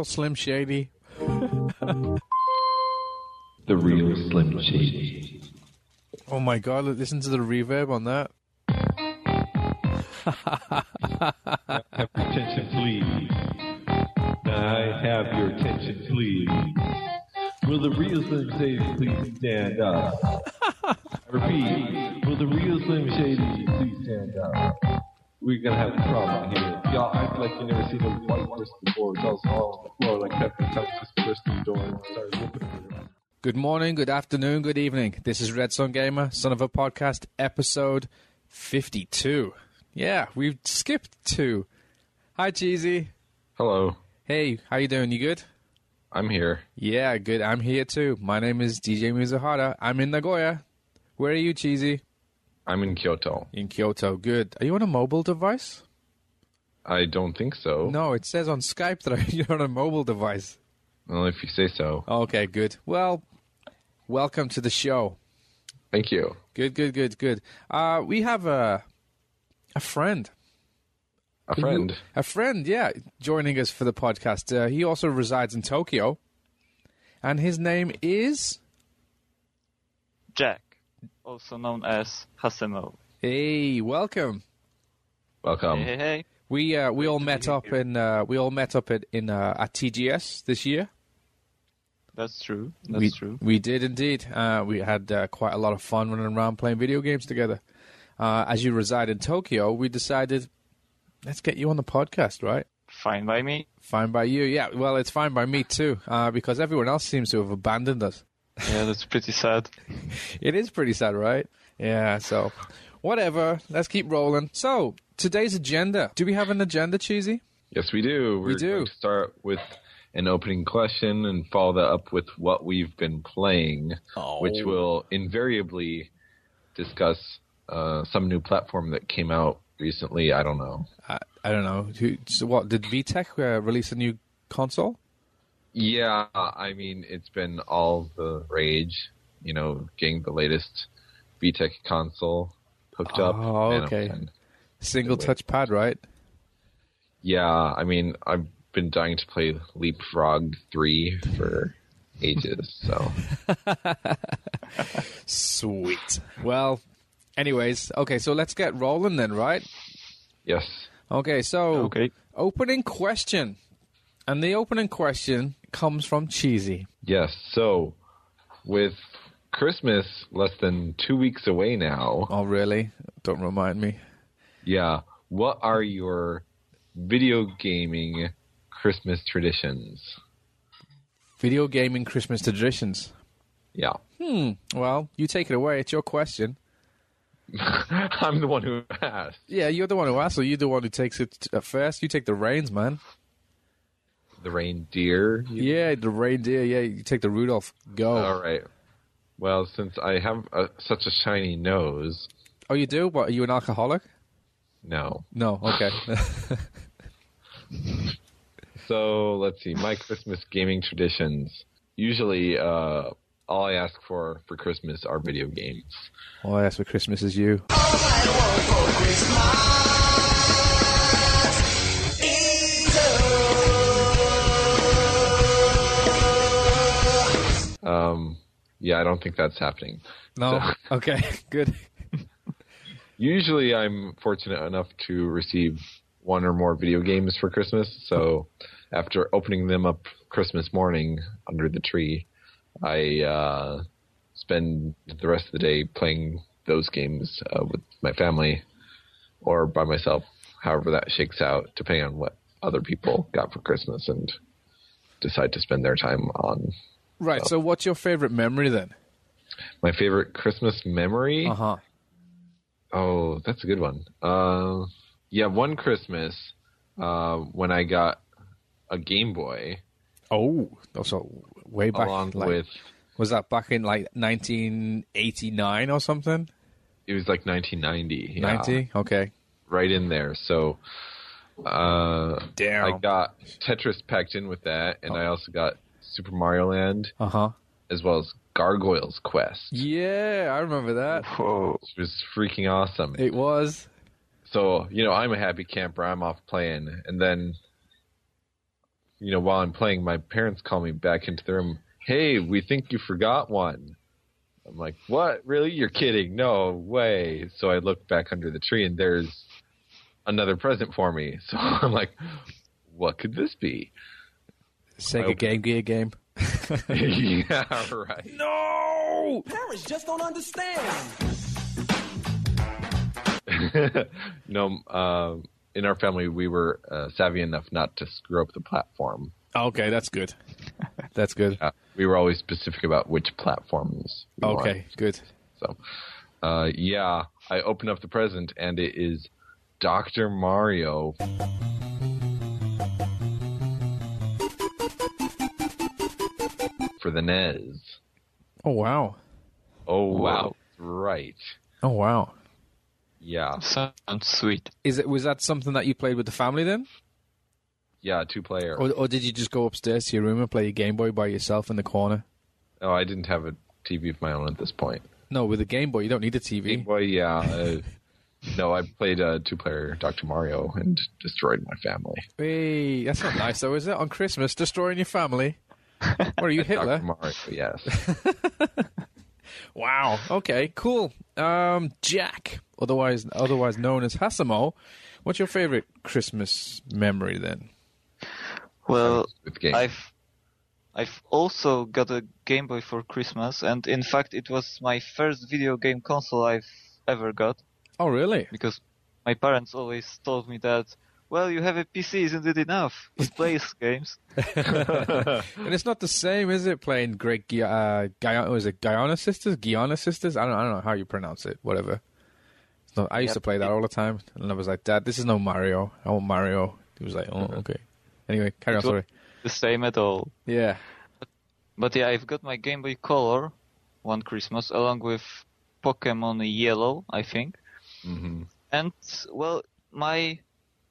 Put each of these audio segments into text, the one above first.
real Slim Shady. The real Slim Shady. Oh my god, listen to the reverb on that. Have your attention, please. I have your attention, please. Will the real Slim Shady please stand up? I repeat, will the real Slim Shady please stand up? We're gonna have a problem here. Y'all act like you never seen a white person before. It's all on the floor like Captain Thomas burst the door and started whooping it. Good morning, good afternoon, good evening. This is Red Sun Gamer, Son of a Podcast, episode 52. Yeah, we've skipped 2. Hi, Cheesy. Hello. Hey, how you doing? You good? I'm here. Yeah, good. I'm here too. My name is DJmizuhara. I'm in Nagoya. Where are you, Cheesy? I'm in Kyoto. In Kyoto. Good. Are you on a mobile device? I don't think so. No, it says on Skype that you're on a mobile device. Well, if you say so. Okay, good. Well, welcome to the show. Thank you. Good. We have a friend. A friend? A friend, yeah, joining us for the podcast. He also resides in Tokyo. And his name is... Jack, also known as Hasemo. Hey, welcome. Welcome. Hey. We all met up at TGS this year. That's true. We did indeed. We had quite a lot of fun running around playing video games together. As you reside in Tokyo, we decided, let's get you on the podcast, right? Fine by me. Fine by you, yeah. Well, it's fine by me too, because everyone else seems to have abandoned us. Yeah, that's pretty sad. It is pretty sad, right? Yeah, so whatever. Let's keep rolling. So, today's agenda. Do we have an agenda, Cheesy? Yes, we do. We're going to start with an opening question and follow that up with what we've been playing, which will invariably discuss some new platform that came out recently. I don't know. I don't know. So what, did VTech release a new console? Yeah, I mean, it's been all the rage, getting the latest VTech console hooked up. Oh, okay. Single touchpad, right? Yeah, I mean, I've been dying to play Leapfrog 3 for ages, so. Sweet. Well, anyways, okay, so let's get rolling then, right? Yes. Okay, so opening question. And the opening question comes from Cheesy. Yes, so with Christmas less than 2 weeks away now. Oh, really? Don't remind me. Yeah. What are your video gaming Christmas traditions? Video gaming Christmas traditions? Yeah. Well, you take it away. It's your question. I'm the one who asked. Yeah, you're the one who asked, so you're the one who takes it first. You take the reins, man. The reindeer? Yeah, the reindeer. Yeah, you take the Rudolph. Go. All right. Well, since I have such a shiny nose... Oh, you do? What, are you an alcoholic? No. No, okay. So, let's see. My Christmas gaming traditions. Usually, all I ask for Christmas are video games. All I ask for Christmas is you. All I want for Christmas is Yeah, I don't think that's happening. No? So, okay, good. Usually I'm fortunate enough to receive one or more video games for Christmas, so after opening them up Christmas morning under the tree, I spend the rest of the day playing those games with my family or by myself, however that shakes out, depending on what other people got for Christmas and decide to spend their time on. Right, so what's your favorite memory then? My favorite Christmas memory? Uh-huh. Oh, that's a good one. Yeah, one Christmas when I got a Game Boy. Oh, so way back. Along with... Was that back in like 1989 or something? It was like 1990. 90? Okay. Right in there. So damn. I got Tetris packed in with that, and I also got Super Mario Land, as well as Gargoyle's Quest. Yeah, I remember that. Whoa. Which was freaking awesome. It was. So, I'm a happy camper. I'm off playing. And then, while I'm playing, my parents call me back into the room. Hey, we think you forgot one. I'm like, what? Really? You're kidding? No way. So I look back under the tree, and there's another present for me. So I'm like, what could this be? Sega Game Gear game. Yeah, right. No! Parents just don't understand. No, in our family, we were savvy enough not to screw up the platform. Okay, that's good. That's good. We were always specific about which platforms we Okay, wanted. good. So, yeah, I opened up the present, and it is Dr. Mario. For the NES. Oh, wow. Oh, Wow. Right. Oh, wow. Yeah. Sounds sweet. Was that something that you played with the family then? Yeah, 2-player. Or did you just go upstairs to your room and play your Game Boy by yourself in the corner? Oh, I didn't have a TV of my own at this point. No, with a Game Boy, you don't need a TV. Game Boy, yeah. No, I played 2-player Dr. Mario and destroyed my family. Hey, that's not nice though, is it? On Christmas, destroying your family? What are you, Hitler? Dr. Mario, yes. Wow. Okay, cool. Jack, otherwise known as Hasemo, what's your favorite Christmas memory then? Well, With games. I've also got a Game Boy for Christmas, and in fact, it was my first video game console I've ever got, Oh, really? because my parents always told me that, well, you have a PC, isn't it enough? It plays games. And it's not the same, is it? Playing great Guyana Sisters? Guyana Sisters? I don't know how you pronounce it. Whatever. So I used to play that all the time, and I was like, Dad, this is no Mario. I want Mario. He was like, oh, okay. Anyway, carry on. It was Sorry. the same at all. Yeah. But yeah, I've got my Game Boy Color one Christmas, along with Pokemon Yellow, I think. Mm-hmm. And, well, my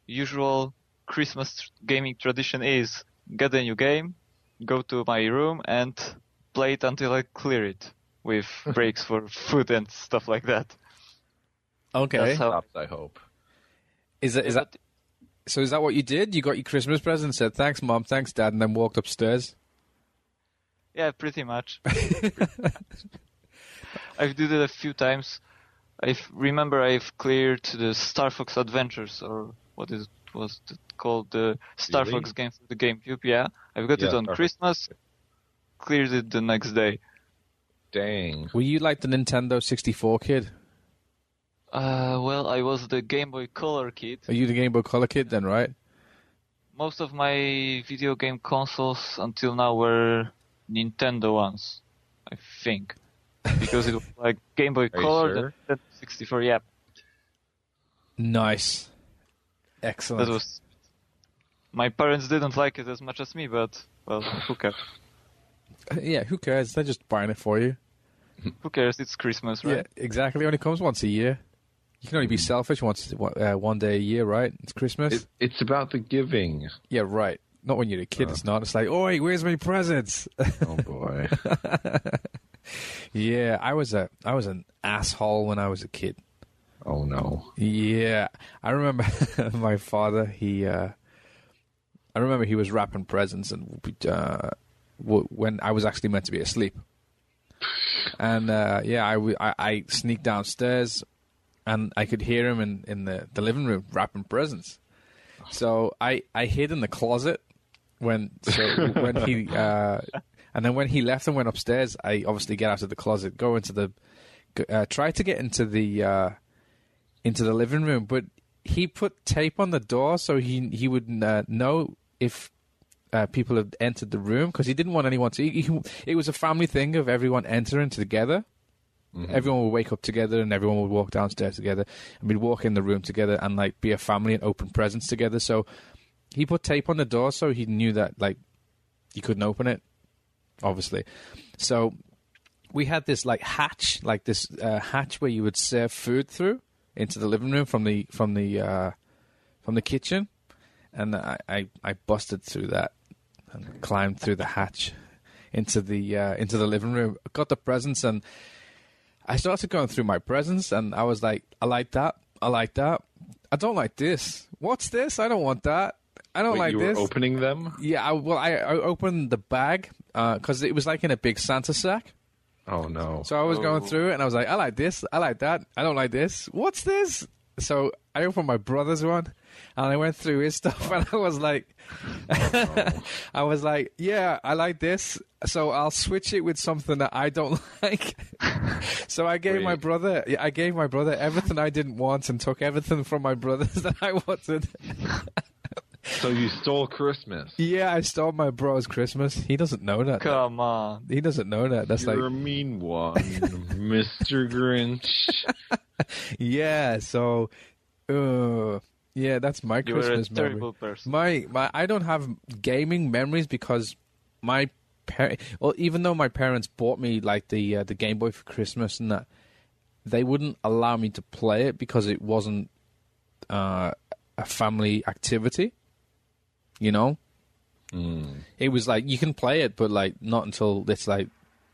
usual Christmas gaming tradition is get a new game, go to my room, and play it until I clear it, with breaks for food and stuff like that. Okay. That's how- Stops, I hope. Is that what you did? You got your Christmas present, said thanks, Mom, thanks, Dad, and then walked upstairs? Yeah, pretty much. I've did it a few times. Remember I've cleared the Star Fox Adventures, or was it called, the Star Really? Fox game for the GameCube. Yeah, I've got it Yeah, on Star Fox. Christmas. Cleared it the next day. Dang. Were you like the Nintendo 64 kid? Well, I was the Game Boy Color kid. Are you the Game Boy Color kid then, right? Most of my video game consoles until now were Nintendo ones, I think, because it was like Game Boy Are you Color, sure? then 64. Yeah, Nice. Excellent. that was. My parents didn't like it as much as me, but well, who cares? Yeah, who cares? They're just buying it for you. Who cares? It's Christmas, right? Yeah, exactly. It only comes once a year. You can only be selfish one day a year, right? It's Christmas. It's about the giving. Yeah, right. Not when you're a kid. It's not. It's like, oi, where's my presents? Oh, boy. Yeah, I was an asshole when I was a kid. Oh, no. Yeah, I remember my father. I remember he was wrapping presents, and when I was actually meant to be asleep, and I sneaked downstairs, and I could hear him in the living room wrapping presents. So I hid in the closet when he and then when he left and went upstairs, I obviously get out of the closet, go into try to get into the living room, but he put tape on the door so he would know if people had entered the room, because he didn't want anyone to. It was a family thing of everyone entering together. Mm-hmm. Everyone would wake up together and everyone would walk downstairs together, and we'd walk in the room together and like be a family and open presents together. So he put tape on the door so he knew that like you couldn't open it, obviously. So we had this like hatch, hatch where you would serve food through into the living room from the kitchen, and I busted through that and climbed through the hatch into the living room. Got the presents, and I started going through my presents, and I was like, I like that. I don't like this. What's this? I don't want that. I don't like you this. were opening them? Yeah, I opened the bag because it was like in a big Santa sack. Oh, no. So I was going through it, and I was like, I like this, I like that, I don't like this. What's this? So I opened my brother's one, and I went through his stuff, and I was like, yeah, I like this, so I'll switch it with something that I don't like. So I gave my brother everything I didn't want, and took everything from my brothers that I wanted. So you stole Christmas. Yeah, I stole my bro's Christmas. He doesn't know that. Come on. He doesn't know that. That's You're a mean one, Mr. Grinch. Yeah, so yeah, that's my You Christmas were a terrible memory. person. My I don't have gaming memories because even though my parents bought me like the Game Boy for Christmas and that, they wouldn't allow me to play it because it wasn't a family activity. You know? It was like, you can play it, but like not until it's like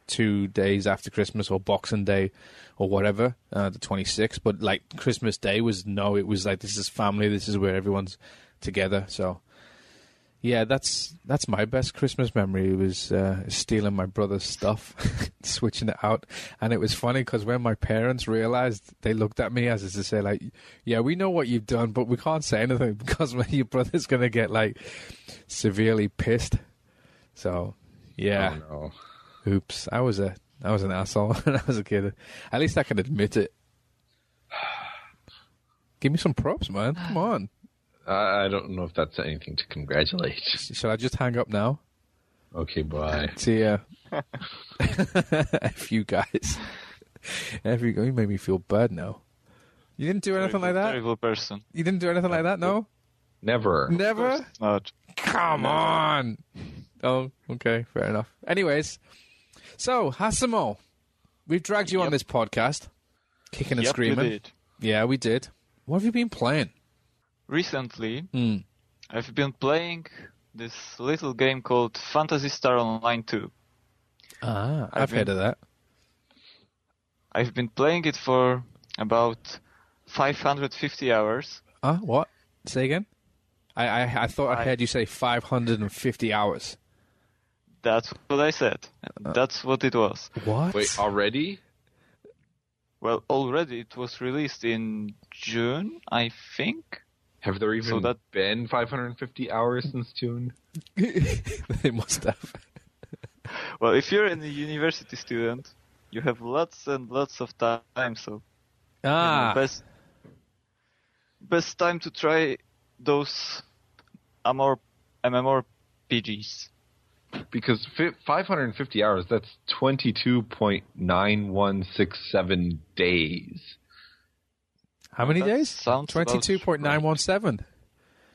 2 days after Christmas or Boxing Day or whatever, the 26th. But like Christmas Day it was like, this is family, this is where everyone's together. So yeah, that's my best Christmas memory. It was stealing my brother's stuff, switching it out. And it was funny because when my parents realized, they looked at me as if to say like, yeah, we know what you've done, but we can't say anything because your brother's going to get like severely pissed. So yeah. Oh, no. Oops. I was an asshole when I was a kid. At least I can admit it. Give me some props, man. Come on. I don't know if that's anything to congratulate. Shall I just hang up now? Okay, bye. See ya. F you guys. You made me feel bad now. You didn't do anything like that? Terrible person. You didn't do anything like that, no? Never. Never? Not. Come on! Oh, okay, fair enough. Anyways, so, Hasemo, we've dragged you on this podcast, kicking and screaming. We did. Yeah, we did. What have you been playing? Recently, I've been playing this little game called Phantasy Star Online 2. Ah, I've heard of that. I've been playing it for about 550 hours. What? Say again? I thought I heard you say 550 hours. That's what I said. That's what it was. What? Wait, already? Well, already it was released in June, I think. Have there even been 550 hours since June? They must have. Well, if you're a university student, you have lots and lots of time, so best time to try those MMORPGs. Because 550 hours, that's 22.9167 days. How many That days? sounds 22.917.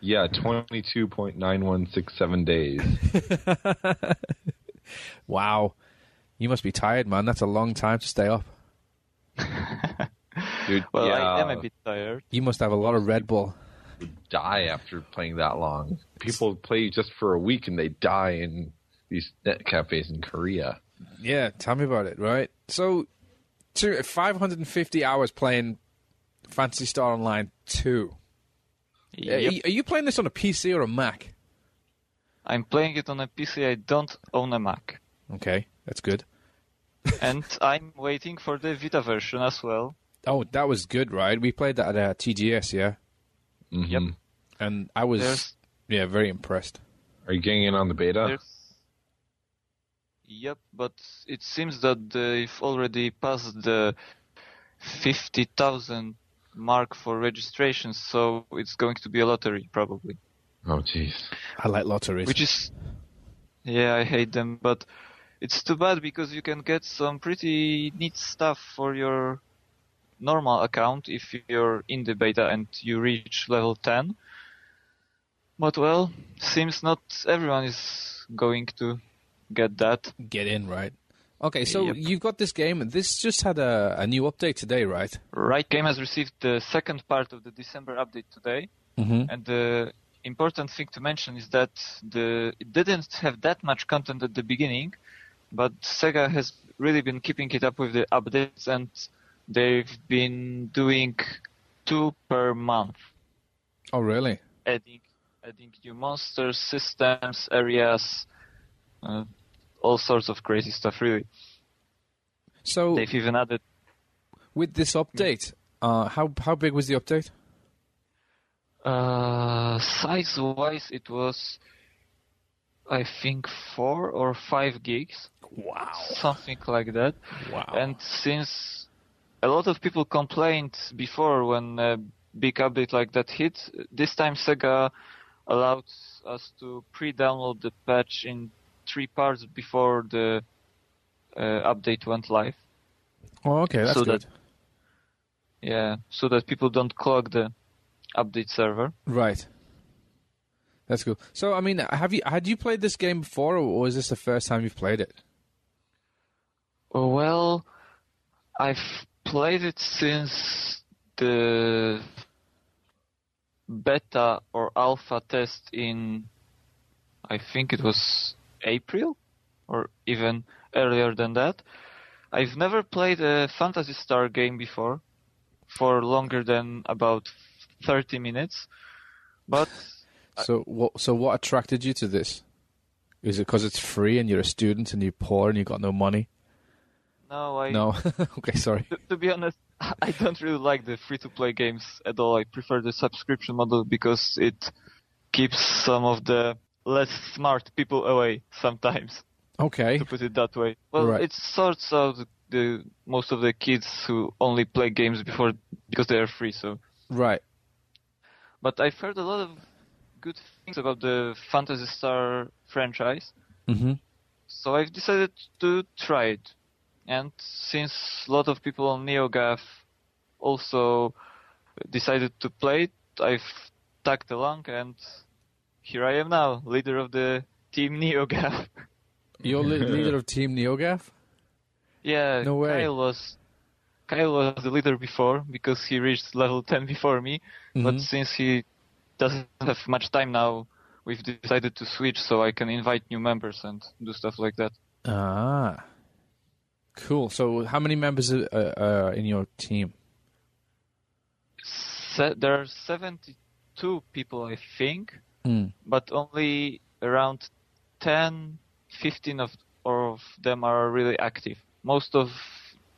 Yeah, 22.9167 days. Wow. You must be tired, man. That's a long time to stay up. Dude, Well, yeah, I am a bit tired. You must have a lot of Red Bull. die after playing that long. People play just for a week and they die in these net cafes in Korea. Yeah, tell me about it, right? So, 550 hours playing Phantasy Star Online 2. Yep. Are you playing this on a PC or a Mac? I'm playing it on a PC. I don't own a Mac. Okay, that's good. And I'm waiting for the Vita version as well. Oh, that was good, right? We played that at TGS, yeah? Mm-hmm. Yep. And I was, very impressed. Are you getting in on the beta? Yep, but it seems that they've already passed the 50,000 mark for registration, so it's going to be a lottery, probably. Oh, jeez. I like lotteries. Which is... Yeah, I hate them, but it's too bad because you can get some pretty neat stuff for your normal account if you're in the beta and you reach level 10. But, well, seems not everyone is going to get that. Get in, right? Okay, so Yep. you've got this game. This just had a new update today, right? Right, game has received the second part of the December update today. Mm-hmm. And the important thing to mention is that it didn't have that much content at the beginning, but Sega has really been keeping it up with the updates, and they've been doing 2 per month. Oh, really? Adding adding new monsters, systems, areas, all sorts of crazy stuff, really. So They've even added... with this update, how big was the update? Size-wise, it was, I think, 4 or 5 gigs. Wow. Something like that. Wow. And since a lot of people complained before when a big update like that hit, this time Sega allowed us to pre-download the patch in 3 parts before the update went live. Oh, okay, that's So good. So that people don't clog the update server. Right. That's cool. So, I mean, had you played this game before, or is this the first time you've played it? Well, I've played it since the beta or alpha test in, I think it was April, or even earlier than that. I've never played a Phantasy Star game before, for longer than about 30 minutes, but... So what attracted you to this? Is it because it's free and you're a student and you're poor and you've got no money? No? Okay, sorry. To be honest, I don't really like the free-to-play games at all. I prefer the subscription model because it keeps some of the less smart people away sometimes. Okay. To put it that way. Well, Right. it sorts out the most of the kids who only play games because they are free. So. Right. But I've heard a lot of good things about the Phantasy Star franchise. Mm-hmm. So I've decided to try it. And since a lot of people on NeoGAF also decided to play it, I've tagged along, and here I am now, leader of the Team NeoGAF. You're leader of Team NeoGAF? Yeah, No way. Kyle was the leader before because he reached level 10 before me, but since he doesn't have much time now, we've decided to switch so I can invite new members and do stuff like that. Ah. Cool. So how many members are in your team? There are 72 people, I think, but only around 10, 15 of them are really active. Most of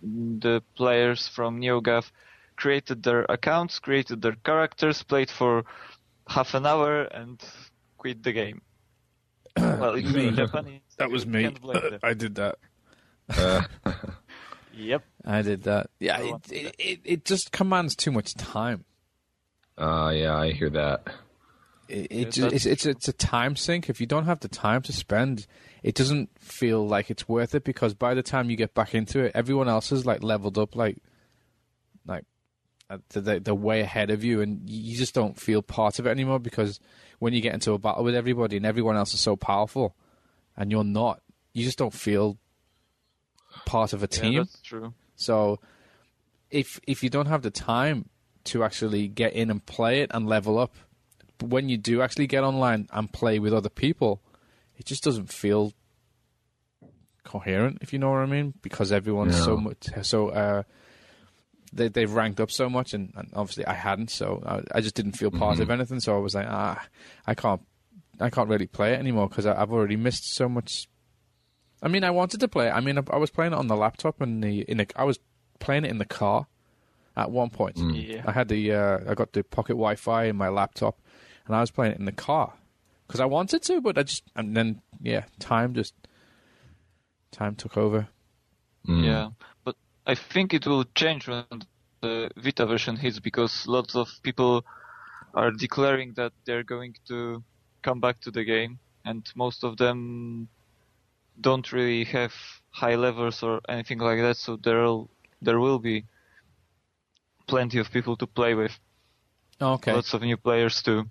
the players from NeoGAF created their accounts, created their characters, played for half an hour, and quit the game. Well, it's in Japanese. That was you me. can't blame them. I did that. Yep. I did that. Yeah, it just commands too much time. Yeah, I hear that. It's a time sink. If you don't have the time to spend, it doesn't feel like it's worth it, because by the time you get back into it, everyone else is like leveled up, like they're way ahead of you, and you just don't feel part of it anymore, because when you get into a battle with everybody and everyone else is so powerful and you're not, you just don't feel part of a team. Yeah, that's true. So if you don't have the time to actually get in and play it and level up, but when you do actually get online and play with other people, it just doesn't feel coherent, if you know what I mean, because everyone's they've ranked up so much, and obviously I hadn't, so I just didn't feel part of anything. So I was like, I can't really play it anymore because I've already missed so much. I mean, I wanted to play it. I mean, I was playing it on the laptop and I was playing it in the car at one point. Yeah. I had I got the pocket Wi-Fi in my laptop, and I was playing it in the car because I wanted to, but time took over. Yeah, but I think it will change when the Vita version hits, because lots of people are declaring that they're going to come back to the game, and most of them don't really have high levels or anything like that, so there will be plenty of people to play with. Okay. Lots of new players too.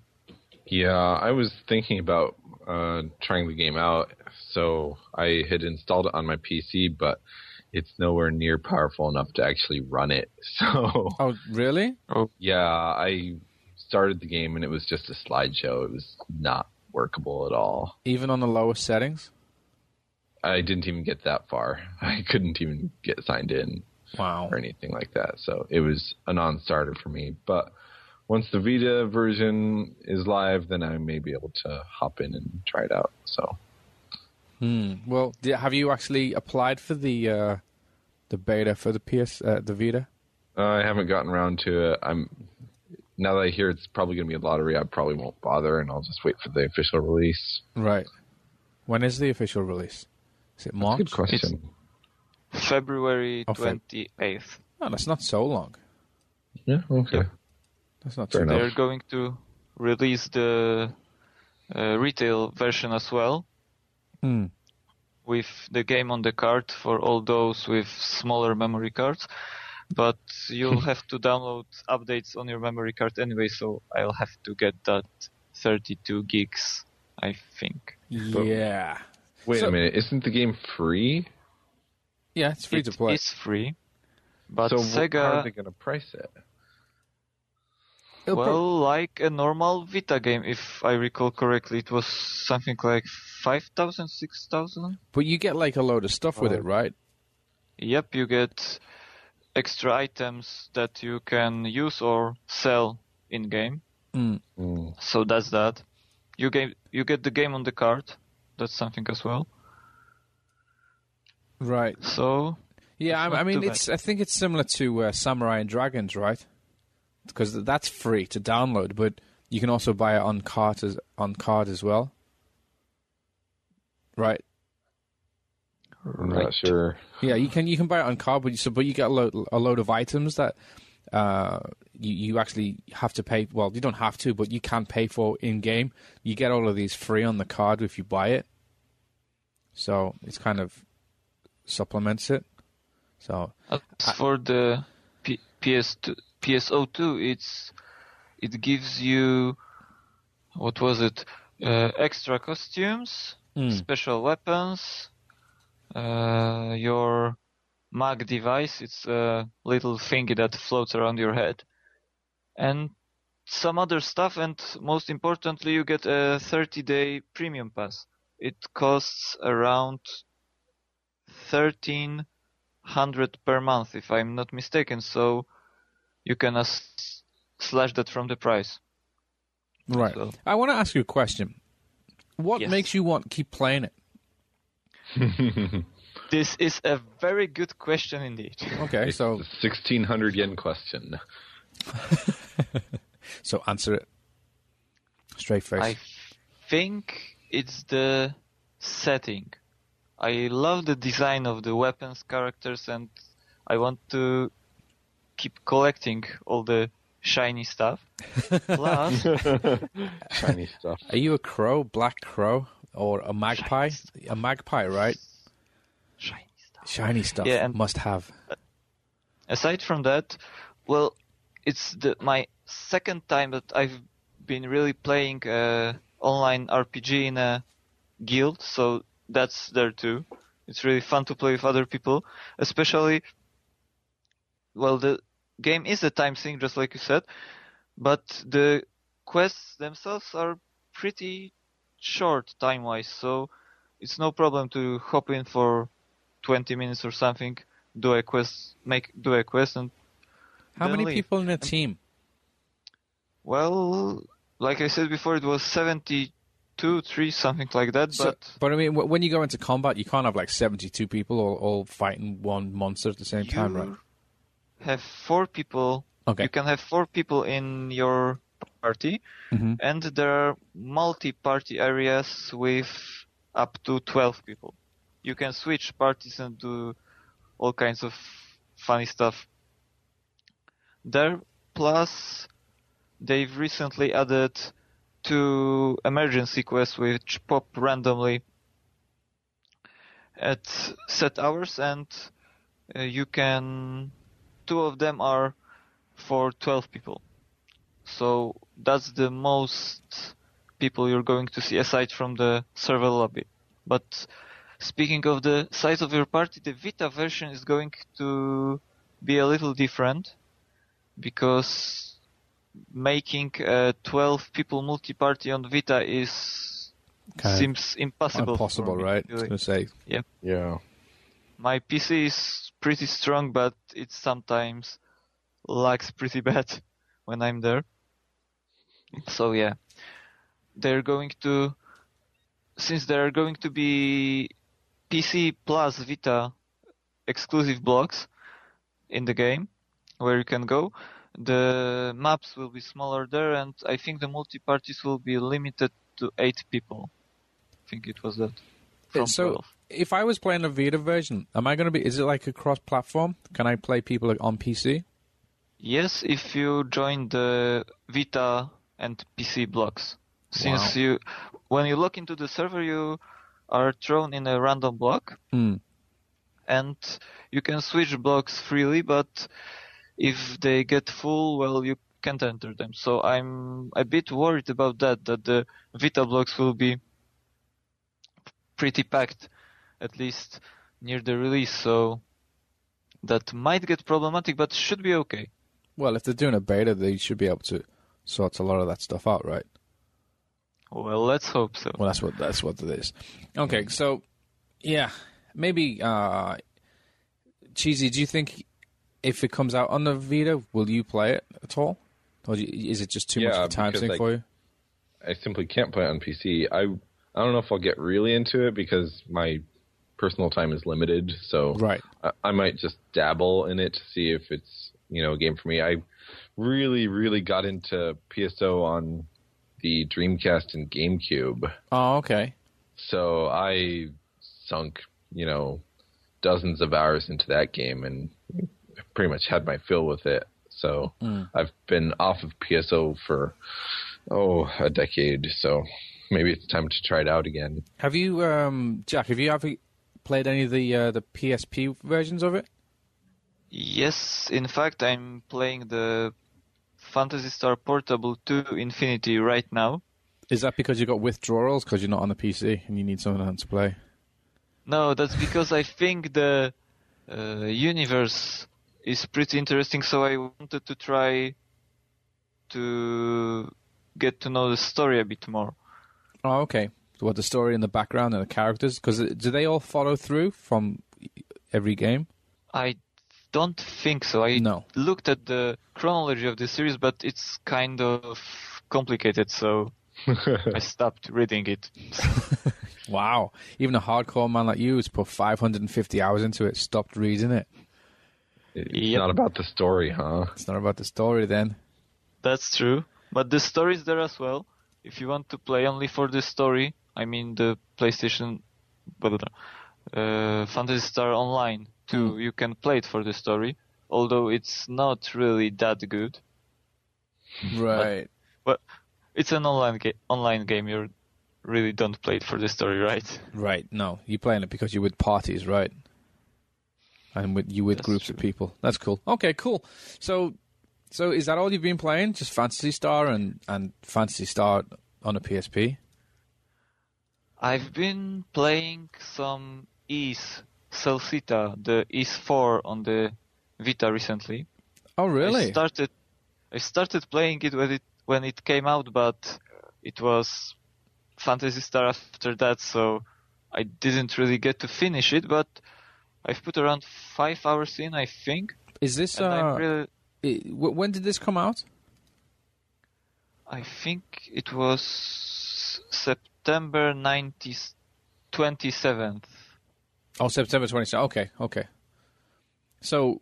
Yeah, I was thinking about trying the game out, so I had installed it on my PC, but it's nowhere near powerful enough to actually run it. So. Oh, really? Oh. Yeah, I started the game and it was just a slideshow. It was not workable at all. Even on the lowest settings? I didn't even get that far. I couldn't even get signed in. Wow. Or anything like that. So it was a non-starter for me. But once the Vita version is live, then I may be able to hop in and try it out. So, Well, have you actually applied for the beta for the the Vita? I haven't gotten around to it. Now that I hear it's probably going to be a lottery, I probably won't bother, and I'll just wait for the official release. Right. When is the official release? Is it March? Good question. It's February 28th. Oh, that's not so long. Yeah, okay. Yep. That's not Fair too enough. They're going to release the retail version as well, with the game on the card for all those with smaller memory cards. But you'll have to download updates on your memory card anyway, so I'll have to get that 32 gigs, I think. Yeah. Wait a minute. Isn't the game free? Yeah, it's free to play. It's free, but So Sega... how are they going to price it? Well, like a normal Vita game, if I recall correctly, it was something like 5,000, 6,000? But you get like a load of stuff with it, right? Yep, you get extra items that you can use or sell in-game. So that's that. You get the game on the card. That's something as well. Right. So... Yeah, I not mean, too I think it's similar to Samurai and Dragons, right? Because that's free to download, but you can also buy it on card as well. Right. I'm not sure. Yeah, you can buy it on card, but you get a load of items that you actually have to pay. Well, you don't have to, but you can pay for in game. You get all of these free on the card if you buy it. So it's kind of supplements it. So as for the PSO2, it gives you, what was it? Extra costumes, special weapons. Your mag device, it's a little thingy that floats around your head, and some other stuff, and most importantly you get a 30-day premium pass. It costs around 1,300 per month, if I'm not mistaken, so you can slash that from the price. right. So, I want to ask you a question. What Yes. makes you want to keep playing it? this is a very good question indeed. Okay, so 1,600 yen question. so answer it. Straight face. I think it's the setting. I love the design of the weapons, characters, and I want to keep collecting all the shiny stuff. Plus, Shiny stuff. Are you a crow, black crow, or a magpie? A magpie, right? shiny stuff. Shiny stuff. Yeah, and- must have. Aside from that, well, it's my second time that I've been really playing online RPG in a guild, so that's there too. It's really fun to play with other people, especially, well, the game is a time sink, just like you said, but the quests themselves are pretty short time-wise, so it's no problem to hop in for 20 minutes or something, do a quest, and How then many leave. people in a team? Well, like I said before, it was 72, 3, something like that, But I mean, when you go into combat, you can't have like 72 people all fighting one monster at the same time, right? you have 4 people. Okay. You can have 4 people in your party, Mhm. and there are multi-party areas with up to 12 people. You can switch parties and do all kinds of funny stuff there. Plus, they've recently added 2 emergency quests which pop randomly at set hours, and you can... 2 of them are for 12 people. So that's the most people you're going to see aside from the server lobby. But speaking of the size of your party, the Vita version is going to be a little different, because making a 12 people multi-party on Vita seems impossible. Impossible, for me, right? I was really. going to say. Yeah. My PC is pretty strong, but it sometimes lags pretty bad when I'm there. So yeah, they're going to, since there are going to be PC plus Vita exclusive blocks in the game where you can go, the maps will be smaller there, and I think the multi-parties will be limited to 8 people. I think it was that. From So 12. if I was playing a Vita version, am I going to be? Is it like a cross-platform? Can I play people on PC? Yes, if you join the Vita and PC blocks. Since when you log into the server, you are thrown in a random block, and you can switch blocks freely, but if they get full, well, you can't enter them. So I'm a bit worried about that the Vita blocks will be pretty packed, at least near the release, so that might get problematic, but should be okay. Well, if they're doing a beta, they should be able to sort a lot of that stuff out, right? Well, let's hope so. Well, that's what it is. Okay, so yeah, maybe Cheesy, do you think if it comes out on the Vita, will you play it at all, or is it just too much of a time sink for you? I simply can't play it on PC. I don't know if I'll get really into it because my personal time is limited. So right. I might just dabble in it to see if it's a game for me. I really, really got into PSO on the Dreamcast and GameCube. Oh, okay. So I sunk, dozens of hours into that game and pretty much had my fill with it. So I've been off of PSO for, a decade. So maybe it's time to try it out again. Have you, Jack, ever played any of the PSP versions of it? Yes, in fact, I'm playing the Phantasy Star Portable 2 Infinity right now. Is that because you got withdrawals because you're not on the PC and you need someone to play? No, that's because I think the universe is pretty interesting, so I wanted to try to get to know the story a bit more. Oh, okay. What, the story and the background and the characters? Because do they all follow through from every game? I don't think so. I looked at the chronology of the series, but it's kind of complicated, so I stopped reading it. Wow. Even a hardcore man like you who's put 550 hours into it stopped reading it. It's not about the story, huh? It's not about the story then. That's true. But the story is there as well. If you want to play only for the story, I mean the PlayStation Phantasy Star Online 2, you can play it for the story, although it's not really that good. Right. But it's an online game. You really don't play it for the story, right? Right. No, you're playing it because you're with parties, right? And with groups of people. That's cool. Okay, cool. So is that all you've been playing? Just Phantasy Star and Phantasy Star on a PSP? I've been playing some Celceta, the Ys 4 on the Vita recently. Oh, really? I started playing it when it came out, but it was Phantasy Star after that, so I didn't really get to finish it, but I've put around 5 hours in, I think. Is this when did this come out? I think it was September 27th. Oh, September 27th. Okay. So,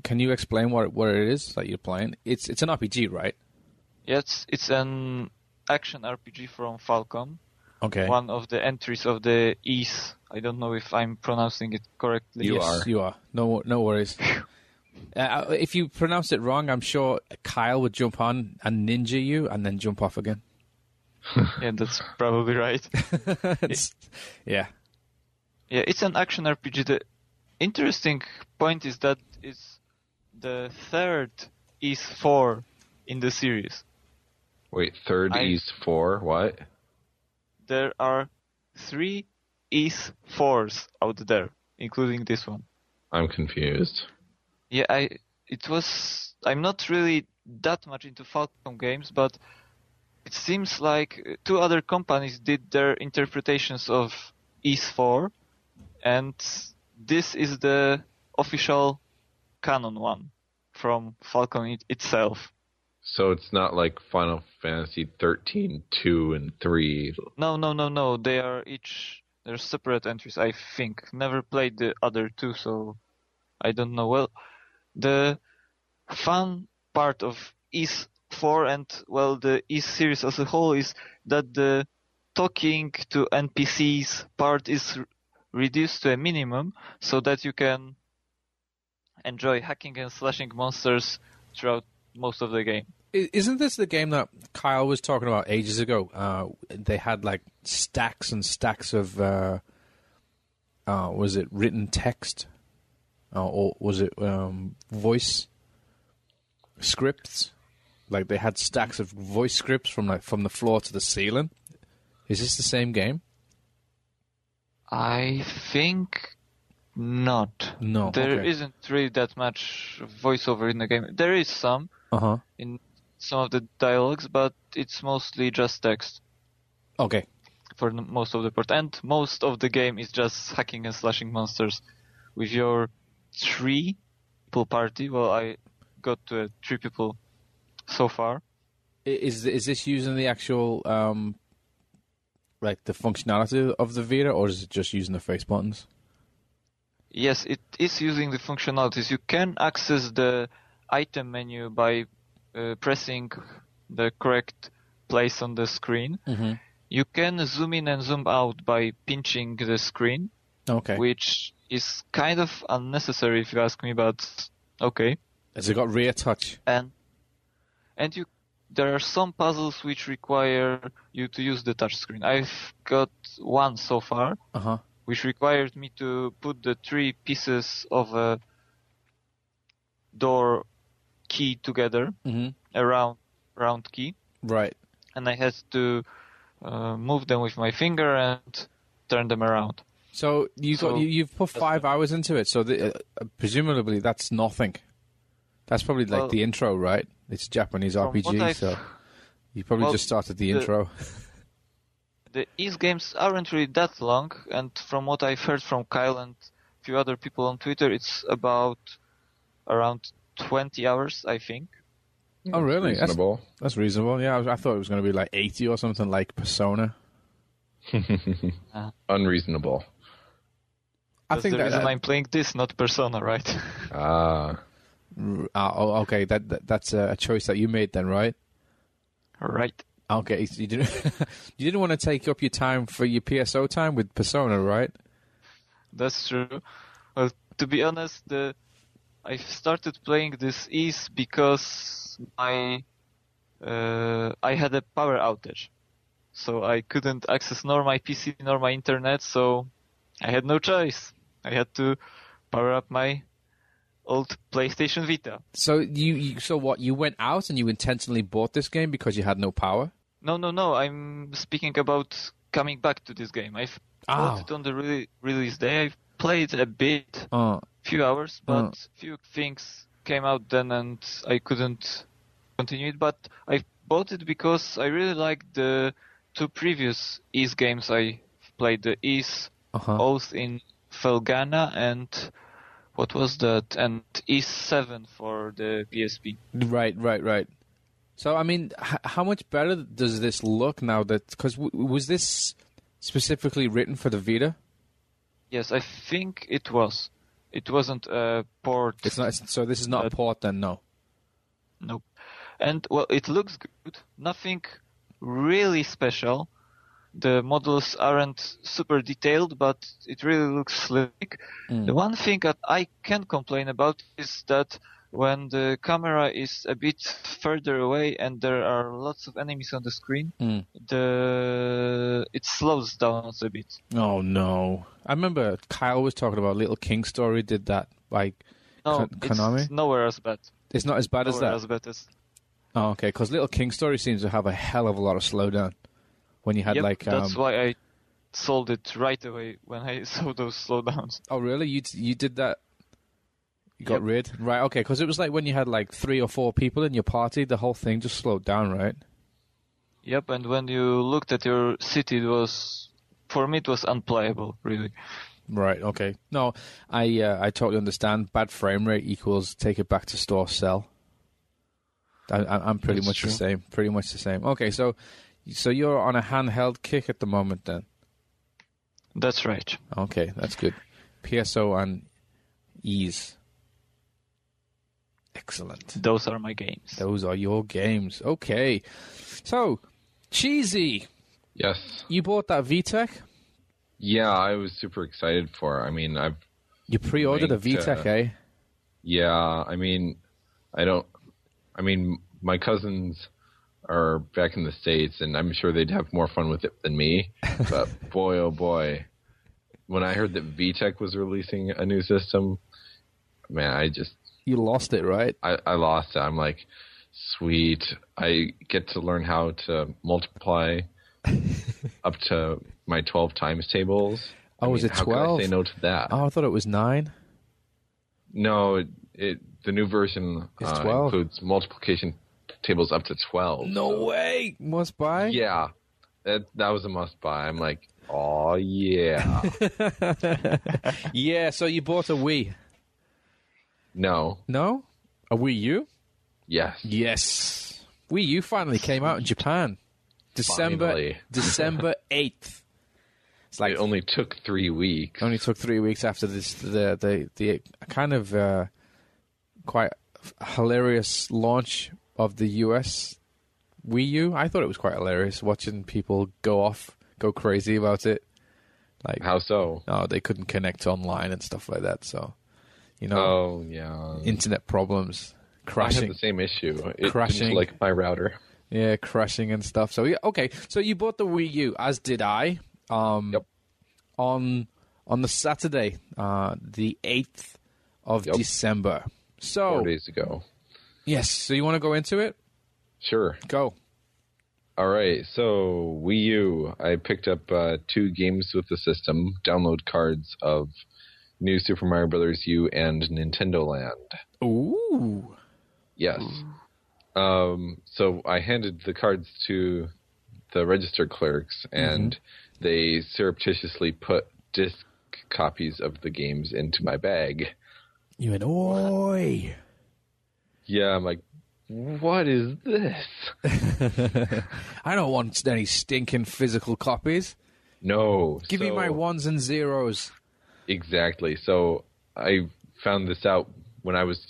can you explain what it is that you're playing? It's an RPG, right? Yes, it's an action RPG from Falcom. Okay. One of the entries of the Ys. I don't know if I'm pronouncing it correctly. You are. No worries. If you pronounce it wrong, I'm sure Kyle would jump on and ninja you and then jump off again. Yeah, that's probably right. Yeah. Yeah, it's an action RPG. The interesting point is that it's the third Ys 4 in the series. Wait, third Ys 4? What? There are 3 Ys 4s out there, including this one. I'm confused. Yeah, I'm not really that much into Falcom games, but it seems like 2 other companies did their interpretations of Ys 4, and this is the official canon one from Falcom itself. So it's not like Final Fantasy 13, 2, and 3. No. They're separate entries, I think. Never played the other two, so I don't know. Well, the fun part of Ys 4 and, well, the Ys series as a whole is that the talking to NPCs part is reduced to a minimum so that you can enjoy hacking and slashing monsters throughout most of the game. Isn't this the game that Kyle was talking about ages ago? They had like stacks and stacks of, was it written text? Or was it voice scripts? Like they had stacks of voice scripts from the floor to the ceiling. Is this the same game? I think not. No, There okay. isn't really that much voiceover in the game. There is some in some of the dialogues, but it's mostly just text Okay. for most of the part. And most of the game is just hacking and slashing monsters with your 3-people party. Well, I got to 3 people so far. Is this using the actual like the functionality of the Vita, or is it just using the face buttons? Yes, it is using the functionalities. You can access the item menu by pressing the correct place on the screen. Mm-hmm. You can zoom in and zoom out by pinching the screen, Okay. which is kind of unnecessary if you ask me, but okay. Has it got rear touch? And there are some puzzles which require you to use the touchscreen. I've got one so far, which required me to put the 3 pieces of a door key together, a round key, Right. and I had to move them with my finger and turn them around. So you've put 5 hours into it. So presumably that's nothing. That's probably like the intro, right? It's a Japanese RPG, so you probably just started the intro. The Ys games aren't really that long, and from what I've heard from Kyle and a few other people on Twitter, it's about around 20 hours, I think. Oh, really? Reasonable. That's reasonable. Yeah, I thought it was going to be like 80 or something like Persona. Unreasonable. I think the reason I'm playing this, not Persona, right? Okay. That's a choice that you made then, right? Right. Okay, so you didn't want to take up your time for your PSO time with Persona, right? That's true. Well, to be honest, I started playing this Ys because I had a power outage, so I couldn't access nor my PC nor my internet, so I had no choice. I had to power up my old PlayStation Vita. So you went out and you intentionally bought this game because you had no power? No. I'm speaking about coming back to this game. I've bought it on the release day. I've played a bit, few hours, but few things came out then and I couldn't continue it. But I bought it because I really liked the 2 previous Ys games I played. The Ys Oath in Felghana and what was that? And Ys 7 for the PSP. Right. So, I mean, how much better does this look now? Because was this specifically written for the Vita? Yes, I think it was. It wasn't a port. It's not. So this is not a port then, no? Nope. And, well, it looks good. Nothing really special. The models aren't super detailed, but it really looks slick. The one thing that I can complain about is that when the camera is a bit further away and there are lots of enemies on the screen, it slows down a bit. Oh, no. I remember Kyle was talking about Little King Story did that, like Konami. It's nowhere as bad. It's not as bad as that? Nowhere as bad as... Oh, okay, because Little King Story seems to have a hell of a lot of slowdown. When you had that's why I sold it right away when I saw those slowdowns. Oh, really? You did that? You got rid? Right, okay, because it was like when you had like 3 or 4 people in your party, the whole thing just slowed down, right? Yep, and when you looked at your city, for me it was unplayable, really. Right, okay. No, I totally understand. Bad frame rate equals take it back to store, sell. I'm pretty That's much true. the same. Pretty much the same. Okay, so you're on a handheld kick at the moment then. That's right. Okay, that's good. PSO and ease. Excellent. Those are my games. Those are your games. Okay. So, Cheesy, Yes. you bought that VTech? Yeah, I was super excited for it. I mean, You pre-ordered a Linked, VTech, eh? yeah, I mean, my cousins are back in the States, and I'm sure they'd have more fun with it than me. But boy, oh boy, when I heard that VTech was releasing a new system, man, You lost it, right? I lost it. I'm like, sweet. I get to learn how to multiply up to my 12 times tables. Oh, is it how 12? Could I say no to that? Oh, I thought it was 9. No, the new version It's 12. includes multiplication tables up to 12. No so- way! Must buy? Yeah, that was a must buy. I'm like, oh yeah. Yeah, so you bought a Wii. No. No? A Wii U? Yes. Yes. Wii U finally came out in Japan. Finally. December 8th. It's like It only took 3 weeks. only took 3 weeks after this the kind of quite hilarious launch of the US Wii U. I thought it was quite hilarious watching people go crazy about it. Like How so? they couldn't connect online and stuff like that. So, Oh yeah. internet problems, I had crashing. the same issue. It Crashing. didn't like my router. Yeah, crashing and stuff. So yeah, okay. So you bought the Wii U, as did I. Yep. On the Saturday, the 8th of Yep. December. 4 So days ago. yes. So you want to go into it? Sure. Go. All right. So Wii U, I picked up 2 games with the system, download cards of New Super Mario Bros. U and Nintendo Land. Ooh. Yes. So I handed the cards to the register clerks, and they surreptitiously put disc copies of the games into my bag. You went, oi. Yeah, I'm like, what is this? I don't want any stinking physical copies. No. Give me my ones and zeros. Exactly. So I found this out when I was,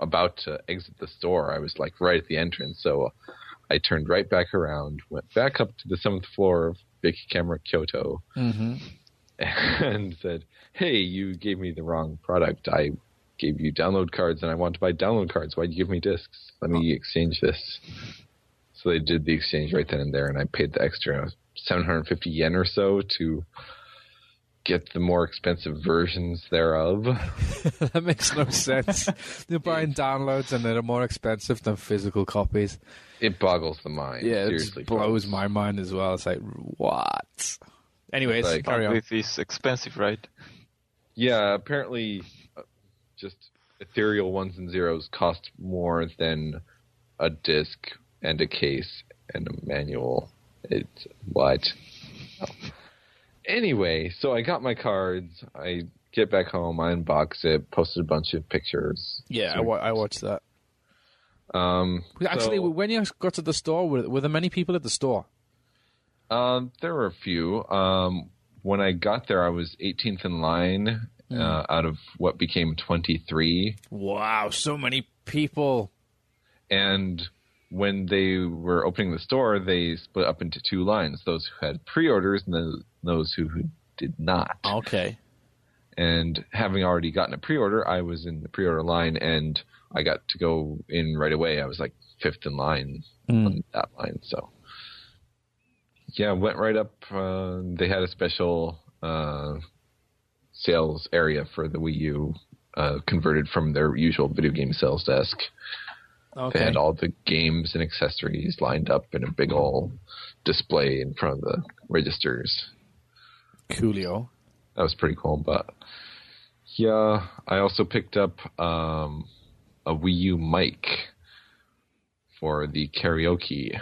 about to exit the store. I was like right at the entrance. So I turned right back around, went back up to the 7th floor of Big Camera Kyoto, and said, hey, you gave me the wrong product. I gave you download cards, and I want to buy download cards. Why'd you give me discs? Let me exchange this. So they did the exchange right then and there, and I paid the extra 750 yen or so to get the more expensive versions thereof. That makes no sense. You're buying downloads and they're more expensive than physical copies. It boggles the mind. Yeah, Seriously it blows folks. my mind as well. It's like, what? Anyways, Like- carry on. It is expensive, right? Yeah, apparently just ethereal ones and zeros cost more than a disc and a case and a manual. It's what? Oh. Anyway, so I got my cards. I get back home. I unbox it. Posted a bunch of pictures. Yeah, So, I watched that. Actually, so, when you got to the store, were there many people at the store? there were a few. When I got there, I was 18th in line out of what became 23. Wow, so many people. And when they were opening the store, they split up into 2 lines, those who had pre-orders and then those who did not. Okay. And having already gotten a pre-order, I was in the pre-order line, and I got to go in right away. I was like 5th in line on that line. So, yeah, went right up. They had a special sales area for the Wii U, converted from their usual video game sales desk. Okay. They had all the games and accessories lined up in a big old display in front of the registers. Coolio. That was pretty cool. But yeah, I also picked up a Wii U mic for the karaoke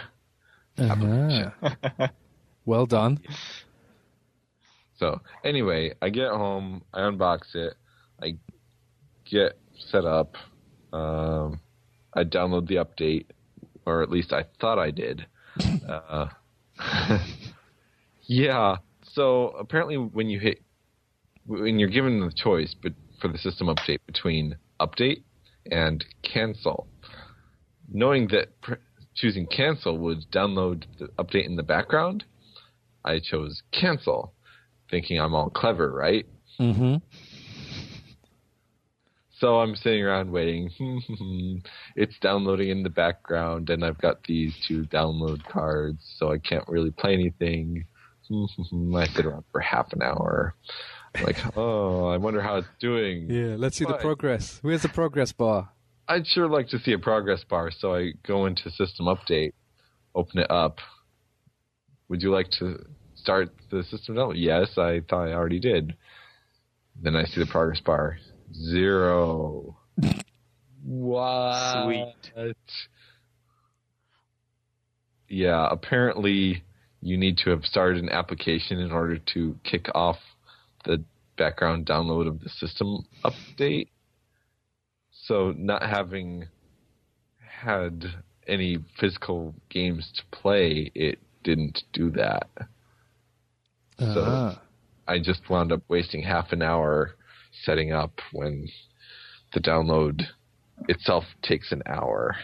application. Well done. So anyway, I get home, I unbox it, I get set up, I download the update or at least I thought I did. Yeah. So apparently, when you're given the choice, but for the system update between update and cancel, knowing that choosing cancel would download the update in the background, I chose cancel, thinking I'm all clever, right? Mm-hmm. So I'm sitting around waiting. It's downloading in the background, and I've got these 2 download cards, so I can't really play anything. I sit around for half an hour. Like, I wonder how it's doing. Yeah, let's see the progress. Where's the progress bar? I'd sure like to see a progress bar, so I go into System Update, open it up. Would you like to start the system download? Yes, I thought I already did. Then I see the progress bar. 0. What? Sweet. Yeah, apparently you need to have started an application in order to kick off the background download of the system update. So not having had any physical games to play, it didn't do that. So I just wound up wasting half an hour setting up when the download itself takes an hour.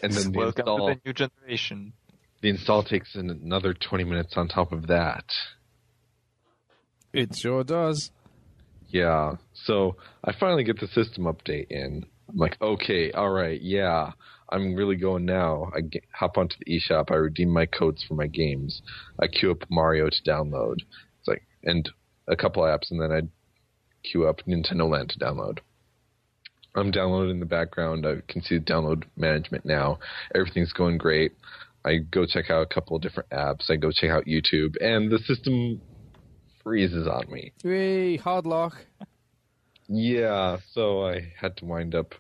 And then Welcome to the new generation. The install takes another 20 minutes on top of that. It sure does. Yeah. So I finally get the system update in. I'm like, okay, all right, yeah. I'm really going now. I hop onto the eShop. I redeem my codes for my games. I queue up Mario to download. It's like, and a couple apps, and then I queue up Nintendo Land to download. I'm downloading in the background. I can see the download management now. Everything's going great. I go check out a couple of different apps. I go check out YouTube, and the system freezes on me. Hey, hard lock. Yeah, so I had to wind up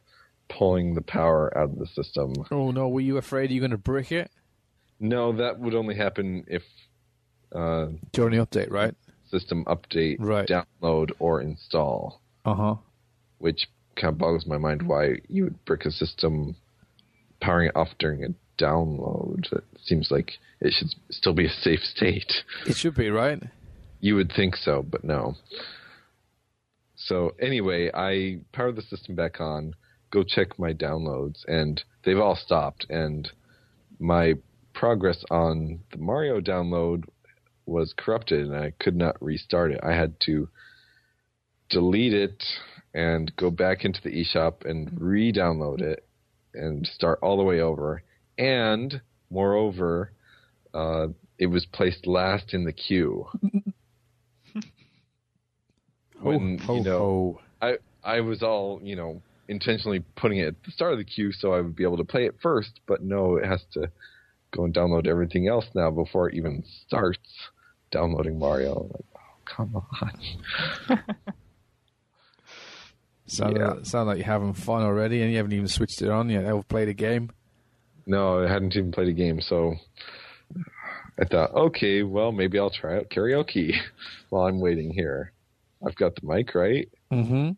pulling the power out of the system. Oh no, were you afraid you were going to brick it? No, that would only happen if during the update, right? System update, right. Download, or install. Uh-huh. Which kind of boggles my mind why you would brick a system powering it off during a download. It seems like it should still be a safe state. It should be, right? You would think so, but no. So anyway, I power the system back on, go check my downloads, and they've all stopped. And my progress on the Mario download was corrupted, and I could not restart it. I had to delete it and go back into the eShop and re-download it and start all the way over. And, moreover, it was placed last in the queue. When, I was all, intentionally putting it at the start of the queue so I would be able to play it first, but no, it has to go and download everything else now before it even starts downloading Mario. I'm like, oh, come on. Sound like you're having fun already, and you haven't even switched it on yet. Ever played a game? No, I hadn't even played a game, so I thought, okay, well, maybe I'll try out karaoke while I'm waiting here. I've got the mic, right? Mm-hmm.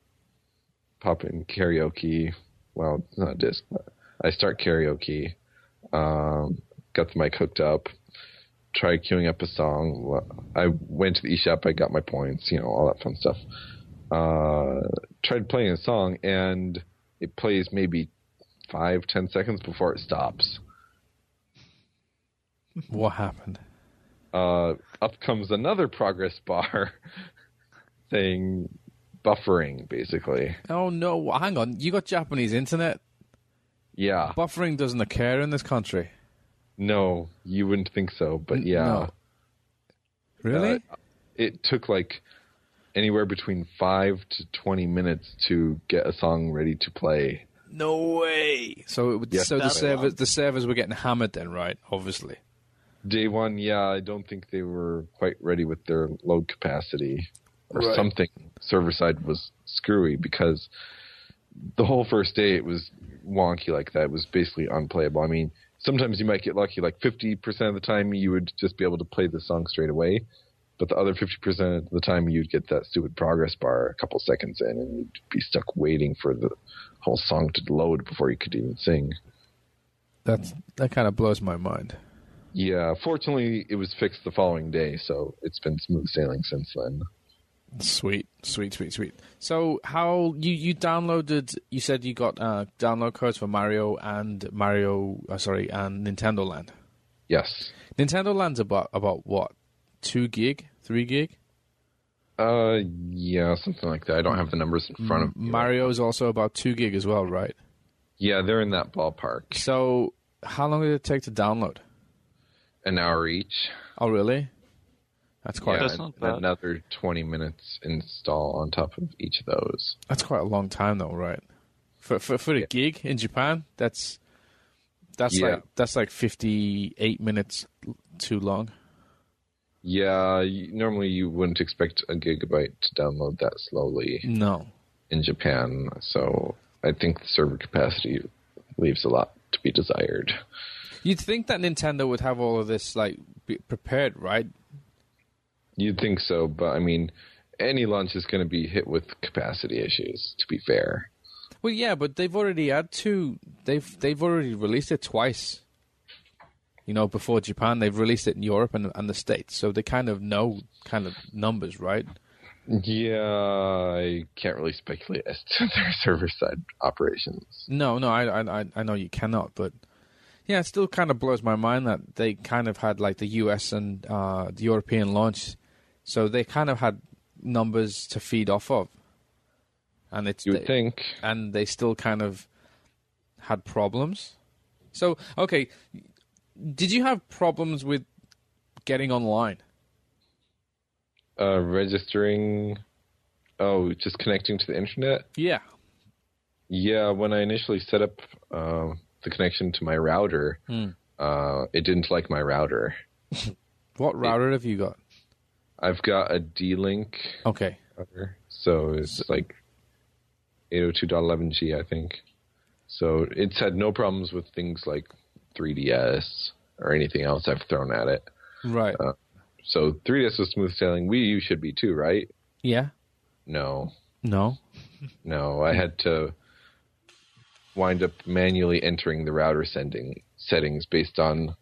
Pop in karaoke. Well, it's not a disc, but I start karaoke. Got the mic hooked up. Tried queuing up a song. I went to the eShop. I got my points, all that fun stuff. Tried playing a song, and it plays maybe 5-10 seconds before it stops. What happened? Up comes another progress bar saying buffering, basically. Oh, no. Hang on. You got Japanese internet? Yeah. Buffering doesn't occur in this country. No, you wouldn't think so, but yeah. No. Really? It took anywhere between 5 to 20 minutes to get a song ready to play. No way. So the servers were getting hammered then, right? Obviously. Day one, yeah, I don't think they were quite ready with their load capacity or something. Server side was screwy because the whole first day it was wonky like that. It was basically unplayable. I mean, sometimes you might get lucky. 50% of the time you would just be able to play the song straight away. But the other 50% of the time, you'd get that stupid progress bar a couple seconds in, and you'd be stuck waiting for the whole song to load before you could even sing. That kind of blows my mind. Yeah, fortunately, it was fixed the following day, so it's been smooth sailing since then. Sweet. So how you downloaded? You said you got download codes for Mario and Nintendo Land. Yes. Nintendo Land's about what? 2 gig, 3 gig? Yeah, something like that. I don't have the numbers in front of me. Mario's also about 2 gig as well, right? Yeah, they're in that ballpark. So how long did it take to download? An hour each. Oh, really? That's quite. That's not bad. Another 20 minutes install on top of each of those. That's quite a long time, though, right? For a gig in Japan, that's like 58 minutes too long. Yeah, normally you wouldn't expect a gigabyte to download that slowly. No. In Japan, so I think the server capacity leaves a lot to be desired. You'd think that Nintendo would have all of this be prepared, right? You'd think so, but I mean, any launch is going to be hit with capacity issues. To be fair. Well, yeah, but they've already had two. They've already released it twice. Before Japan, they've released it in Europe and the States, so they kind of know numbers, right? Yeah, I can't really speculate as to their server-side operations. No, I know you cannot, but yeah, it still kind of blows my mind that they kind of had like the US and the European launch, so they kind of had numbers to feed off of, and you would think, and they still kind of had problems. So, okay. Did you have problems with getting online? Registering? Oh, just connecting to the internet? Yeah. Yeah, when I initially set up the connection to my router, it didn't like my router. What router have you got? I've got a D-Link router, so it's like 802.11g, I think. So it's had no problems with things like 3DS or anything else I've thrown at it. Right. So 3DS was smooth sailing. Wii U should be too, right? Yeah. No. No? No, I had to wind up manually entering the router settings based on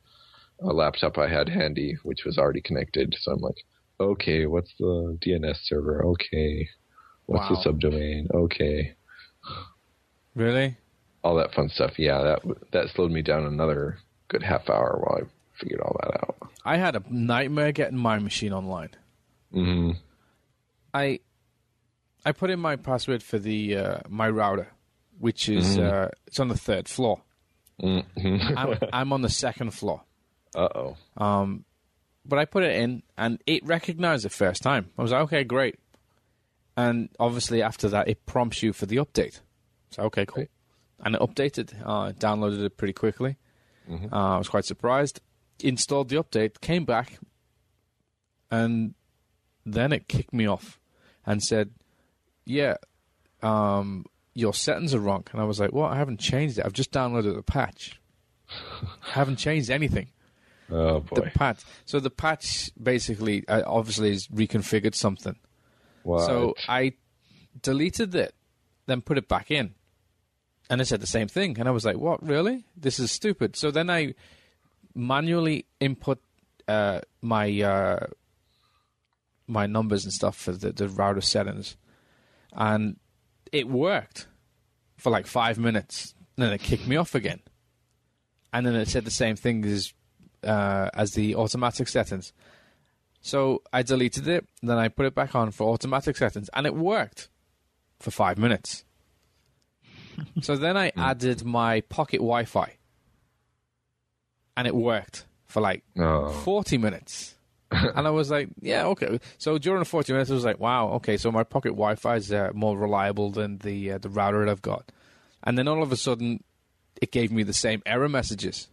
a laptop I had handy, which was already connected. So I'm like, okay, what's the DNS server? Okay. What's the subdomain? Okay. Really? All that fun stuff. Yeah, that slowed me down another good half hour while I figured all that out. I had a nightmare getting my machine online. Mm-hmm. I put in my password for the my router, which is it's on the 3rd floor. Mm-hmm. I'm on the 2nd floor. Uh-oh. But I put it in, and it recognized it first time. I was like, okay, great. And obviously after that, it prompts you for the update. So, okay, cool. Right. And it updated. Downloaded it pretty quickly. Mm-hmm. I was quite surprised. Installed the update, came back, and then it kicked me off and said, yeah, your settings are wrong. And I was like, what? I haven't changed it. I've just downloaded a patch. I haven't changed anything. Oh, boy. The patch. So the patch basically, obviously, has reconfigured something. What? So I deleted it, then put it back in. And it said the same thing. And I was like, what, really? This is stupid. So then I manually input my numbers and stuff for the router settings. And it worked for like 5 minutes. And then it kicked me off again. And then it said the same thing as the automatic settings. So I deleted it. Then I put it back on for automatic settings. And it worked for 5 minutes. So then I added my pocket Wi-Fi, and it worked for like 40 minutes. And I was like, yeah, okay. So during the 40 minutes, I was like, wow, okay, so my pocket Wi-Fi is more reliable than the router that I've got. And then all of a sudden, it gave me the same error messages.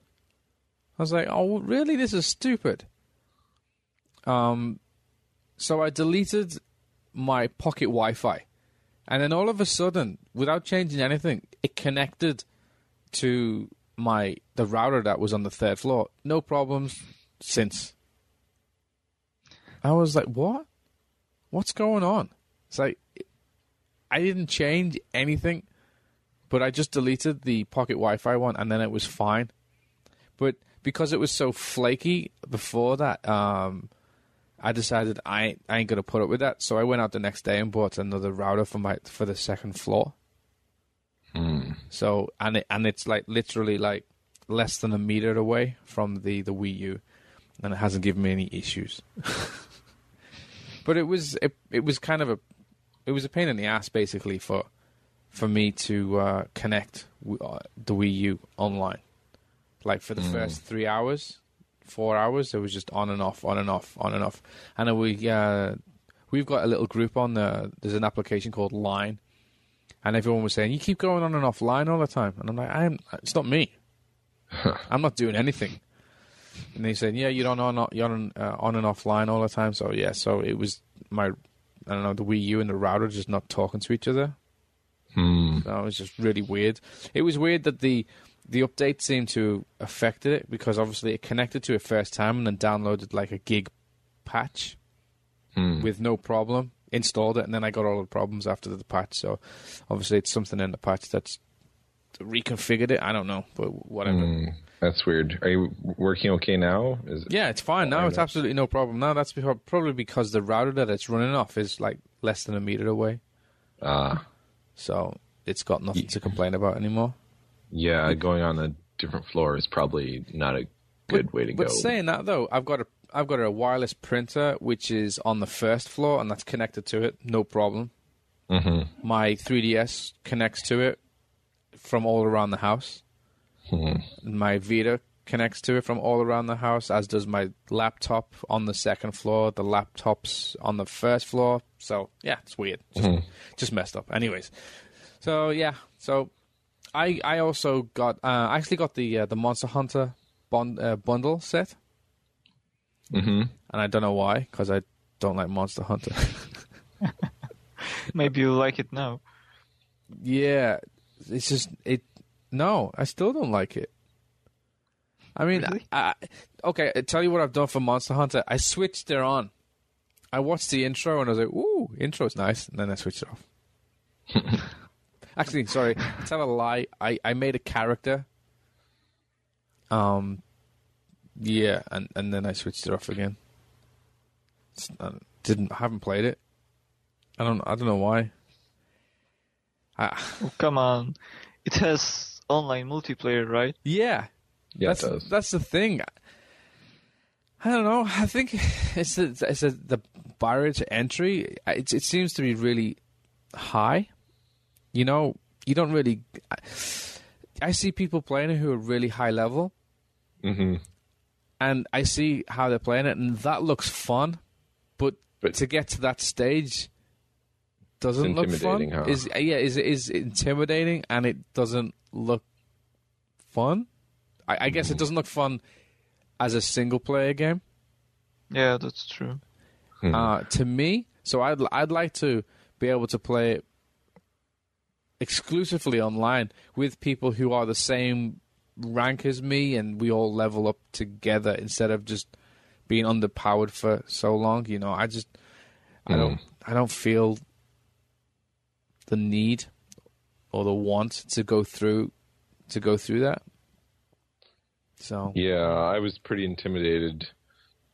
I was like, oh, really? This is stupid. So I deleted my pocket Wi-Fi. And then all of a sudden, without changing anything, it connected to the router that was on the 3rd floor. No problems since. I was like, what? What's going on? It's like, I didn't change anything, but I just deleted the Pocket Wi-Fi one, and then it was fine. But because it was so flaky before that, I decided I ain't gonna put up with that. So I went out the next day and bought another router for the second floor. So and it's like literally like less than a meter away from the Wii U, and it hasn't given me any issues. But it was kind of it was a pain in the ass basically for me to connect the Wii U online. Like for the first 3 hours, 4 hours, it was just on and off, on and off, on and off. And then we've got a little group on there's an application called Line, and everyone was saying, you keep going on and off Line all the time. And I'm like, it's not me. I'm not doing anything. And they said, yeah, you're on and off Line all the time. So yeah, so it was the Wii U and the router just not talking to each other. So it was just really weird. It was weird that the update seemed to affected it, because obviously it connected to it first time and then downloaded like a gig patch with no problem, installed it, and then I got all the problems after the patch. So obviously it's something in the patch that's reconfigured it. I don't know, but whatever. That's weird. Are you working okay now? Yeah, it's fine now. It's absolutely no problem now. That's probably because the router that it's running off is like less than a meter away. So it's got nothing to complain about anymore. Yeah, going on a different floor is probably not a good way to go. But saying that though, I've got a wireless printer which is on the first floor and that's connected to it, no problem. My 3DS connects to it from all around the house. My Vita connects to it from all around the house, as does my laptop on the second floor, the laptop's on the first floor. So yeah, it's weird. Just messed up. Anyways, so yeah, so I also got I actually got the Monster Hunter bundle set, and I don't know why, because I don't like Monster Hunter. Maybe you like it now. Yeah, it's just No, I still don't like it. I mean, Really? Okay, I tell you what I've done for Monster Hunter. I switched it on. I watched the intro and I was like, ooh, intro's nice. And then I switched it off. Actually, sorry, to tell a lie, I made a character. Yeah, and then I switched it off again. I haven't played it. I don't know why. Oh, come on. It has online multiplayer, right? Yeah. Yeah, it does. That's the thing. I don't know. I think it's the barrier to entry. It seems to be really high. You know, you don't really. I see people playing it who are really high level, and I see how they're playing it, and that looks fun. But to get to that stage doesn't look fun. Huh? Is intimidating, and it doesn't look fun. I guess it doesn't look fun as a single player game. Yeah, that's true. To me, so I'd like to be able to play it exclusively online with people who are the same rank as me, and we all level up together instead of just being underpowered for so long. You know, I don't feel the need or the want to go through that. So yeah, I was pretty intimidated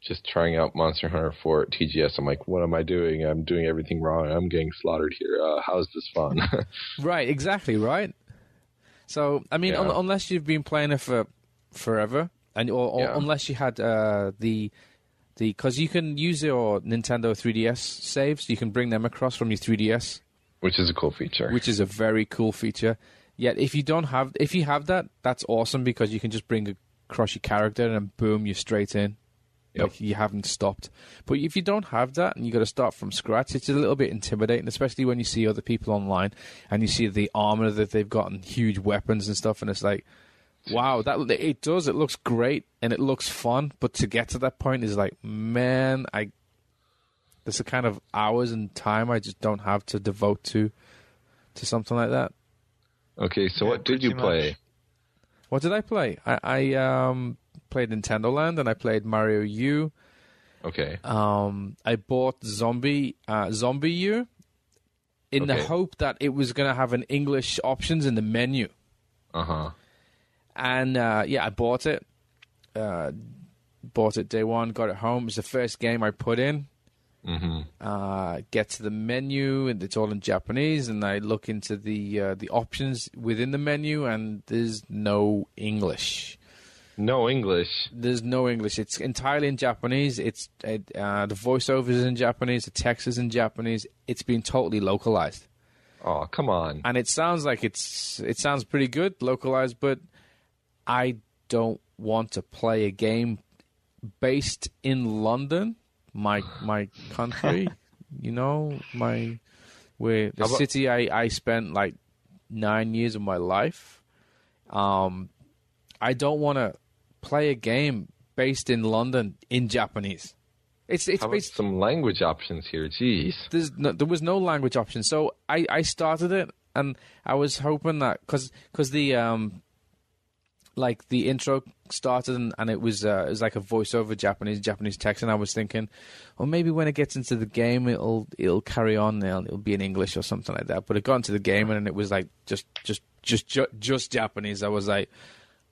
just trying out Monster Hunter 4 at TGS. I'm like, what am I doing? I'm doing everything wrong. I'm getting slaughtered here. How's this fun? Right, exactly, right. So I mean, unless you've been playing it for forever, and or unless you had because you can use your Nintendo 3DS saves, you can bring them across from your 3DS. Which is a cool feature. Which is a very cool feature. Yet if you have that, that's awesome, because you can just bring across your character and then boom, you're straight in. Yep. Like you haven't stopped. But if you don't have that and you got to start from scratch, it's a little bit intimidating, especially when you see other people online and you see the armor that they've got and huge weapons and stuff, and it's like, wow, it looks great and it looks fun, but to get to that point is like, man, there's a kind of hours and time I just don't have to devote to something like that. Okay, so what did you play? Much. What did I play? I played Nintendo Land, and I played Mario U. Okay. I bought Zombie U in the hope that it was going to have an English options in the menu. Uh-huh. And I bought it. Bought it day one, got it home. It was the first game I put in. Mm-hmm. Get to the menu, and it's all in Japanese. And I look into the options within the menu, and there's no English. No English. There's no English. It's entirely in Japanese. It's the voiceovers is in Japanese. The text is in Japanese. It's been totally localized. Oh, come on. And it sounds like it sounds pretty good localized, but I don't want to play a game based in London, my country, city I spent like 9 years of my life. I don't want to play a game based in London in Japanese. It's How about some language options here? Jeez. There was no language option, so I started it, and I was hoping that because the the intro started and it was like a voiceover Japanese text, and I was thinking, well, maybe when it gets into the game it'll carry on, it'll be in English or something like that. But it got into the game and it was like just Japanese. I was like,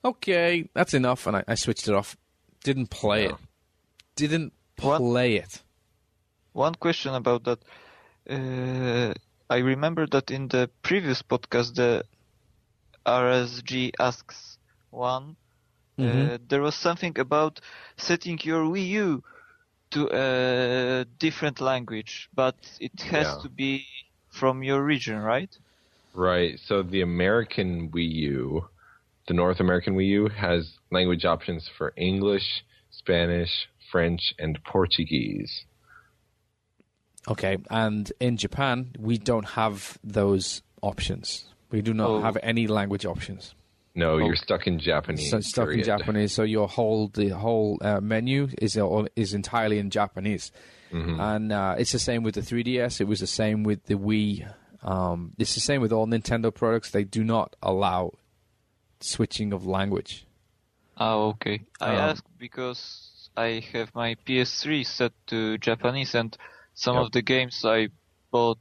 okay, that's enough, and I switched it off. Didn't play it. Didn't play it. One question about that. I remember that in the previous podcast, the RSG asks one, there was something about setting your Wii U to a different language, but it has to be from your region, right? Right. So the American Wii U, the North American Wii U, has language options for English, Spanish, French, and Portuguese. Okay, and in Japan, we don't have those options. We do not have any language options. No, you're stuck in Japanese. So stuck in Japanese. So the whole menu is entirely in Japanese, and it's the same with the 3DS. It was the same with the Wii. It's the same with all Nintendo products. They do not allow switching of language. Oh, okay. I asked because I have my PS3 set to Japanese, and some of the games I bought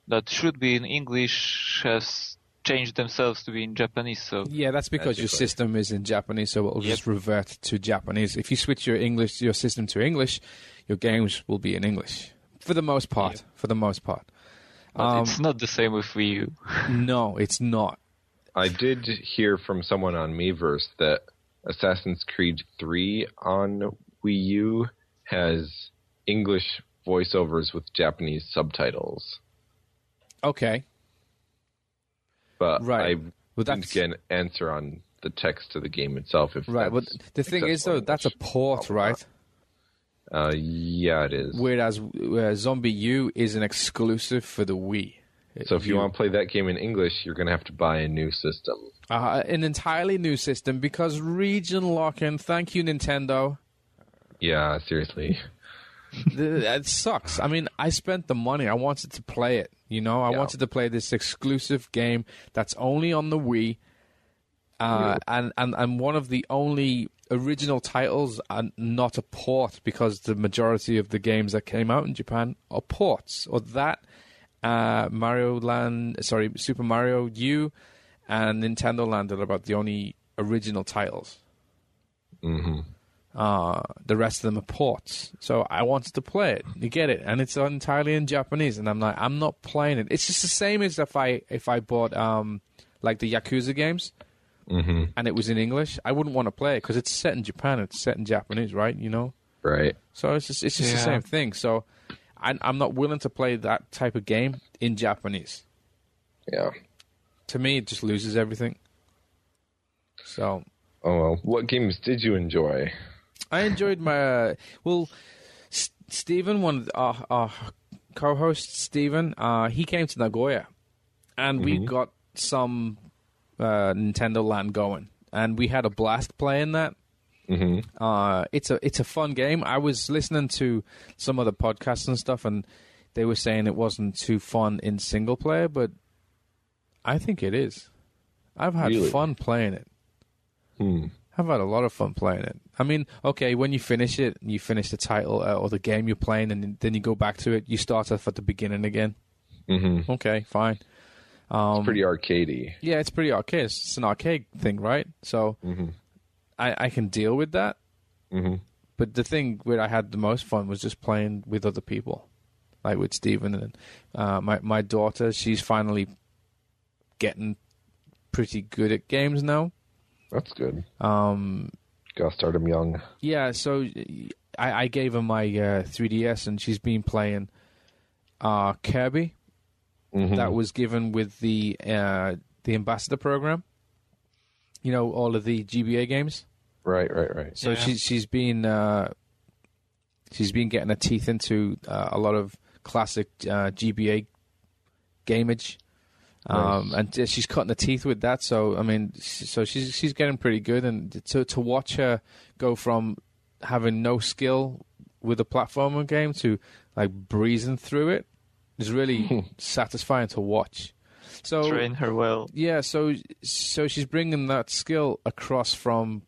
that should be in English has changed themselves to be in Japanese. So yeah, that's because your system is in Japanese, so it'll just revert to Japanese. If you switch your system to English, your games will be in English for the most part. Yeah. For the most part, but it's not the same with Wii U. No, it's not. I did hear from someone on Miiverse that Assassin's Creed 3 on Wii U has English voiceovers with Japanese subtitles. Okay. But I didn't get an answer on the text of the game itself. Well, the thing is, though, that's a port, right? Yeah, it is. Whereas Zombie U is an exclusive for the Wii. So if you want to play that game in English, you're going to have to buy a new system. An entirely new system, because region lock-in. Thank you, Nintendo. Yeah, seriously. It sucks. I mean, I spent the money. I wanted to play it. I wanted to play this exclusive game that's only on the Wii, and one of the only original titles and not a port, because the majority of the games that came out in Japan are ports. Or that Super Mario U and Nintendo Land are about the only original titles. Mm-hmm. The rest of them are ports. So I wanted to play it. You get it, and it's entirely in Japanese. And I'm like, I'm not playing it. It's just the same as if I bought like the Yakuza games, and it was in English. I wouldn't want to play it because it's set in Japan. It's set in Japanese, right? Right. So it's just the same thing. So I'm not willing to play that type of game in Japanese. Yeah. To me, it just loses everything. So. Oh well. What games did you enjoy? I enjoyed my Stephen, one of our co-hosts, Stephen. He came to Nagoya, and we got some Nintendo Land going, and we had a blast playing that. It's a fun game. I was listening to some other podcasts and stuff, and they were saying it wasn't too fun in single player, but I think it is. I've had fun playing it. I've had a lot of fun playing it. I mean, okay, when you finish it, you finish the title or the game you're playing, and then you go back to it, you start off at the beginning again. Mm-hmm. Okay, fine. It's pretty arcadey. Yeah, it's pretty arcade. It's an arcade thing, right? So I can deal with that. Mm-hmm. But the thing where I had the most fun was just playing with other people, like with Steven and my daughter. She's finally getting pretty good at games now. That's good. Gotta start them young. Yeah, so I gave her my 3DS, and she's been playing Kirby. Mm-hmm. That was given with the ambassador program. You know, all of the GBA games. Right. So she's been getting her teeth into a lot of classic GBA gameage. Nice. And she's cutting her teeth with that. So I mean, she's getting pretty good, and to watch her go from having no skill with a platformer game to like breezing through it is really satisfying to watch. So Train her well. Yeah, so she's bringing that skill across from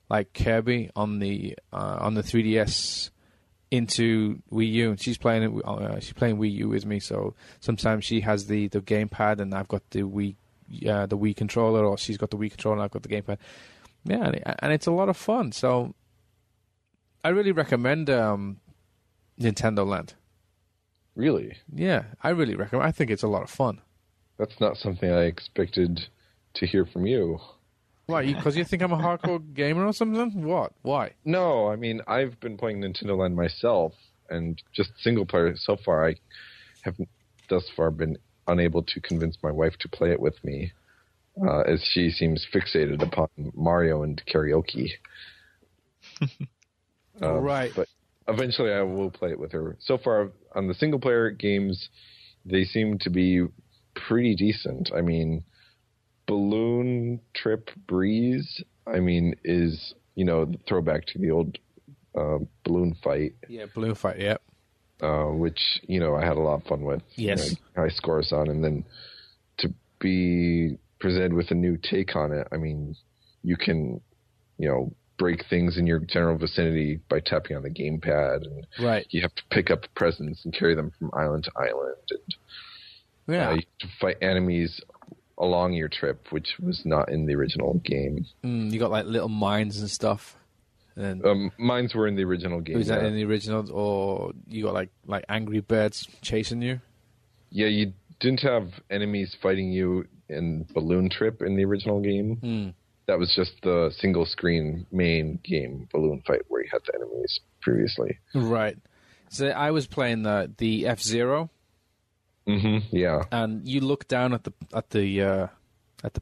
like Kirby on the 3DS into Wii U, and she's playing it. She's playing Wii U with me. So sometimes she has the gamepad, and I've got the Wii controller, or she's got the Wii controller, and I've got the gamepad. Yeah, and it's a lot of fun. So I really recommend Nintendo Land. Really? Yeah, I really recommend. I think it's a lot of fun. That's not something I expected to hear from you. Why? Because you think I'm a hardcore gamer or something? What? Why? No, I mean, I've been playing Nintendo Land myself, and just single player so far. I have thus far been unable to convince my wife to play it with me, as she seems fixated upon Mario and karaoke. Right. But eventually I will play it with her. So far, on the single player games, they seem to be pretty decent. I mean, Balloon Trip Breeze, is, the throwback to the old balloon fight. Yeah, balloon fight, yeah. Which, I had a lot of fun with. Yes. High scores on, and then to be presented with a new take on it, you can, break things in your general vicinity by tapping on the gamepad, and right. You have to pick up presents and carry them from island to island, and you have to fight enemies along your trip, which was not in the original game. You got like little mines and stuff. And mines were in the original game. Was that in the original, or you got like angry birds chasing you? Yeah, you didn't have enemies fighting you in Balloon Trip in the original game. That was just the single screen main game, Balloon Fight, where you had the enemies previously. Right. So I was playing the F-Zero. Mm-hmm. Yeah. And you look down at the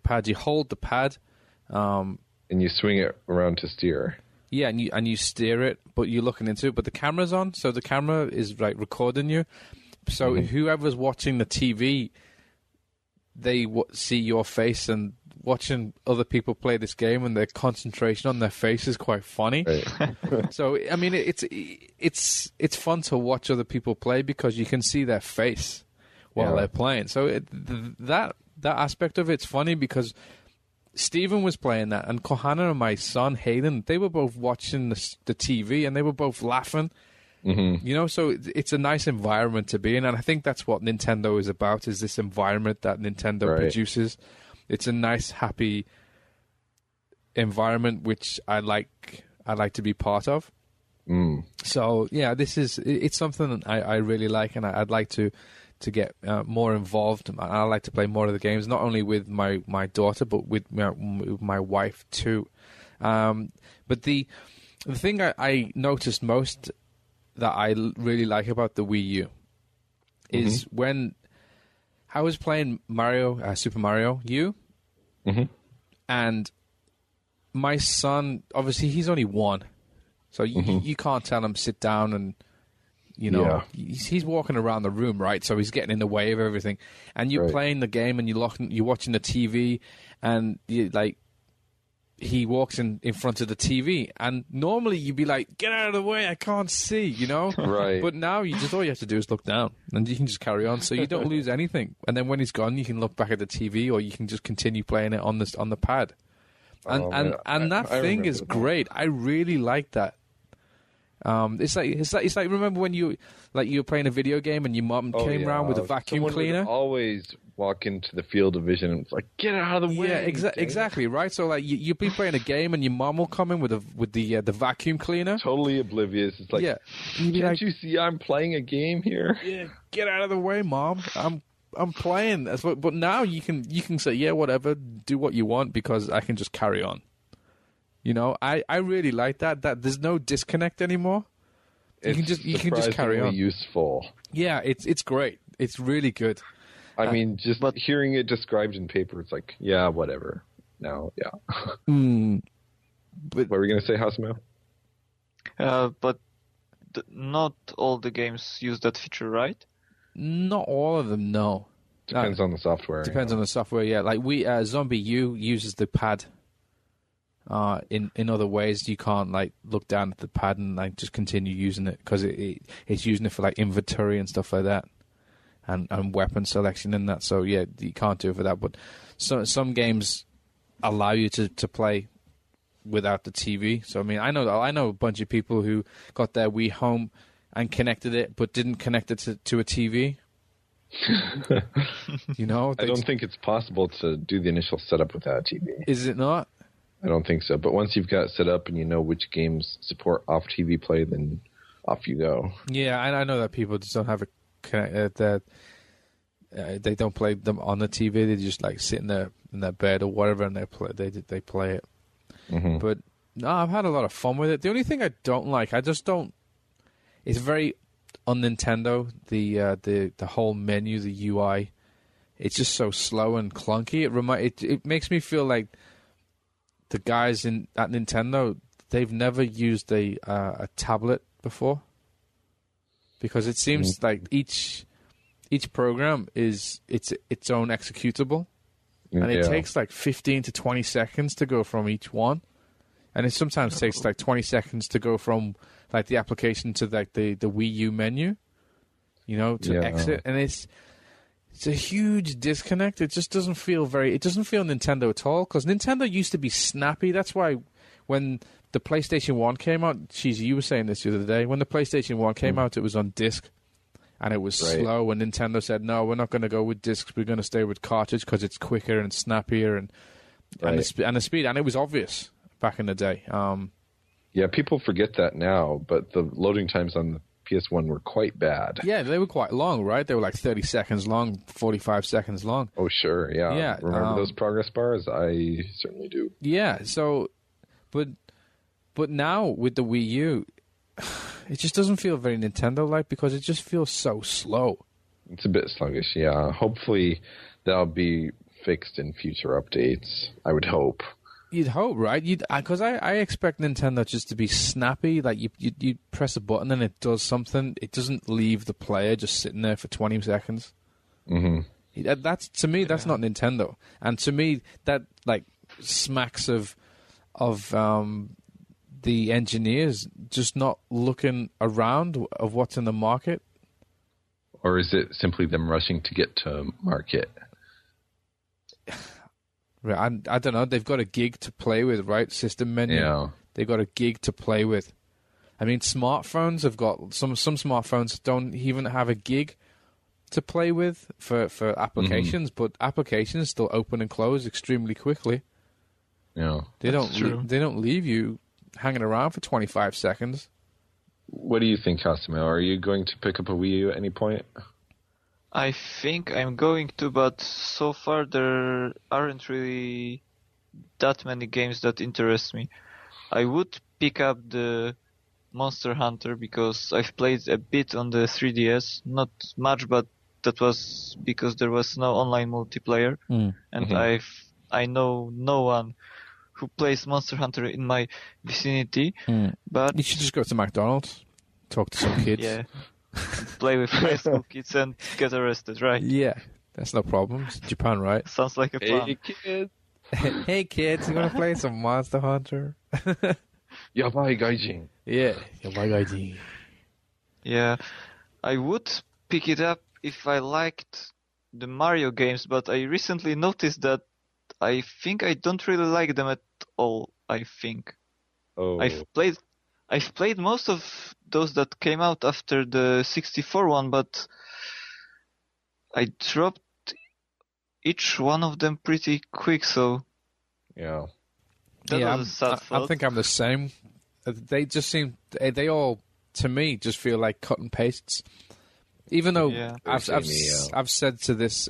pad. You hold the pad, and you swing it around to steer. Yeah, and you steer it, but you're looking into it. But the camera's on, so the camera is like recording you. So whoever's watching the TV, they see your face, and watching other people play this game, and their concentration on their face is quite funny. Right. So I mean, it's fun to watch other people play because you can see their face while they're playing. So that aspect of it's funny because Stephen was playing that, and Kohana and my son Hayden, they were both watching the TV, and they were both laughing. Mm-hmm. So it's a nice environment to be in, and I think that's what Nintendo is about, is this environment that Nintendo produces. It's a nice, happy environment, which I like to be part of. So yeah, it's something I really like, and I'd like to get more involved. I like to play more of the games, not only with my daughter, but with my wife too. But the thing I noticed most that I really like about the Wii U is when I was playing Super Mario U, and my son, obviously he's only one, so you can't tell him sit down and he's walking around the room, right? So he's getting in the way of everything, and you're playing the game and you're watching the TV, and he walks in front of the TV, and normally you'd be like, get out of the way, I can't see, Right. But now all you have to do is look down, and you can just carry on, so you don't lose anything. And then when he's gone, you can look back at the TV, or you can just continue playing it on the pad. And that thing is great. I really like that. It's like remember when you were playing a video game and your mom came around with a vacuum cleaner. Would always walk into the field of vision and it's like, get out of the way. Yeah, exactly, right. So like you'll be playing a game and your mom will come in with the vacuum cleaner. Totally oblivious. It's like, can't you see I'm playing a game here? Yeah, get out of the way, Mom. I'm playing. But now you can say, yeah, whatever, do what you want because I can just carry on. You know, I really like that there's no disconnect anymore. You can just carry on. Useful. Yeah, it's great. It's really good. I mean, but hearing it described in paper, it's like, yeah, whatever. No, yeah. But what were we going to say, Hasemo? But not all the games use that feature, right? Not all of them, no. Depends on the software. Depends on the software, yeah. Like Zombie U uses the pad. In other ways, you can't like look down at the pad and like just continue using it because it's using it for like inventory and stuff like that, and weapon selection and that. So yeah, you can't do it for that. But some games allow you to play without the TV. So I mean, I know a bunch of people who got their Wii home and connected it, but didn't connect it to a TV. You know, I don't think it's possible to do the initial setup without a TV. Is it not? I don't think so. But once you've got it set up and you know which games support off-TV play, then off you go. Yeah, I know that people just don't have that they don't play them on the TV. They just like sit in their bed or whatever, and they play it. Mm-hmm. But no, I've had a lot of fun with it. The only thing I don't like, it's very on Nintendo. The whole menu, the UI, it's just so slow and clunky. It makes me feel like the guys at Nintendo, they've never used a tablet before, because it seems like each program is its own executable, and it takes like 15 to 20 seconds to go from each one, and it sometimes takes like 20 seconds to go from like the application to like the Wii U menu, you know, to exit, and it's a huge disconnect. It just doesn't feel Nintendo at all, because Nintendo used to be snappy. That's why when the PlayStation 1 came out, Cheesy, you were saying this the other day, when the PlayStation 1 came out, it was on disc, and it was slow, and Nintendo said, no, we're not going to go with discs, we're going to stay with cartridge because it's quicker and snappier, and the speed, and it was obvious back in the day. Yeah, people forget that now, but the loading times on the PS1 were quite bad. Yeah, they were quite long, right? They were like 30 seconds long, 45 seconds long. Oh, sure, yeah. Yeah, remember those progress bars? I certainly do. Yeah, so, but now with the Wii U, it just doesn't feel very Nintendo-like because it just feels so slow. It's a bit sluggish, yeah. Hopefully that'll be fixed in future updates, I would hope. You'd hope, right? Because I expect Nintendo just to be snappy. Like you press a button and it does something. It doesn't leave the player just sitting there for 20 seconds. Mm-hmm. That's to me, that's not Nintendo. And to me, that like smacks of the engineers just not looking around of what's in the market. Or is it simply them rushing to get to market? I don't know. They've got a gig to play with, right? System menu. Yeah. They've got a gig to play with. I mean, smartphones have got some smartphones don't even have a gig to play with for applications, but applications still open and close extremely quickly. Yeah, they don't leave you hanging around for 25 seconds. What do you think, Hasemo? Are you going to pick up a Wii U at any point? I think I'm going to, but so far there aren't really that many games that interest me. I would pick up the Monster Hunter because I've played a bit on the 3DS, not much, but that was because there was no online multiplayer, and I know no one who plays Monster Hunter in my vicinity. But you should just go to McDonald's, talk to some kids. Yeah. Play with high school kids and get arrested, right? Yeah, that's no problem. It's Japan, right? Sounds like a plan. Hey, kids. Hey, kids, you want to play some Monster Hunter? Yabai Gaijin. Yeah, Yabai Gaijin. Yeah, I would pick it up if I liked the Mario games, but I recently noticed that I think I don't really like them at all, I think. Oh, I've played most of those that came out after the 64 one, but I dropped each one of them pretty quick, so yeah. that was a sad I thought. think I'm the same. They just seem, they all, to me, just feel like cut and pastes. Even though Yeah. I've said this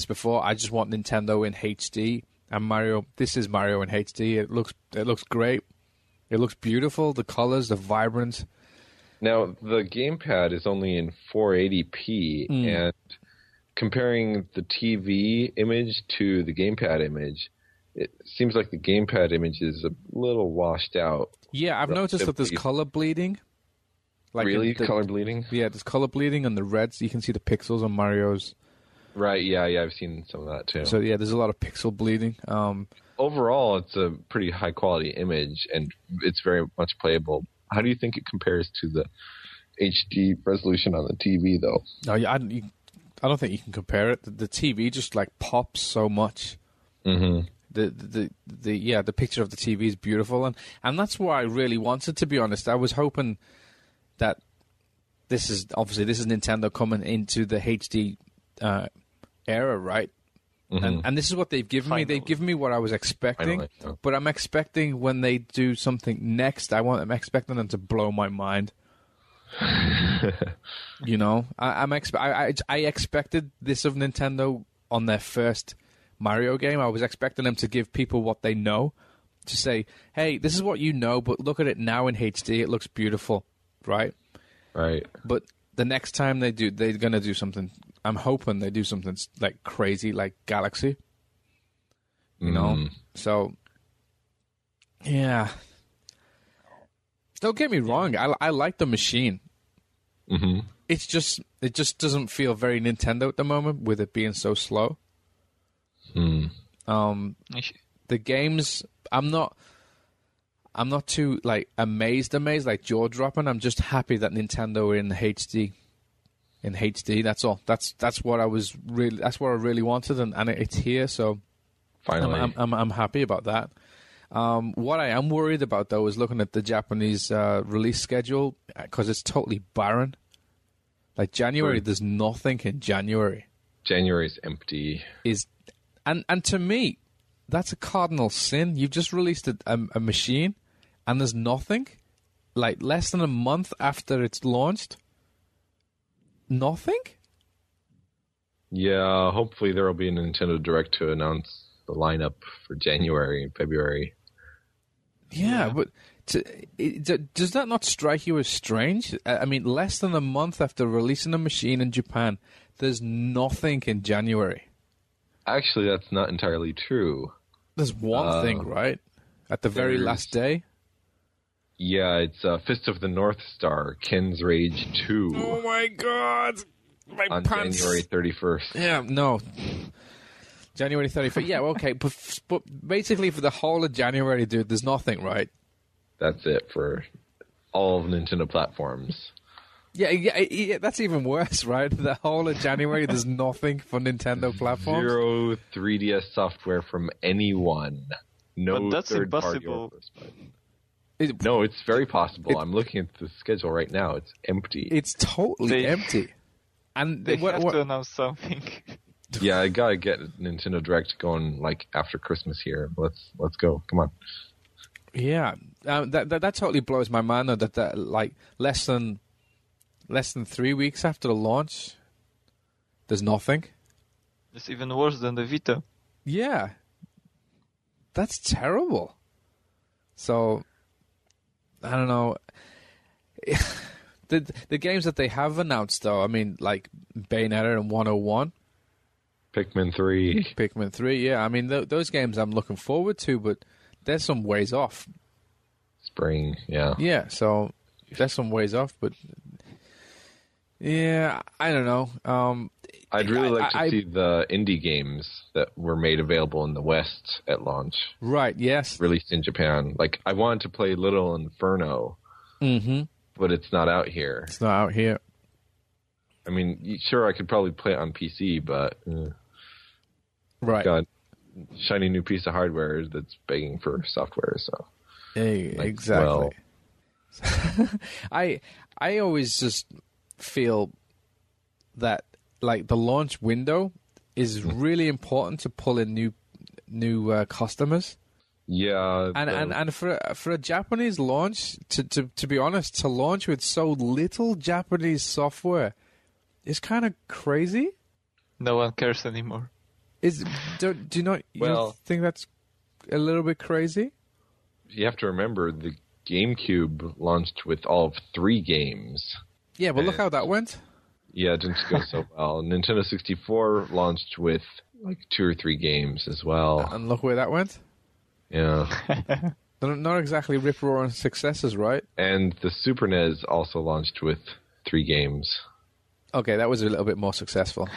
before, I just want Nintendo in HD and Mario. This is Mario in HD. It looks great. It looks beautiful. The colors, the vibrant. Now, the gamepad is only in 480p, and comparing the TV image to the gamepad image, it seems like the gamepad image is a little washed out. Yeah, I've noticed that there's color bleeding. Like Really? Color bleeding? Yeah, there's color bleeding on the reds. You can see the pixels on Mario's. Right, yeah, I've seen some of that too. So, yeah, there's a lot of pixel bleeding. Overall, it's a pretty high-quality image, and it's very much playable. How do you think it compares to the HD resolution on the TV, though? No, I don't think you can compare it. The TV just, like, pops so much. Mm-hmm. The picture of the TV is beautiful, and that's what I really wanted, to be honest. I was hoping that this is Nintendo coming into the HD era, right? Mm-hmm. And this is what they've given me. They've given me what I was expecting, but I'm expecting when they do something next, I'm expecting them to blow my mind. You know, I expected this of Nintendo on their first Mario game. I was expecting them to give people what they know, to say, hey, this is what you know, but look at it now in HD. It looks beautiful, right? Right. But the next time they're going to do something, I'm hoping they do something like crazy, like Galaxy. You know? So, yeah. Don't get me wrong. I like the machine. Mm-hmm. It just doesn't feel very Nintendo at the moment, with it being so slow. The games, I'm not too like amazed, like jaw dropping. I'm just happy that Nintendo are in HD. In HD, that's all. That's what I really wanted, and it's here. So Finally, I'm happy about that. What I am worried about, though, is looking at the Japanese release schedule, because it's totally barren. Like January, there's nothing in January. January's empty. And to me, that's a cardinal sin. You've just released a machine, and there's nothing. Like less than a month after it's launched, nothing. Yeah, hopefully there will be a Nintendo Direct to announce the lineup for January and February. Yeah, but does that not strike you as strange? I mean, less than a month after releasing a machine in Japan, there's nothing in January. Actually, that's not entirely true. There's one thing, right? At the very last day? Yeah, it's Fist of the North Star, Ken's Rage 2. Oh my god! My on pants. January 31st. Yeah, no. January 31st. Yeah, okay. But basically for the whole of January, dude, there's nothing, right? That's it for all of Nintendo platforms. Yeah, that's even worse, right? The whole of January, there's nothing for Nintendo platforms. Zero 3DS software from anyone. No but that's third impossible. Party. No, it's very possible. I'm looking at the schedule right now. It's empty. It's totally empty. And they have to announce something. Yeah, I gotta get Nintendo Direct going like after Christmas here. Let's go. Come on. Yeah, that totally blows my mind. Though, that like less than 3 weeks after the launch, there's nothing. It's even worse than the Vita. Yeah, that's terrible. So I don't know. The games that they have announced, though, I mean, like Bayonetta and 101. Pikmin 3, yeah. I mean, those games I'm looking forward to, but there's some ways off. Spring, yeah. Yeah, so there's some ways off, but yeah, I don't know. I'd really like to see the indie games that were made available in the West at launch. Right, yes. Released in Japan. Like, I wanted to play Little Inferno, but it's not out here. It's not out here. I mean, sure, I could probably play it on PC, but... Right. God. shiny new piece of hardware that's begging for software. So exactly. I always just feel that like the launch window is really important to pull in new customers. Yeah, and for a Japanese launch, to be honest, to launch with so little Japanese software is kind of crazy. No one cares anymore. Do you not think that's a little bit crazy? You have to remember the GameCube launched with all of 3 games. Yeah, but look how that went. Yeah, it didn't go so well. Nintendo 64 launched with like 2 or 3 games as well. And look where that went. Yeah. They're not exactly rip-roaring successes, right? And the Super NES also launched with 3 games. Okay, that was a little bit more successful.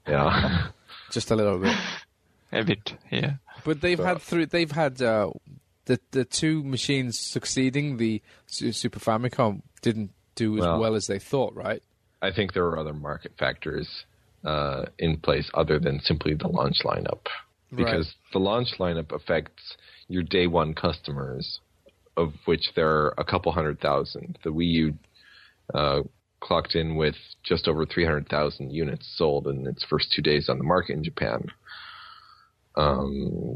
Yeah. Just a little bit. A bit, yeah. But they've had the 2 machines succeeding. The Super Famicom didn't do as well as they thought, right? I think there were other market factors in place other than simply the launch lineup. Because the launch lineup affects your day one customers, of which there are a couple 100,000. The Wii U clocked in with just over 300,000 units sold in its first 2 days on the market in Japan.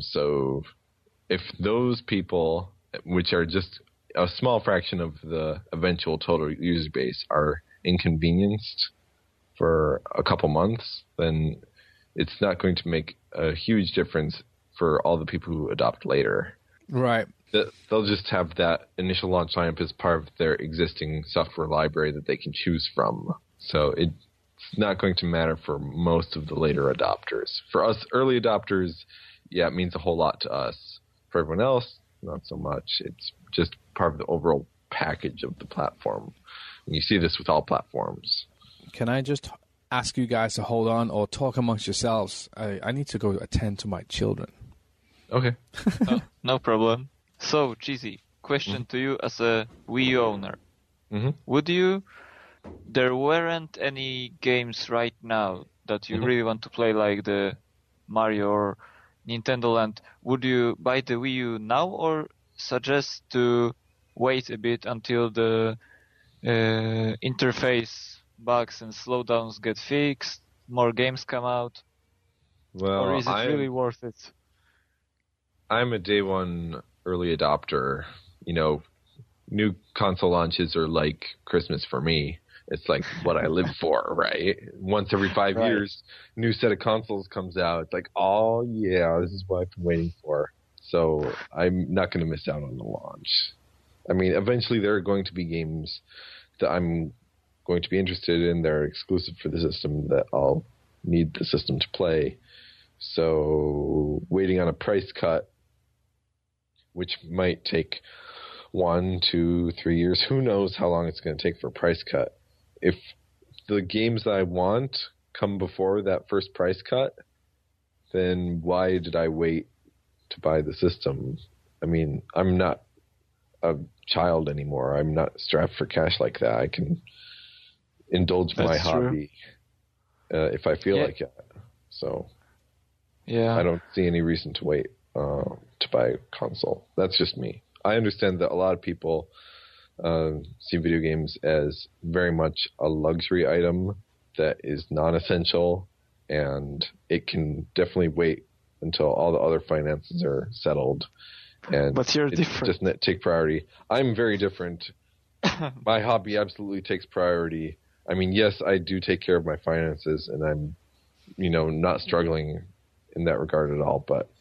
So if those people, which are just a small fraction of the eventual total user base, are inconvenienced for a couple months, then it's not going to make a huge difference for all the people who adopt later. Right. They'll just have that initial launch lineup as part of their existing software library that they can choose from. So it's not going to matter for most of the later adopters. For us early adopters, yeah, it means a whole lot to us. For everyone else, not so much. It's just part of the overall package of the platform. And you see this with all platforms. Can I just ask you guys to hold on or talk amongst yourselves? I need to go attend to my children. Okay. No problem. So, Cheesy, question to you as a Wii U owner. Mm-hmm. There weren't any games right now that you really want to play, like the Mario or Nintendo Land. Would you buy the Wii U now or suggest to wait a bit until the interface bugs and slowdowns get fixed, more games come out? Well, or is it really worth it? I'm a day one early adopter. You know, new console launches are like Christmas for me. It's like what I live for, right? Once every 5 years, new set of consoles comes out. It's like, oh yeah, this is what I've been waiting for. So I'm not going to miss out on the launch. I mean, eventually there are going to be games that I'm going to be interested in. They're exclusive for the system that I'll need the system to play. So waiting on a price cut, which might take 1, 2, 3 years. Who knows how long it's going to take for a price cut. If the games that I want come before that first price cut, then why did I wait to buy the system? I mean, I'm not a child anymore. I'm not strapped for cash like that. I can indulge my hobby if I feel like it. So I don't see any reason to wait to buy a console. That's just me. I understand that a lot of people see video games as very much a luxury item that is non-essential, and it can definitely wait until all the other finances are settled. And but you're different. Just not take priority. I'm very different. My hobby absolutely takes priority. I mean, yes, I do take care of my finances, and I'm, not struggling in that regard at all. But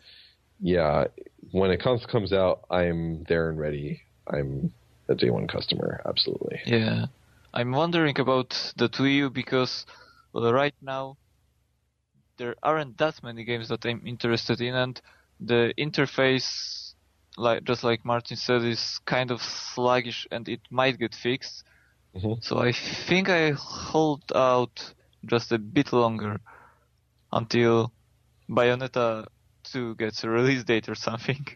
yeah, when a console comes out, I'm there and ready. I'm a day one customer, absolutely. Yeah, I'm wondering about the Wii U because right now there aren't that many games that I'm interested in, and the interface, just like Martin said, is kind of sluggish, and it might get fixed. Mm-hmm. So I think I hold out just a bit longer until Bayonetta 2 gets a release date or something.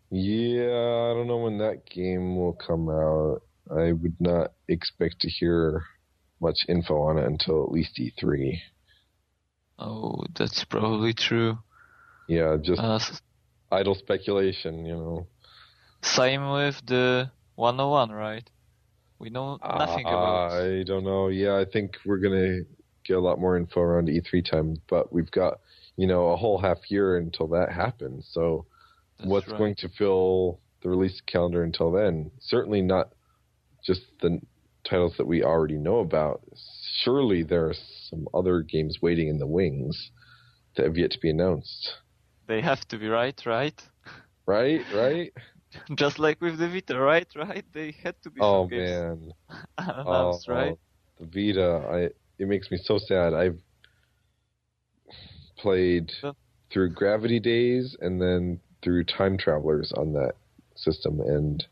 Yeah, I don't know when that game will come out. I would not expect to hear much info on it until at least E3. Oh, that's probably true. Yeah, just S- idle speculation, you know. Same with the 101, right? We know nothing about. I don't know. Yeah, I think we're gonna get a lot more info around E3 time, but we've got, you know, a whole half year until that happens. So That's what's right. going to fill the release calendar until then? Certainly not just the titles that we already know about. Surely there are some other games waiting in the wings that have yet to be announced. They have to be right? Right? Just like with the Vita, right? They had to be Oh some games man. announced, right? The Vita, it makes me so sad. I've played But- through Gravity Days and then through Time Travelers on that system, and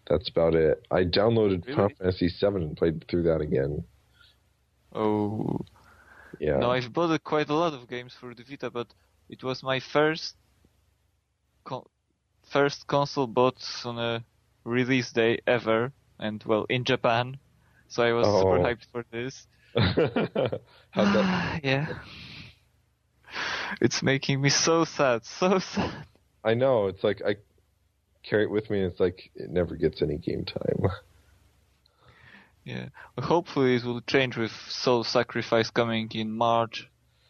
that's about it. I downloaded Really? Final Fantasy VII and played through that again. Oh. Yeah. No, I've bought quite a lot of games for the Vita, but it was my first console bought on a release day ever, and well, in Japan. So I was super Oh. hyped for this. How'd that? Yeah. It's making me so sad, so sad. I know. It's like I carry it with me, and it's like it never gets any game time. Yeah. Well, hopefully it will change with Soul Sacrifice coming in March,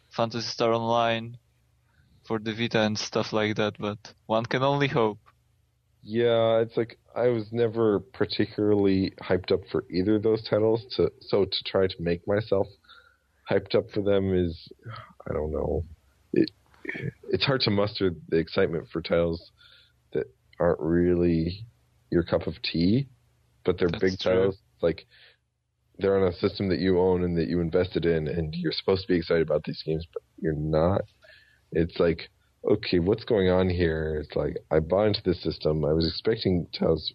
Phantasy Star Online for the Vita and stuff like that, but one can only hope. Yeah, it's like I was never particularly hyped up for either of those titles. So to try to make myself hyped up for them is, I don't know. It's hard to muster the excitement for titles that aren't really your cup of tea, but they're That's big true. titles. It's like they're on a system that you own and that you invested in, and you're supposed to be excited about these games, but you're not. It's like, okay, what's going on here? It's like, I bought into this system. I was expecting titles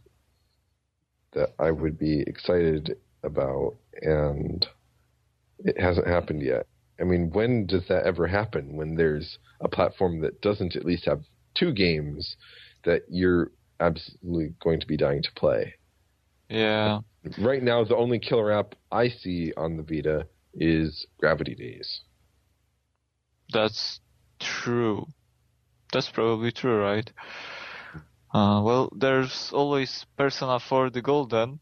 that I would be excited about, and it hasn't happened yet. I mean, when does that ever happen? When there's a platform that doesn't at least have two games that you're absolutely going to be dying to play? Yeah. Right now, the only killer app I see on the Vita is Gravity Days. That's true. That's probably true, right? Well, there's always Persona 4 the Golden,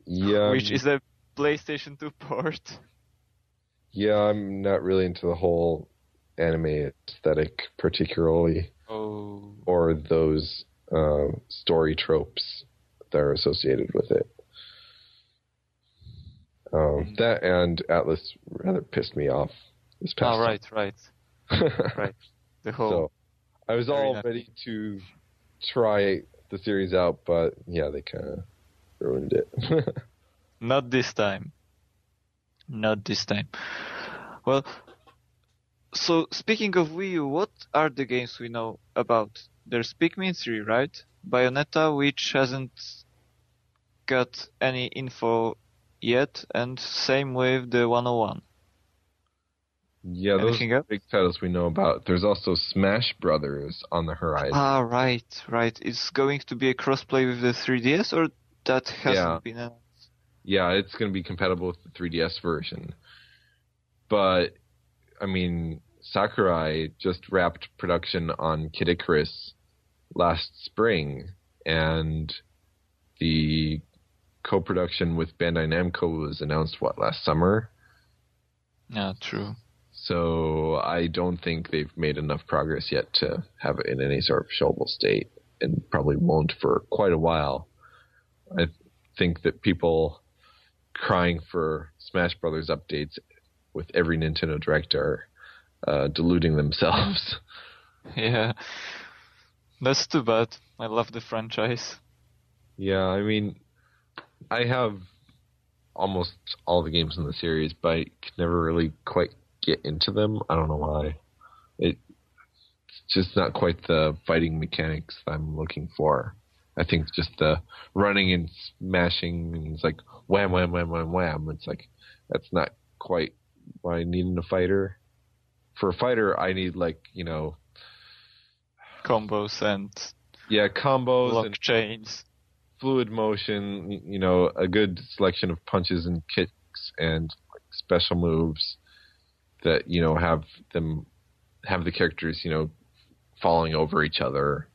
which is a PlayStation 2 port. Yeah, I'm not really into the whole anime aesthetic particularly, or those story tropes that are associated with it. That and Atlas rather pissed me off this past Right. Right. The whole. So I was all Arena. ready to try the series out, but yeah, they kind of ruined it. Not this time. Well, so speaking of Wii U, what are the games we know about? There's Pikmin 3, right? Bayonetta, which hasn't got any info yet, and same with the 101. Yeah, those Anything are else? big titles we know about. There's also Smash Brothers on the horizon. Right. It's going to be a crossplay with the 3DS, or that hasn't been announced? Yeah, it's going to be compatible with the 3DS version. But, I mean, Sakurai just wrapped production on Kid Icarus last spring, and the co-production with Bandai Namco was announced, last summer? Yeah, true. So I don't think they've made enough progress yet to have it in any sort of showable state, and probably won't for quite a while. I think that people crying for Smash Brothers updates with every Nintendo Direct are deluding themselves. Yeah. That's too bad. I love the franchise. Yeah, I mean, I have almost all the games in the series, but I could never really quite get into them. I don't know why. It's just not quite the fighting mechanics I'm looking for. I think just the running and smashing, and it's like wham, wham, wham, wham, wham. It's like, that's not quite what I need in a fighter. For a fighter, I need, like, you know, Combos and combos block and chains. fluid motion, you know, a good selection of punches and kicks and special moves that, you know, have the characters, you know, falling over each other.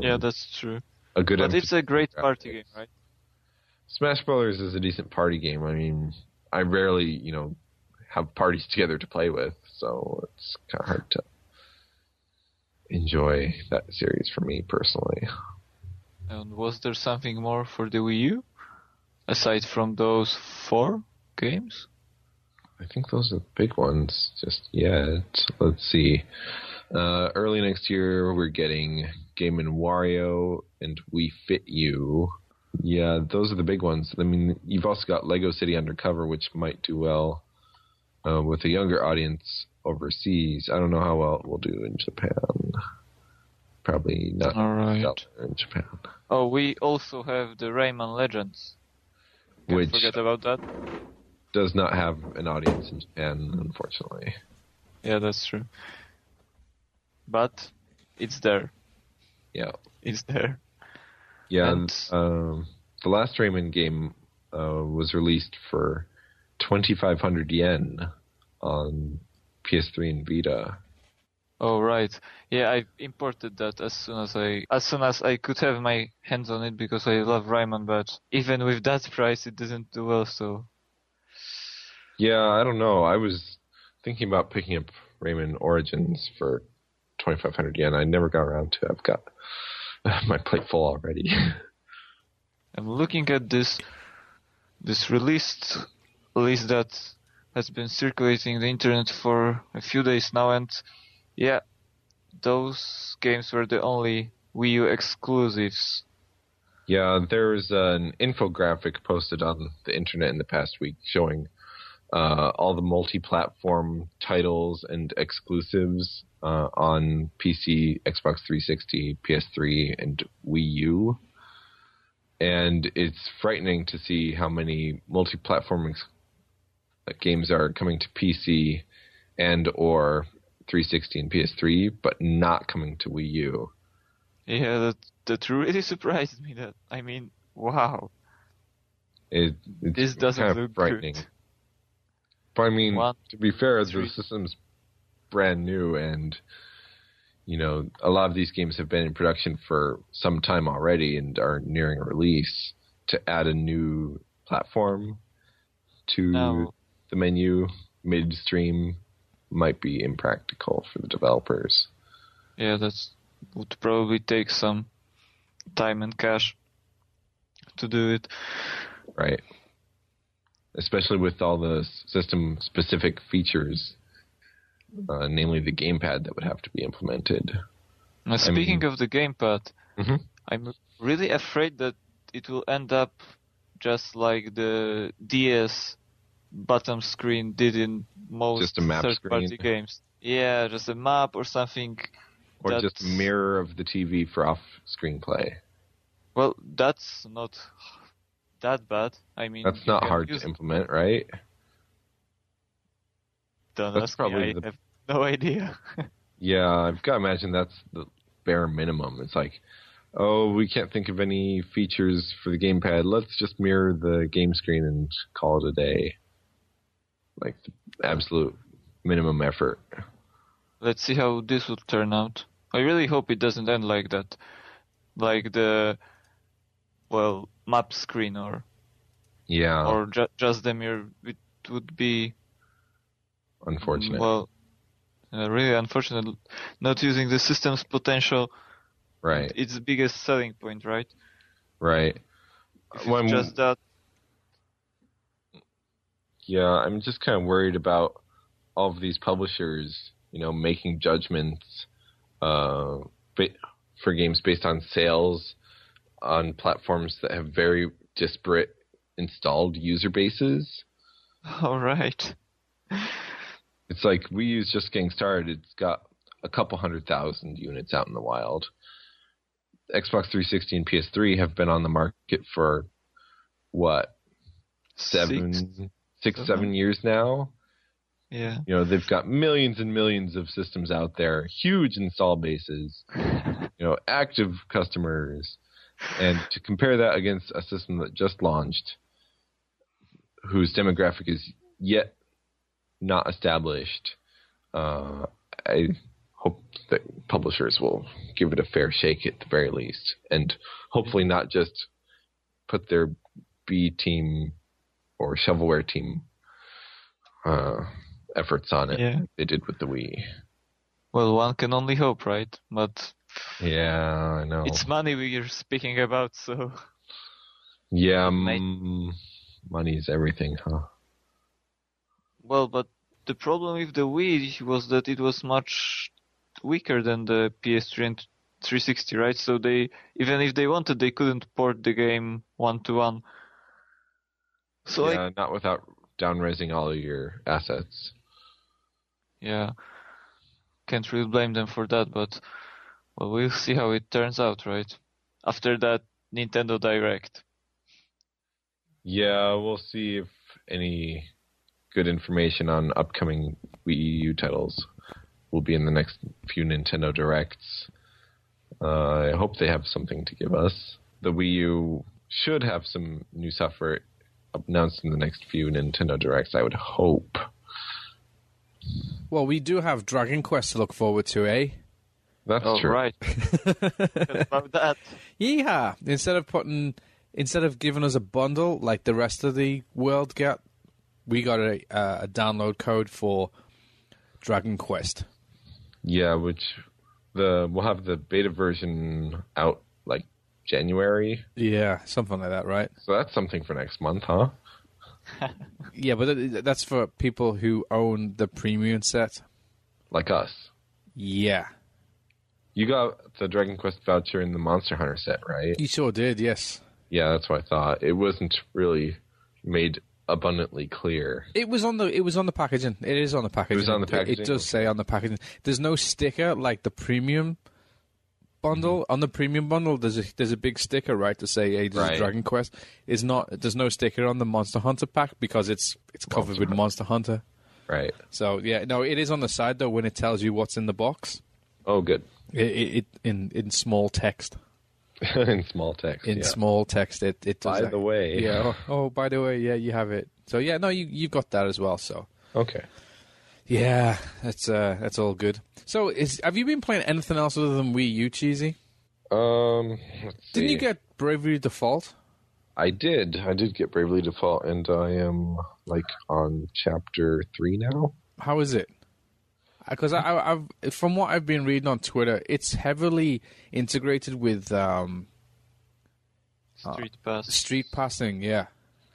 Yeah, that's true. A good But it's a great graphics. party game, right? Smash Brothers is a decent party game. I mean, I rarely, have parties together to play with, so it's kind of hard to enjoy that series for me personally. And was there something more for the Wii U? Aside from those 4 games? I think those are the big ones just yet. Let's see. Early next year, we're getting Game & Wario and Wii Fit U. Yeah, those are the big ones. I mean, you've also got Lego City Undercover, which might do well with a younger audience overseas. I don't know how well it will do in Japan. Probably not in Japan. Oh, we also have the Rayman Legends. Can't forget about that. Does not have an audience in Japan, unfortunately. Yeah, that's true. But it's there. Yeah. It's there. Yeah, and the last Rayman game was released for 2,500 yen on PS3 and Vita. Oh, right. Yeah, I imported that as soon as I could have my hands on it because I love Rayman, but even with that price, it didn't do well, so... Yeah, I don't know. I was thinking about picking up Rayman Origins for 2,500 yen. I never got around to it. I've got my plate full already. I'm looking at this release that has been circulating the internet for a few days now, and yeah, those games were the only Wii U exclusives. Yeah, there's an infographic posted on the internet in the past week showing all the multi-platform titles and exclusives on PC, Xbox 360, PS3, and Wii U. And it's frightening to see how many multi-platform games are coming to PC and or 360 and PS3, but not coming to Wii U. Yeah, that really surprised me. Wow. It's this doesn't kind of look frightening. Good. But I mean, to be fair, the 3. system's brand new, and a lot of these games have been in production for some time already and are nearing a release. To add a new platform to the menu midstream might be impractical for the developers. Yeah, that would probably take some time and cash to do it. Right. Especially with all the system-specific features, namely the gamepad that would have to be implemented. Now, speaking of the gamepad, mm-hmm. I'm really afraid that it will end up just like the DS bottom screen did in most third-party games. Yeah, just a map or something. Or just a mirror of the TV for off-screen play. Well, that's not that bad. I mean, that's not hard to implement, right? Don't ask me. I have no idea. Yeah, I've got to imagine that's the bare minimum. It's like, oh, we can't think of any features for the gamepad. Let's just mirror the game screen and call it a day. Like the absolute minimum effort. Let's see how this will turn out. I really hope it doesn't end like that. Like the, map screen or just the mirror. It would be unfortunate. Really unfortunate not using the system's potential. Right. Its biggest selling point, right? Right. Just that. Yeah, I'm just kind of worried about all of these publishers, making judgments for games based on sales on platforms that have very disparate installed user bases. All right. It's like Wii U's just getting started. It's got a couple 100,000 units out in the wild. Xbox 360 and PS3 have been on the market for, 7 years now? Yeah. They've got millions and millions of systems out there, huge install bases, active customers. And to compare that against a system that just launched, whose demographic is yet not established, I hope that publishers will give it a fair shake at the very least, and hopefully not just put their B team or shovelware team efforts on it. Yeah. Like they did with the Wii. Well, one can only hope, right? But Yeah, I know. it's money we're speaking about, so Yeah, Might- money's everything, huh? well, but the problem with the Wii was that it was much weaker than the PS3 and 360, right? So they, even if they wanted, they couldn't port the game 1-to-1. So Yeah, not without down-resing all of your assets. yeah, can't really blame them for that, but well, we'll see how it turns out, right? After that Nintendo Direct. Yeah, we'll see if any good information on upcoming Wii U titles will be in the next few Nintendo Directs. I hope they have something to give us. The Wii U should have some new software announced in the next few Nintendo Directs, I would hope. Well, we do have Dragon Quest to look forward to, eh? That's Oh, true. right. Forgot about that. Yeah. Instead of giving us a bundle like the rest of the world get, we got a download code for Dragon Quest. Yeah, which we'll have the beta version out like January. Yeah, something like that, right? So that's something for next month, huh? Yeah, but that's for people who own the premium set. Like us. Yeah. You got the Dragon Quest voucher in the Monster Hunter set, right? You sure did, yes. Yeah, that's what I thought. It wasn't really made abundantly clear. It was on the packaging. It is on the packaging. It was on the packaging? It does say on the packaging. There's no sticker like the premium bundle. On the premium bundle, there's a big sticker, right, to say, hey, this Right. is Dragon Quest. There's no sticker on the Monster Hunter pack because it's covered with Monster Hunter. Right. So yeah, no, it is on the side though when it tells you what's in the box. Oh, good. It in small text. In small text. In yeah. small text, it does. By the way. Yeah. Oh, by the way, yeah, you have it. So yeah, no, you've got that as well. So Okay. yeah, that's all good. So have you been playing anything else other than Wii U, Cheesy? Let's see. Didn't you get Bravely Default? I did get Bravely Default, and I am like on chapter 3 now. How is it? Because I've from what I've been reading on Twitter, it's heavily integrated with Street Pass. Street Passing, yeah.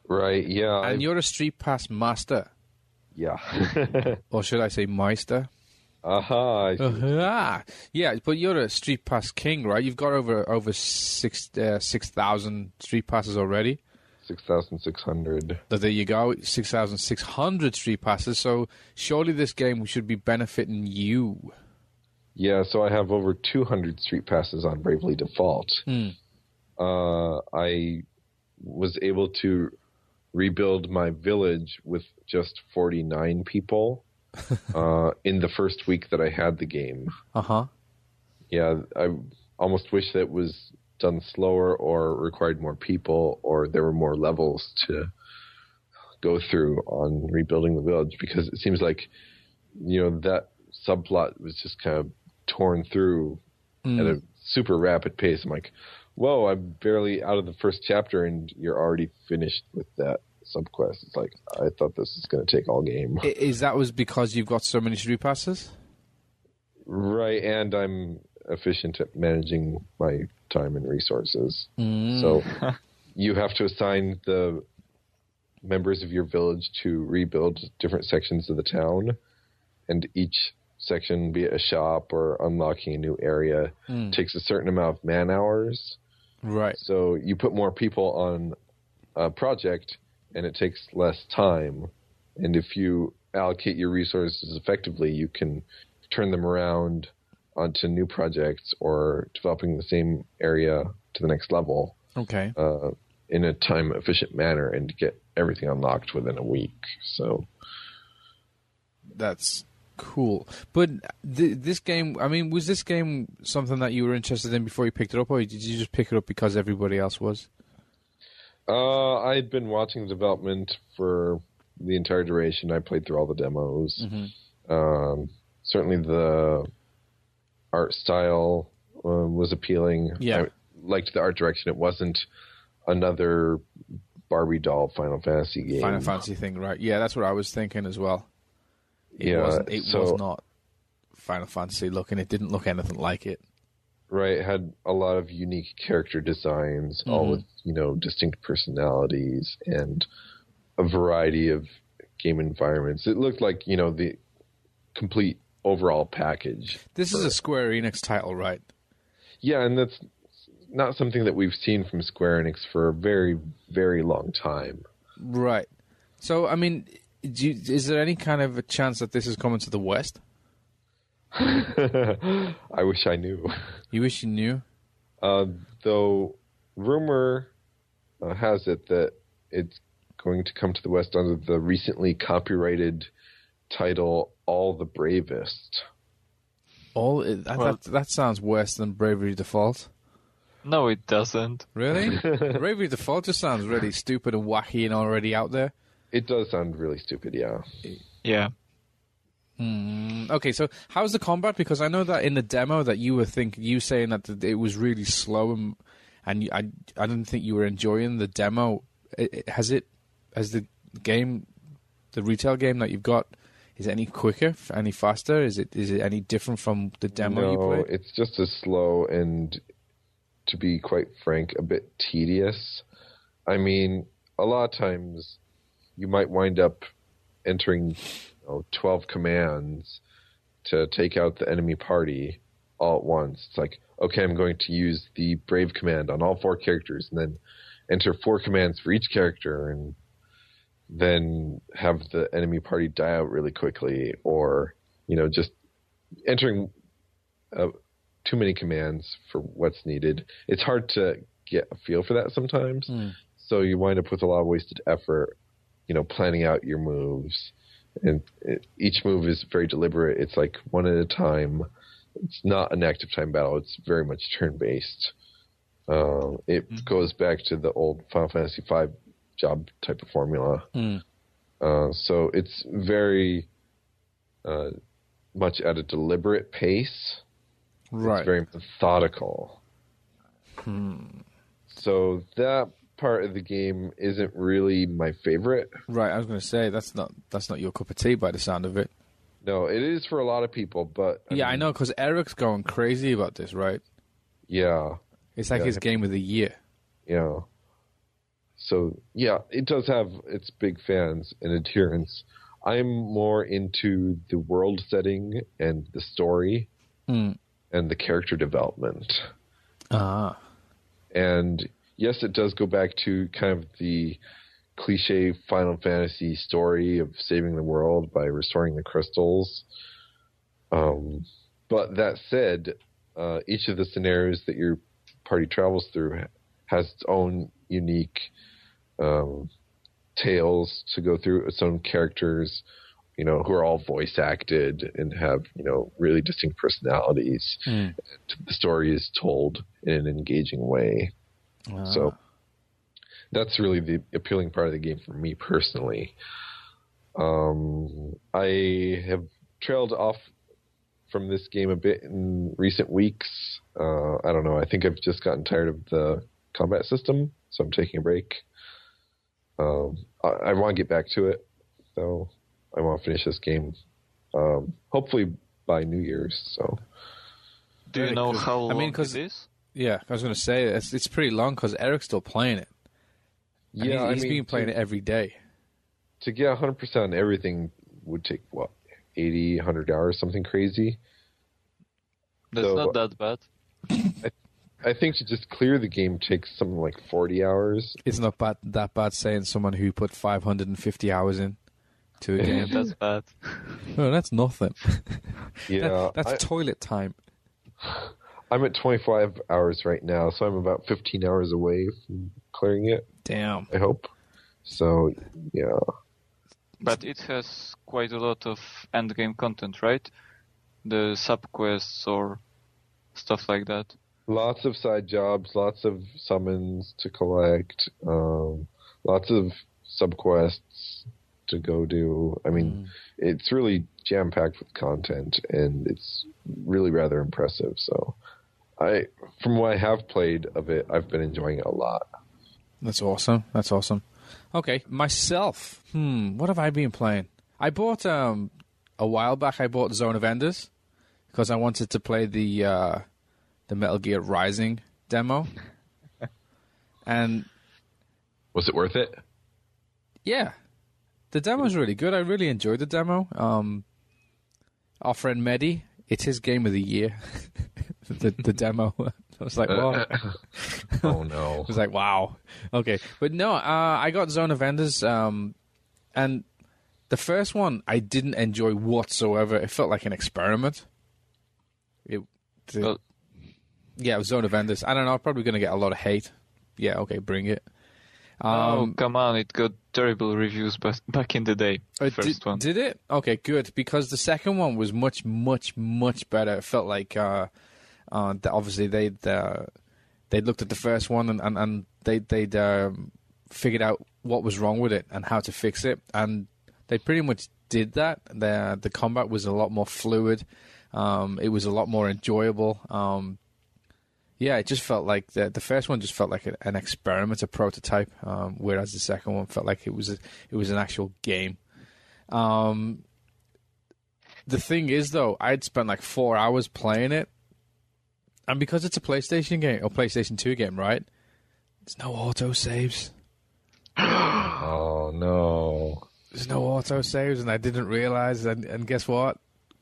Right. Yeah. And you're a Street Pass master, Yeah. or should I say Meister? Aha. Yeah, but you're a Street Pass king, right? You've got over 6,000 Street Passes already. 6,600. So there you go, 6,600 Street Passes. So surely this game should be benefiting you. Yeah, so I have over 200 street passes on Bravely Default. I was able to rebuild my village with just 49 people in the first week that I had the game. Uh-huh. Yeah, I almost wish that was done slower or required more people or there were more levels to go through on rebuilding the village, because it seems like, that subplot was just kind of torn through at a super rapid pace. I'm like, whoa, I'm barely out of the first chapter and you're already finished with that subquest. It's like, I thought this was going to take all game. Is that was because you've got so many Street Passes? Right, and I'm efficient at managing my time and resources. So you have to assign the members of your village to rebuild different sections of the town, and each section, be it a shop or unlocking a new area, takes a certain amount of man hours. Right. So you put more people on a project and it takes less time. And if you allocate your resources effectively, you can turn them around onto new projects or developing the same area to the next level Okay. in a time efficient manner and get everything unlocked within a week. So That's cool. But this game, I mean, was this game something that you were interested in before you picked it up, or did you just pick it up because everybody else was? I'd been watching the development for the entire duration. I played through all the demos. Certainly the art style was appealing. Yeah. I liked the art direction. It wasn't another Barbie doll Final Fantasy game. Final Fantasy thing, right? Yeah, that's what I was thinking as well. It was not Final Fantasy looking. It didn't look anything like it. Right, it had a lot of unique character designs, all with, distinct personalities and a variety of game environments. It looked like, the complete overall package. This is a Square Enix title, right? Yeah, and that's not something that we've seen from Square Enix for a very, very long time. Right. So, I mean, is there any kind of a chance that this is coming to the West? I wish I knew. You wish you knew? Though rumor has it that it's going to come to the West under the recently copyrighted title All the Bravest. That sounds worse than Bravery Default. No, it doesn't. Really? Bravery Default just sounds really stupid and wacky and already out there. It does sound really stupid, yeah. Yeah. Okay, so how's the combat? Because I know that in the demo that you saying that it was really slow and I didn't think you were enjoying the demo. Has the game, the retail game that you've got, is it any quicker, any faster? Is it any different from the demo you played? No, it's just as slow and, to be quite frank, a bit tedious. I mean, a lot of times you might wind up entering 12 commands to take out the enemy party all at once. It's like, okay, I'm going to use the Brave command on all 4 characters and then enter 4 commands for each character and then have the enemy party die out really quickly, or, just entering too many commands for what's needed. It's hard to get a feel for that sometimes. So you wind up with a lot of wasted effort, planning out your moves. And each move is very deliberate. It's like one at a time. It's not an active time battle. It's very much turn-based. It goes back to the old Final Fantasy V job type of formula. So it's very much at a deliberate pace. Right. It's very methodical. So that part of the game isn't really my favorite. Right, I was going to say that's not your cup of tea by the sound of it. No, it is for a lot of people, but I know, because Eric's going crazy about this, right? Yeah, it's like his game of the year. Yeah. So yeah, it does have its big fans and adherents. I'm more into the world setting and the story and the character development. And yes, it does go back to kind of the cliche Final Fantasy story of saving the world by restoring the crystals. But that said, each of the scenarios that your party travels through has its own unique tales to go through, its own characters, who are all voice acted and have, really distinct personalities. And the story is told in an engaging way. So that's really the appealing part of the game for me personally. I have trailed off from this game a bit in recent weeks. I don't know. I think I've just gotten tired of the combat system, so I'm taking a break. I want to get back to it, though. I want to finish this game, hopefully by New Year's. So, do you know how long it is? Yeah, I was going to say it's pretty long because Eric's still playing it. And he's been playing it every day. To get 100% on everything would take 80, 100 hours, something crazy. That's not that bad. I think to just clear the game takes something like 40 hours. It's not that bad saying someone who put 550 hours in to a game. That's bad. No, that's nothing. Yeah, that's toilet time. I'm at 25 hours right now, so I'm about 15 hours away from clearing it. Damn. I hope. So, yeah. But it has quite a lot of endgame content, right? The sub-quests or stuff like that. Lots of side jobs, lots of summons to collect, lots of sub-quests, to go do. I mean, it's really jam-packed with content, and it's really rather impressive. So, from what I have played of it, I've been enjoying it a lot. That's awesome. That's awesome. Okay, myself. What have I been playing? I bought a while back. I bought Zone of Enders because I wanted to play the Metal Gear Rising demo. And was it worth it? Yeah, the demo's really good. I really enjoyed the demo. Our friend Mehdi, it's his game of the year. the demo. I was like, what? Oh no! I was like, wow. Okay, but no, I got Zone of Enders, and the first one I didn't enjoy whatsoever. It felt like an experiment. Yeah, it was Zone of Enders. I don't know. I'm probably going to get a lot of hate. Yeah, okay, bring it. Oh, come on. It got terrible reviews back in the day. The first one. Did it? Okay, good. Because the second one was much, much, much better. It felt like, obviously, they'd looked at the first one and they'd figured out what was wrong with it and how to fix it. And they pretty much did that. The combat was a lot more fluid. It was a lot more enjoyable. Yeah, it just felt like the first one just felt like an experiment, a prototype, whereas the second one felt like it was an actual game. The thing is, though, I'd spent like 4 hours playing it, and because it's a PlayStation game or PlayStation 2 game, right? There's no auto saves. Oh no! There's no auto saves, and I didn't realize. And guess what?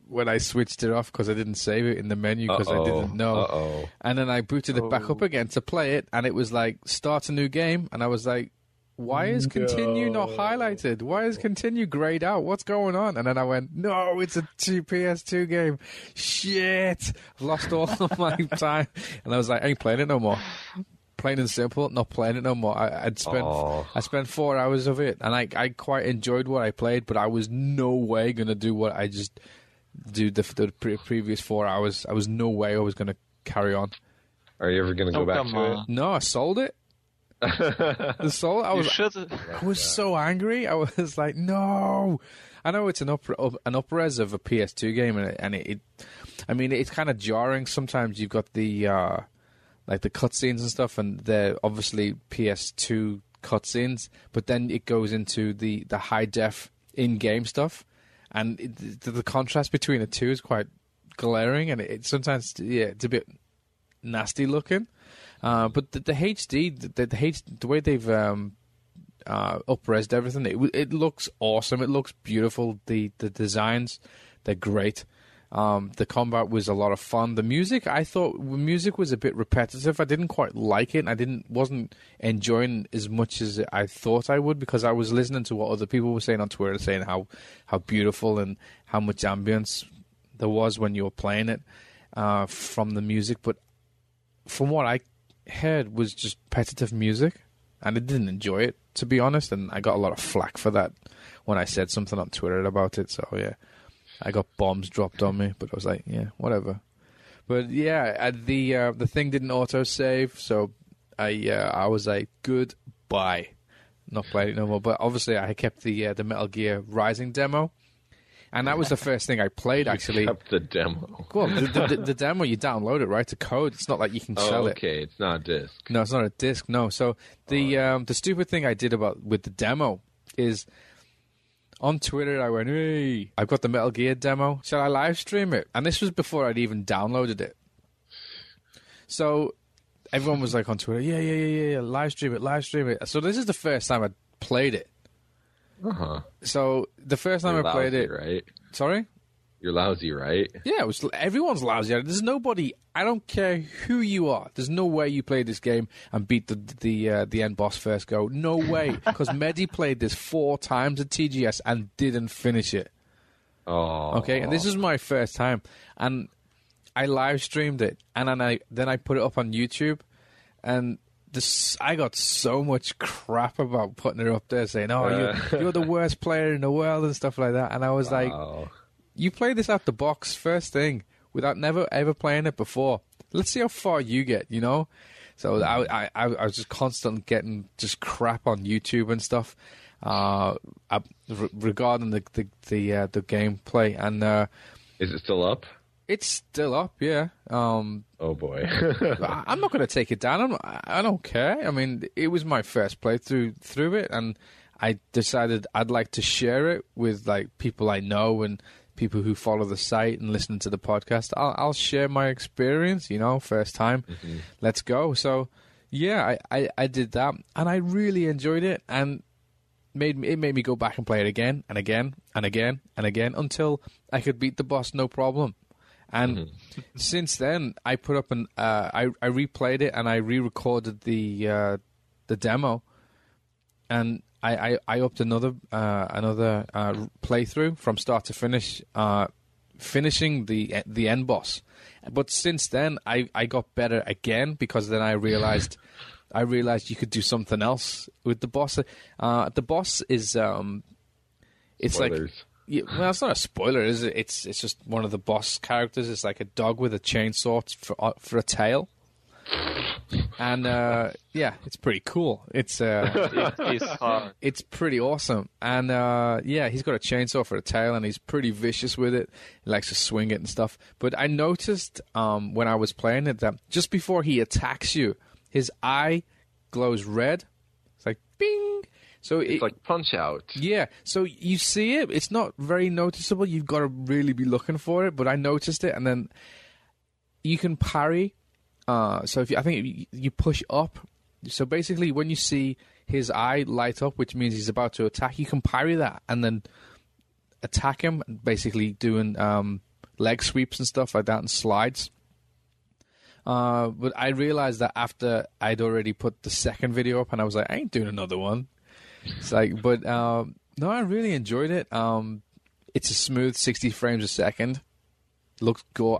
When I switched it off because I didn't save it in the menu because I didn't know. And then I booted it back up again to play it, and it was like, start a new game. And I was like, why is continue not highlighted? Why is continue grayed out? What's going on? And then I went, no, it's a PS2 game. Shit. I've lost all of my time. And I was like, I ain't playing it no more. Plain and simple, not playing it no more. I spent 4 hours of it, and I quite enjoyed what I played, but I was no way going to do what I just... the previous 4 hours. I was no way I was going to carry on. Are you ever going to go back to it? No, I sold it. I was so angry. I was like, no. I know it's an up-res of a PS2 game, and it's kind of jarring. Sometimes you've got the like the cutscenes and stuff, and they're obviously PS2 cutscenes, but then it goes into the high def in-game stuff. And the contrast between the two is quite glaring, and it sometimes, it's a bit nasty looking. But the HD, the way they've up-resed everything, it looks awesome. It looks beautiful. The designs, they're great. The combat was a lot of fun. The music, I thought music was a bit repetitive. I didn't quite like it. I wasn't enjoying as much as I thought I would, because I was listening to what other people were saying on Twitter, saying how beautiful and how much ambience there was when you were playing it from the music. But from what I heard was just repetitive music, and I didn't enjoy it, to be honest. And I got a lot of flack for that when I said something on Twitter about it. So yeah. I got bombs dropped on me, but I was like, yeah, whatever. But yeah, the thing didn't auto-save, so I was like, goodbye. Not playing it no more. But obviously I kept the Metal Gear Rising demo, and that was the first thing I played, actually. You kept the demo. Well, the demo, you download it, right? It's a code. It's not like you can sell it. Okay, it's not a disc. No, it's not a disc, no. So the stupid thing I did with the demo is... on Twitter, I went, hey, I've got the Metal Gear demo. Shall I live stream it? And this was before I'd even downloaded it. So everyone was like on Twitter, yeah, live stream it. So this is the first time I played it. Uh-huh. So the first time I played it... right? Sorry? You're lousy, right? Yeah, everyone's lousy. There's nobody... I don't care who you are. There's no way you played this game and beat the end boss first go. No way. Because Mehdi played this 4 times at TGS and didn't finish it. Oh. Okay, and this is my first time. And I live streamed it. And then I put it up on YouTube. And I got so much crap about putting it up there, saying, you're the worst player in the world and stuff like that. And I was like... you played this out the box first thing without never ever playing it before. Let's see how far you get, you know? So I was just constantly getting just crap on YouTube and stuff. regarding the gameplay, and is it still up? it's still up. Yeah. Oh boy. I'm not going to take it down. I don't care. I mean, it was my first playthrough through it, and I decided I'd like to share it with like people I know and people who follow the site and listen to the podcast. I'll share my experience. First time. Mm-hmm. Let's go. So yeah, I did that, and I really enjoyed it, and it made me go back and play it again and again and again and again until I could beat the boss no problem. And since then, I put up I replayed it and I re-recorded the demo, and I upped another playthrough from start to finish, finishing the end boss. But since then, I got better again, because then I realized you could do something else with the boss. The boss is it's Spoilers. like. Yeah, well, it's not a spoiler, is it? It's just one of the boss characters. It's like a dog with a chainsaw for a tail, and yeah, it's pretty cool. It is hard. It's pretty awesome, and yeah, he's got a chainsaw for a tail, and he's pretty vicious with it. He likes to swing it and stuff. But I noticed when I was playing it that just before he attacks you, his eye glows red. It's like bing. So It's like Punch-Out. Yeah, so you see it. It's not very noticeable. You've got to really be looking for it. But I noticed it, and then you can parry. So I think you push up. So basically, when you see his eye light up, which means he's about to attack, you can parry that and then attack him. Basically, doing leg sweeps and stuff like that and slides. But I realized that after I'd already put the second video up, and I was like, I ain't doing another one. It's like, but no, I really enjoyed it. It's a smooth 60 frames a second.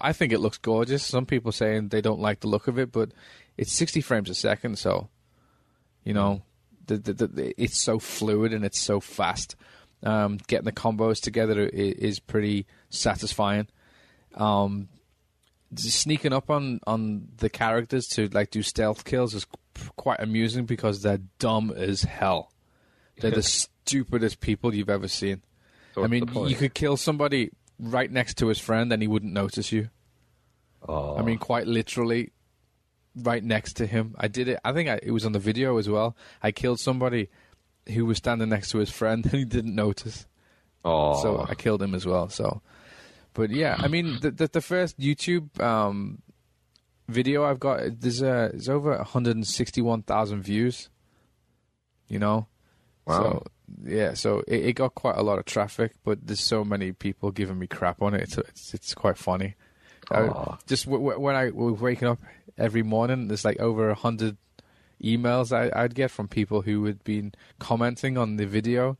I think it looks gorgeous. Some people saying they don't like the look of it, but it's 60 frames a second, so it's so fluid and it's so fast. Getting the combos together is pretty satisfying. Sneaking up on the characters to like do stealth kills is quite amusing, because they're dumb as hell. They're the stupidest people you've ever seen. So I mean, you could kill somebody right next to his friend and he wouldn't notice you. Oh. I mean, quite literally right next to him. I did it. I think it was on the video as well. I killed somebody who was standing next to his friend and he didn't notice. Oh. So I killed him as well. So, but yeah, I mean, the first YouTube video I've got, there's over 161,000 views. Wow. So, yeah, so it got quite a lot of traffic, but there's so many people giving me crap on it. It's quite funny. Just when I was waking up every morning, there's like over 100 emails I'd get from people who had been commenting on the video.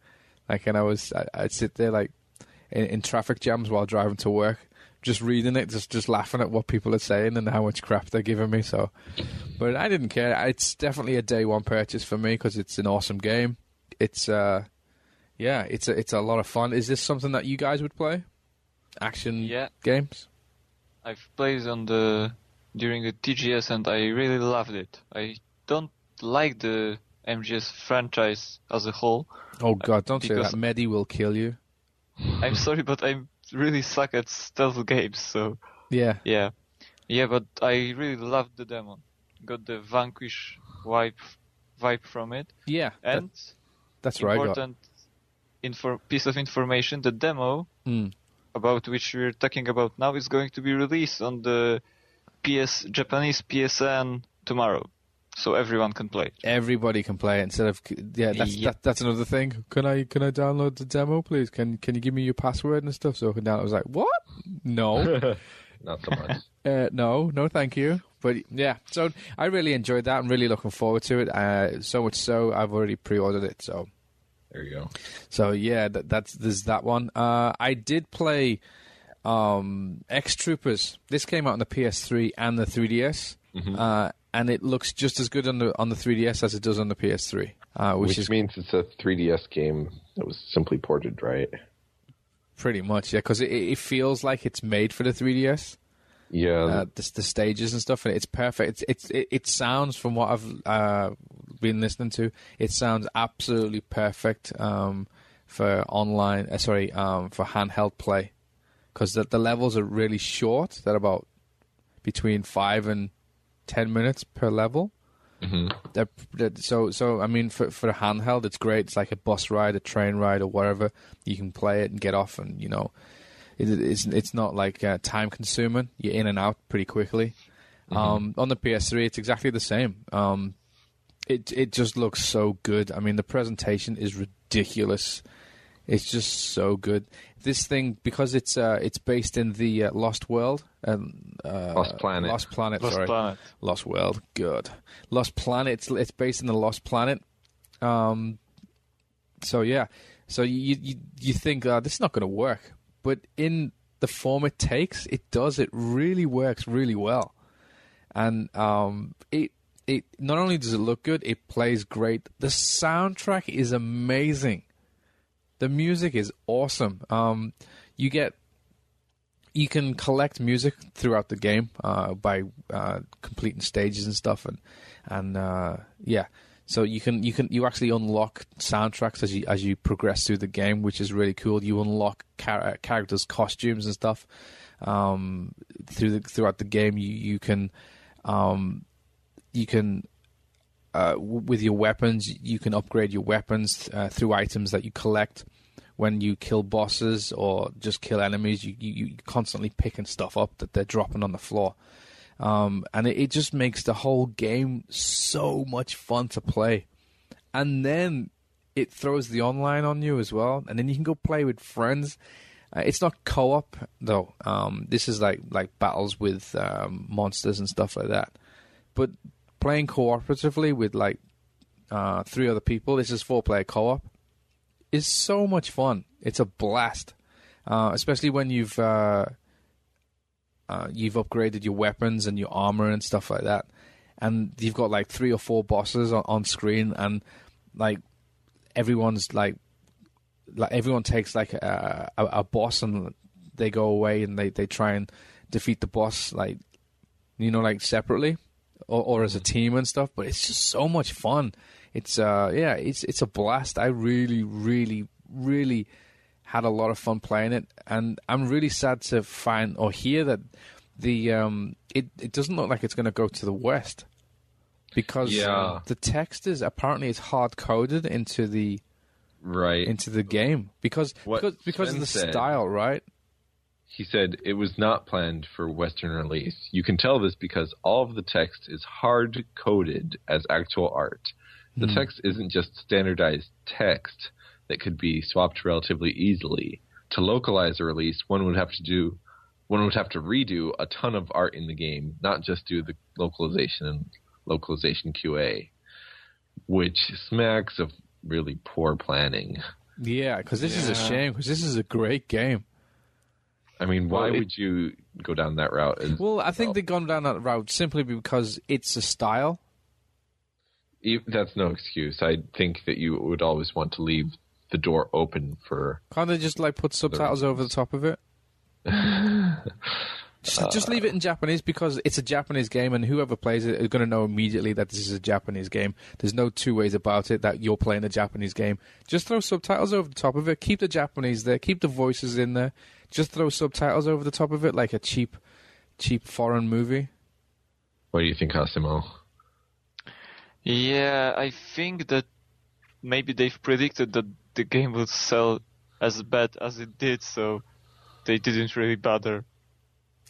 Like, and I'd sit there like in traffic jams while driving to work, just reading it, just laughing at what people are saying and how much crap they're giving me. So, but I didn't care. It's definitely a day one purchase for me, because it's an awesome game. It's it's a lot of fun. Is this something that you guys would play? Action games? I've played during the TGS and I really loved it. I don't like the MGS franchise as a whole. Oh god, don't say that. Medi will kill you. I'm sorry, but I really suck at stealth games, so yeah, but I really loved the demo. Got the Vanquish vibe from it. Yeah, and that's right. Important piece of information: the demo about which we're talking about now is going to be released on the Japanese PSN tomorrow, so everyone can play it. Everybody can play it instead of that's another thing. Can I download the demo, please? Can you give me your password and stuff so I can download? I was like, what? No, not so much. No, thank you. But yeah, so I really enjoyed that. I'm really looking forward to it. So much so, I've already pre-ordered it. So there you go. So yeah, there's that one. I did play X Troopers. This came out on the PS3 and the 3DS, and it looks just as good on the 3DS as it does on the PS3. Which means it's a 3DS game that was simply ported, right? Pretty much, yeah, because it feels like it's made for the 3DS. Yeah, the stages and stuff, and it's perfect. It sounds, from what I've been listening to, it sounds absolutely perfect for online. For handheld play, because the levels are really short. They're about between 5 and 10 minutes per level. Mm-hmm. So I mean, for a handheld, it's great. It's like a bus ride, a train ride, or whatever. You can play it and get off, and it's not like time consuming. You're in and out pretty quickly. Mm-hmm. On the PS3, it's exactly the same. It just looks so good. I mean, the presentation is ridiculous. It's just so good. This thing, because it's based in the Lost World, Lost Planet. Lost World. Good. Lost Planet. It's based in the Lost Planet. So yeah. So you think this is not going to work, but in the form it takes, it does. It really works really well, and it not only does it look good, it plays great. The soundtrack is amazing. The music is awesome. You can collect music throughout the game by completing stages and stuff, and yeah. So you actually unlock soundtracks as you progress through the game, which is really cool. You unlock characters' costumes and stuff throughout the game. You can with your weapons, you can upgrade your weapons through items that you collect when you kill bosses or just kill enemies. You constantly picking stuff up that they're dropping on the floor. And it just makes the whole game so much fun to play. And then it throws the online on you as well, and then you can go play with friends. It's not co-op though. This is like battles with monsters and stuff like that. But playing cooperatively with like 3 other people, this is 4-player co-op, is so much fun. It's a blast, especially when you've upgraded your weapons and your armor and stuff like that, and you've got like 3 or 4 bosses on screen, and like everyone's like everyone takes like a boss, and they go away and they try and defeat the boss, like separately or as a team and stuff. But it's just so much fun. It's it's a blast. I really, really, really had a lot of fun playing it, and I'm really sad to find or hear that the it doesn't look like it's going to go to the West, because the text is apparently it's hard coded into the game because of the style, right? He said it was not planned for Western release. You can tell this because all of the text is hard coded as actual art. The text isn't just standardized text that could be swapped relatively easily. To localize a release, one would have to redo a ton of art in the game, not just do the localization and localization QA, which smacks of really poor planning. Yeah, because this is a shame, because this is a great game. I mean, why would you go down that route? Well, I think they've gone down that route simply because it's a style. That's no excuse. I think that you would always want to leave the door open for... Can't they just like put subtitles over the top of it? just leave it in Japanese, because it's a Japanese game, and whoever plays it is going to know immediately that this is a Japanese game. There's no 2 ways about it that you're playing a Japanese game. Just throw subtitles over the top of it. Keep the Japanese there. Keep the voices in there. Just throw subtitles over the top of it like a cheap foreign movie. What do you think, Hasemo? Yeah, I think that maybe they've predicted that the game would sell as bad as it did, so they didn't really bother.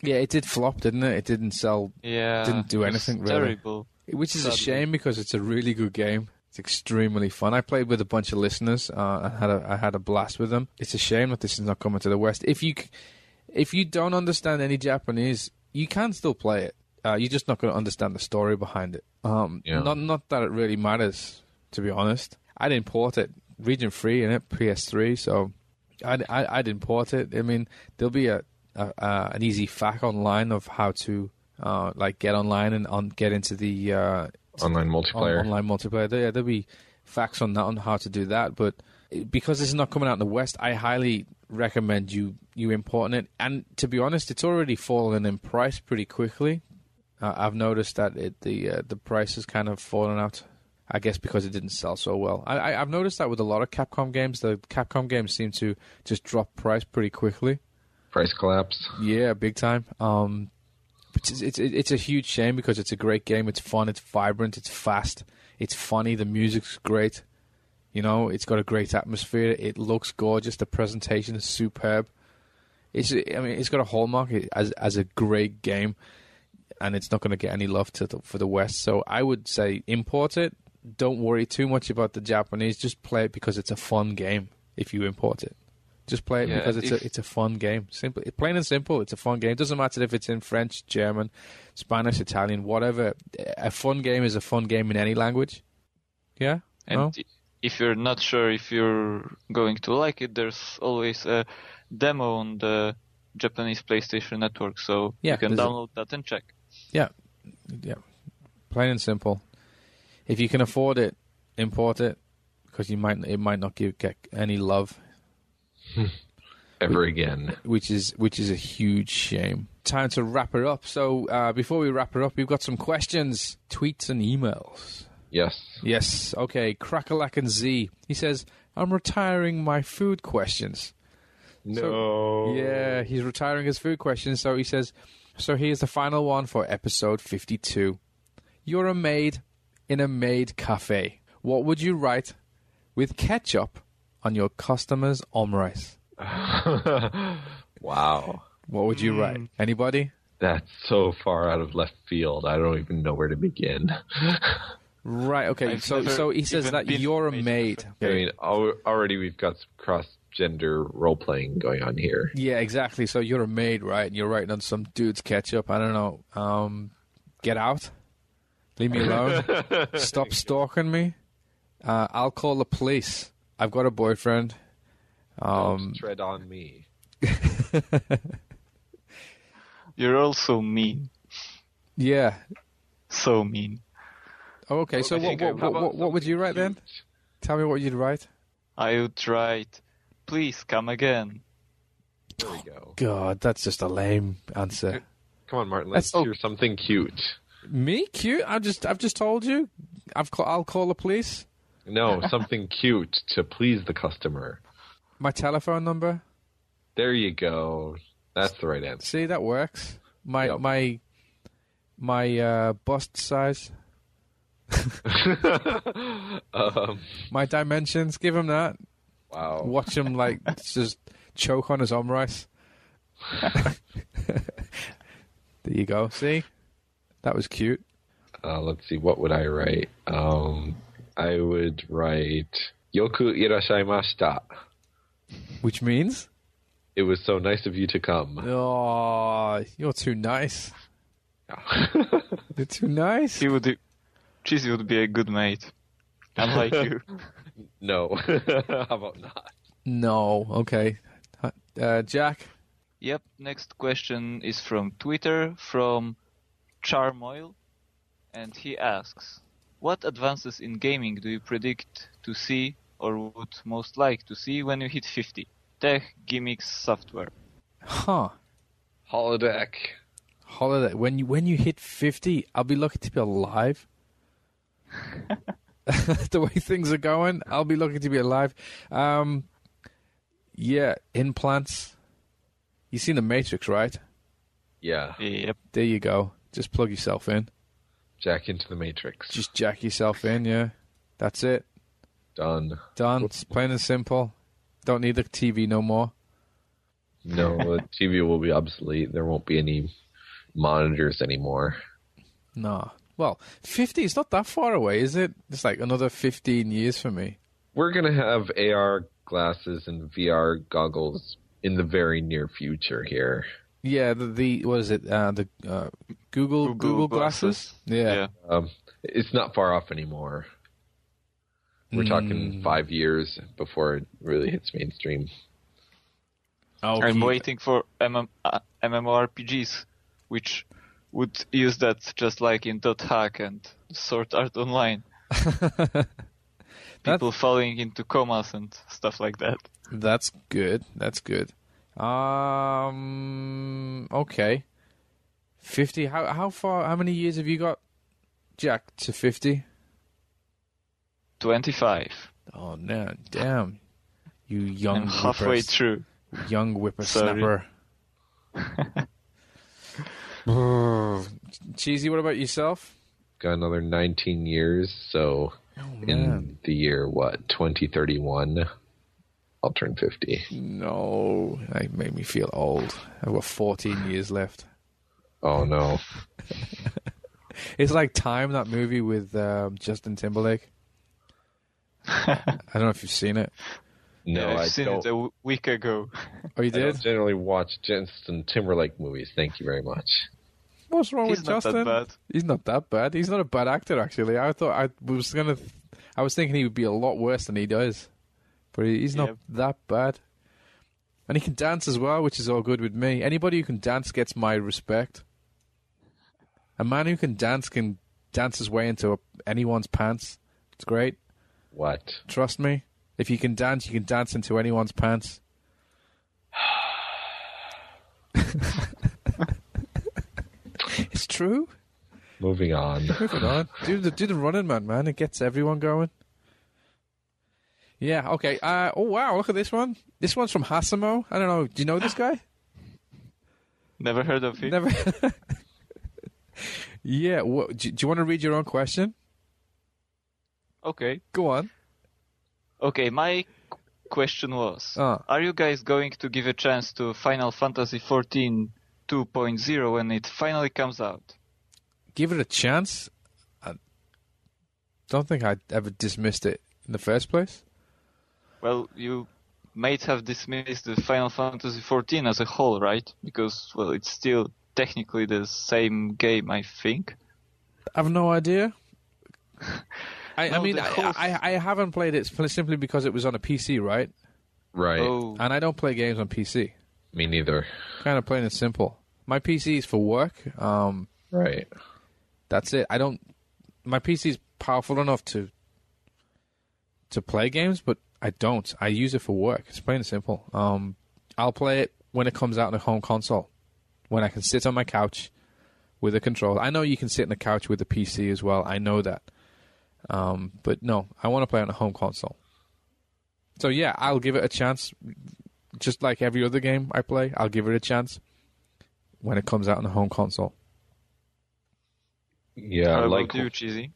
Yeah, it did flop, didn't it? It didn't sell. Yeah, didn't do anything really. Terrible. Which is a shame, because it's a really good game. It's extremely fun. I played with a bunch of listeners. I had a blast with them. It's a shame that this is not coming to the West. If you don't understand any Japanese, you can still play it. You're just not going to understand the story behind it. Not that it really matters, to be honest. I'd import it, region free in it, PS3. So I'd import it. I mean, there'll be an easy FAQ online of how to get online and get into the online multiplayer. Online multiplayer. There'll be facts on that, on how to do that. But because this is not coming out in the West, I highly recommend you importing it. And to be honest, it's already fallen in price pretty quickly. I've noticed that the price has kind of fallen out I guess because it didn't sell so well. I've noticed that with a lot of Capcom games. The Capcom games seem to just drop price pretty quickly. Price collapse. Yeah, big time. It's a huge shame because it's a great game. It's fun. It's vibrant. It's fast. It's funny. The music's great. You know, it's got a great atmosphere. It looks gorgeous. The presentation is superb. It's got a hallmark as a great game, and it's not going to get any love for the West. So I would say import it. Don't worry too much about the Japanese. Just play it because it's a fun game. If you import it, just play it because it's a fun game. Simple, plain and simple. It's a fun game. It doesn't matter if it's in French, German, Spanish, Italian, whatever. A fun game is a fun game in any language. Yeah. And if you're not sure if you're going to like it, there's always a demo on the Japanese PlayStation Network, so you can download that and check. Yeah. Plain and simple. If you can afford it, import it, because it might not get any love ever again, which is a huge shame. Time to wrap it up. So before we wrap it up, we've got some questions, tweets, and emails. Yes. Okay. Crackalack and Z. He says, "I'm retiring my food questions." No. So, he's retiring his food questions. So he says, "So here's the final one for episode 52. You're a maid in a maid cafe. What would you write with ketchup on your customer's omrice?" Wow. What would you write? Anybody? That's so far out of left field. I don't even know where to begin. Right, okay. So he says that you're a maid. I mean, already we've got some cross-gender role-playing going on here. Yeah, exactly. So you're a maid, right? And you're writing on some dude's ketchup. I don't know. Get out. Leave me alone. Stop stalking me. I'll call the police. I've got a boyfriend. Don't tread on me. You're also mean. Yeah. So mean. Oh, okay. So what would you write then? Tell me what you'd write. I would write, "Please come again." There we go. God, that's just a lame answer. Come on, Martin. Let's hear something cute. Me? Cute? I've just told you. I'll call the police. No, something cute to please the customer. My telephone number. There you go. That's the right answer. See, that works. My bust size. My dimensions. Give him that. Wow. Watch him just choke on his omrice. There you go. See, that was cute. Let's see. What would I write? I would write "Yoku irashaimashita," which means it was so nice of you to come. Oh, you're too nice. You're too nice. Cheesy would be a good mate. Unlike you. No. How about not? No. Okay. Jack? Yep. Next question is from Twitter, from Charmoil. And he asks, "What advances in gaming do you predict to see or would most like to see when you hit 50? Tech, gimmicks, software." Huh. Holodeck. When you hit 50, I'll be lucky to be alive. The way things are going, I'll be lucky to be alive. Yeah, implants. You seen The Matrix, right? Yeah. Yep. There you go. Just plug yourself in. Jack into the Matrix. Just jack yourself in, yeah. That's it. Done. It's plain and simple. Don't need the TV no more. No, the TV will be obsolete. There won't be any monitors anymore. No. Well, 50 is not that far away, is it? It's like another 15 years for me. We're going to have AR glasses and VR goggles in the very near future here. Yeah, the what is it? The Google glasses? Yeah. It's not far off anymore. We're talking 5 years before it really hits mainstream. Okay. I'm waiting for MMORPGs, which would use that just like in .hack and Sword Art Online. People falling into comas and stuff like that. That's good. Okay. 50. How far? How many years have you got, Jack, to 50? 25. Oh, no, damn. You young I'm halfway through. Young whippersnapper. Cheesy, what about yourself? Got another 19 years, so in the year, 2031, I'll turn 50. No, that made me feel old. I've got 14 years left. Oh, no. It's like Time, that movie with Justin Timberlake. I don't know if you've seen it. No, I've I seen don't. it a week ago. Oh, you I did? don't generally watch Justin Timberlake movies. Thank you very much. What's wrong He's with not Justin? that bad. He's not that bad. He's not a bad actor, actually. I was thinking he would be a lot worse than he does, but he's not that bad. And he can dance as well, which is all good with me. Anybody who can dance gets my respect. A man who can dance his way into anyone's pants. It's great. What? Trust me. If you can dance into anyone's pants. It's true. Moving on. Moving on. Do the Running Man. It gets everyone going. Yeah, okay. Oh, wow, look at this one. This one's from Hasemo. I don't know. Do you know this guy? Never heard of him. Never. Yeah. Do you want to read your own question? Okay. Go on. Okay, my question was, Ah. are you guys going to give a chance to Final Fantasy XIV 2.0 when it finally comes out? Give it a chance. I don't think I ever dismissed it in the first place. Well, you might have dismissed the Final Fantasy XIV as a whole, right? Because, well, it's still technically the same game, I think. I have no idea. I No, mean, the whole- I haven't played it simply because it was on a PC, right? Right. Oh, And I don't play games on PC. Me neither. Kind of plain and simple. My PC is for work. Right. That's it. My PC is powerful enough to play games, but I don't. I use it for work. It's plain and simple. I'll play it when it comes out on a home console, when I can sit on my couch with a controller. I know you can sit on the couch with a PC as well. I know that. But no, I want to play on a home console. So yeah, I'll give it a chance. Just like every other game I play, I'll give it a chance when it comes out on a home console. Yeah, how about you, Cheesy?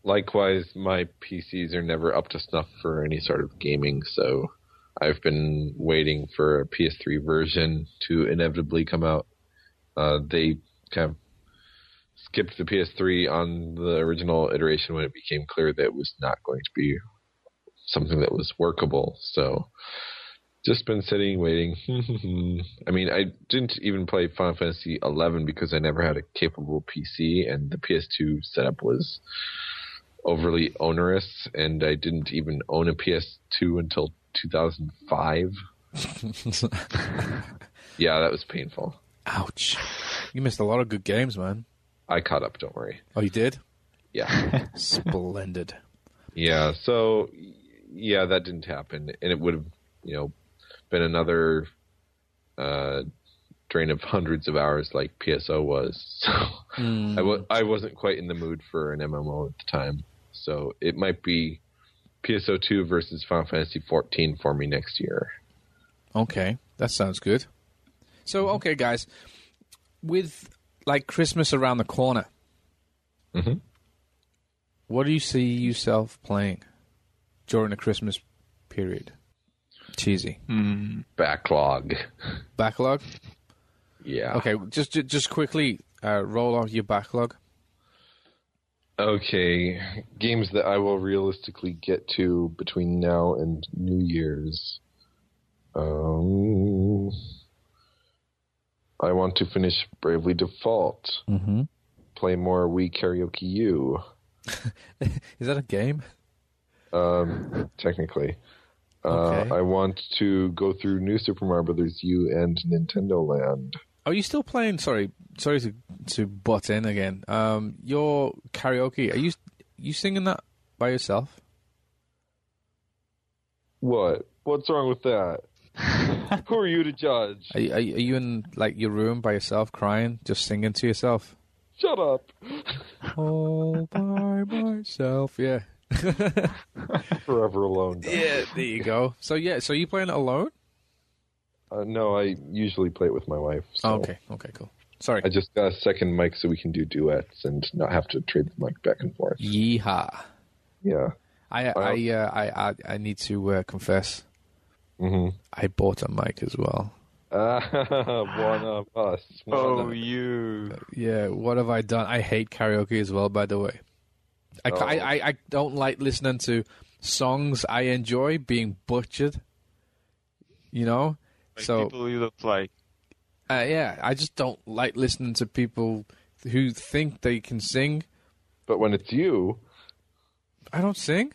likewise, my PCs are never up to snuff for any sort of gaming, so I've been waiting for a PS3 version to inevitably come out. They kind of skipped the PS3 on the original iteration when it became clear that it was not going to be something that was workable. So just been sitting, waiting. I mean, I didn't even play Final Fantasy 11 because I never had a capable PC, and the PS2 setup was overly onerous, and I didn't even own a PS2 until 2005. Yeah, that was painful. Ouch. You missed a lot of good games, man. I caught up, don't worry. Oh, you did? Yeah. Splendid. Yeah, so, yeah, that didn't happen, and it would have, been another drain of hundreds of hours like PSO was. So I wasn't quite in the mood for an MMO at the time. So it might be PSO 2 versus Final Fantasy 14 for me next year. Okay, that sounds good. So, okay, guys, with like Christmas around the corner, what do you see yourself playing during the Christmas period? Cheesy. Backlog. Backlog? Yeah. Okay, just quickly roll off your backlog. Okay, games that I will realistically get to between now and New Year's. I want to finish Bravely Default. Mm-hmm. Play more Wii Karaoke U. Is that a game? Technically. Okay. I want to go through New Super Mario Bros. U and Nintendo Land. Are you still playing? Sorry to butt in again. Your karaoke. Are you singing that by yourself? What? What's wrong with that? Who are you to judge? Are you in like your room by yourself, crying, just singing to yourself? Shut up. All by myself. Yeah. Forever Alone. Yeah, there you go. So you playing it alone? No, I usually play it with my wife. So Oh, okay, cool. Sorry. I just got a second mic so we can do duets and not have to trade the mic back and forth. Yeehaw. Yeah. I need to confess. Mm-hmm. I bought a mic as well. One of us. You. Yeah, what have I done? I hate karaoke as well, by the way. I don't like listening to songs I enjoy being butchered. You know? Like so people you look like. yeah, I just don't like listening to people who think they can sing. But when it's you, I don't sing.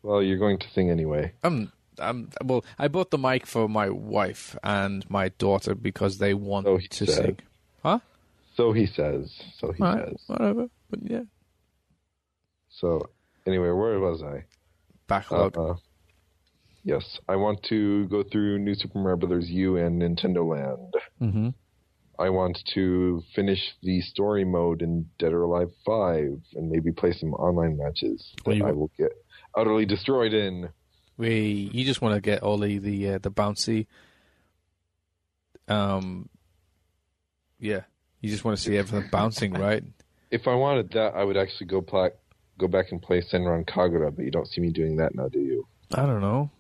well, you're going to sing anyway. Well, I bought the mic for my wife and my daughter because they want to sing. Huh? So he says. Whatever. But yeah. So, anyway, where was I? Backlog. Yes, I want to go through New Super Mario Bros. U and Nintendo Land. Mm-hmm. I want to finish the story mode in Dead or Alive 5 and maybe play some online matches that I will get utterly destroyed in. You just want to get all the bouncy. Yeah, you just want to see everything bouncing, right? If I wanted that, I would actually go back and play Senran Kagura, but you don't see me doing that now, do you? I don't know.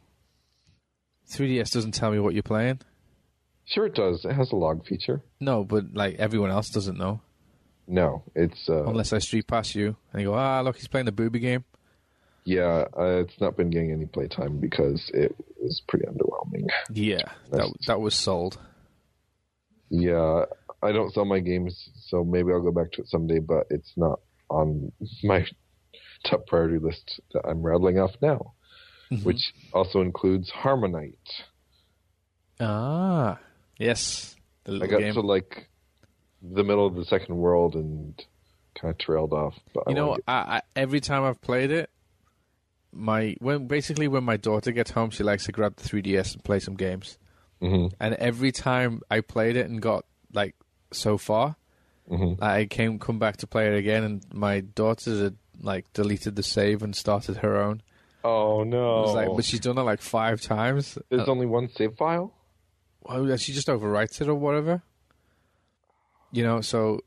3DS doesn't tell me what you're playing. Sure it does. It has a log feature. No, but like everyone else doesn't know. No, it's... unless I street pass you and you go, look, he's playing the booby game. Yeah, it's not been getting any playtime because it was pretty underwhelming. Yeah, that was sold. Yeah, I don't sell my games, so maybe I'll go back to it someday, but it's not on my top priority list that I'm rattling off now, which also includes Harmonite. Ah, yes. I got to like the middle of the second world and kind of trailed off. But I every time I've played it, when my daughter gets home, she likes to grab the 3DS and play some games. Mm-hmm. And every time I played it and got like so far, I come back to play it again, and my daughter had like deleted the save and started her own. Oh no! But she's done it like 5 times. There's only one save file. Well, she just overwrites it or whatever. So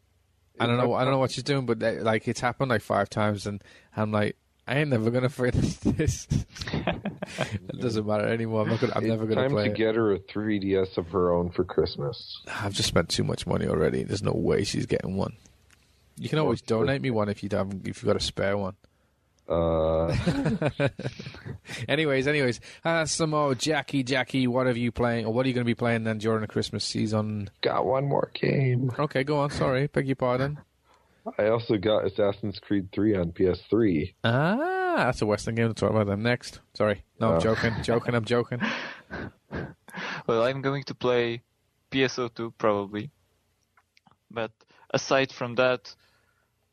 I don't know what she's doing, but like it's happened like 5 times, and I'm like, I ain't never gonna finish this. It doesn't matter anymore. I'm never gonna play it. Time to get her a 3DS of her own for Christmas. I've just spent too much money already. There's no way she's getting one. You can always donate me one if you've got a spare one. Anyways, some more Jackie, what are you playing, or what are you going to be playing then during the Christmas season? Got one more game. Okay, go on. Sorry, beg your pardon. I also got Assassin's Creed 3 on PS3. Ah, that's a Western game to talk about then next. Sorry. No, I'm joking. I'm joking. Well, I'm going to play PSO2 probably. But aside from that,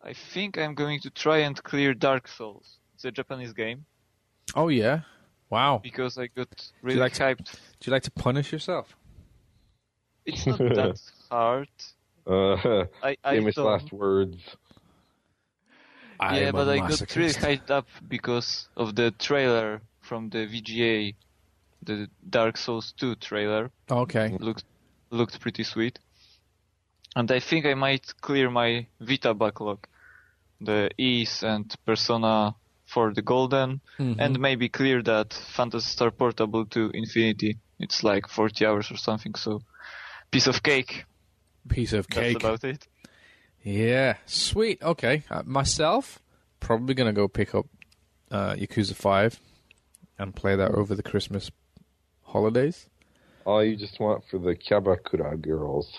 I think I'm going to try and clear Dark Souls. It's a Japanese game. Oh, yeah? Wow. Because I got really hyped. Do you like to punish yourself? It's not that hard. Famous last words. Yeah, but I got really hyped up because of the trailer from the VGA, the Dark Souls 2 trailer. Okay. Looked pretty sweet. And I think I might clear my Vita backlog, the Ys and Persona 4 the Golden, and maybe clear that Phantasy Star Portable to Infinity. It's like 40 hours or something, so piece of cake. Piece of cake. That's about it. Yeah, sweet. Okay, myself, probably going to go pick up Yakuza 5 and play that over the Christmas holidays. All you just want for the Kyabakura girls.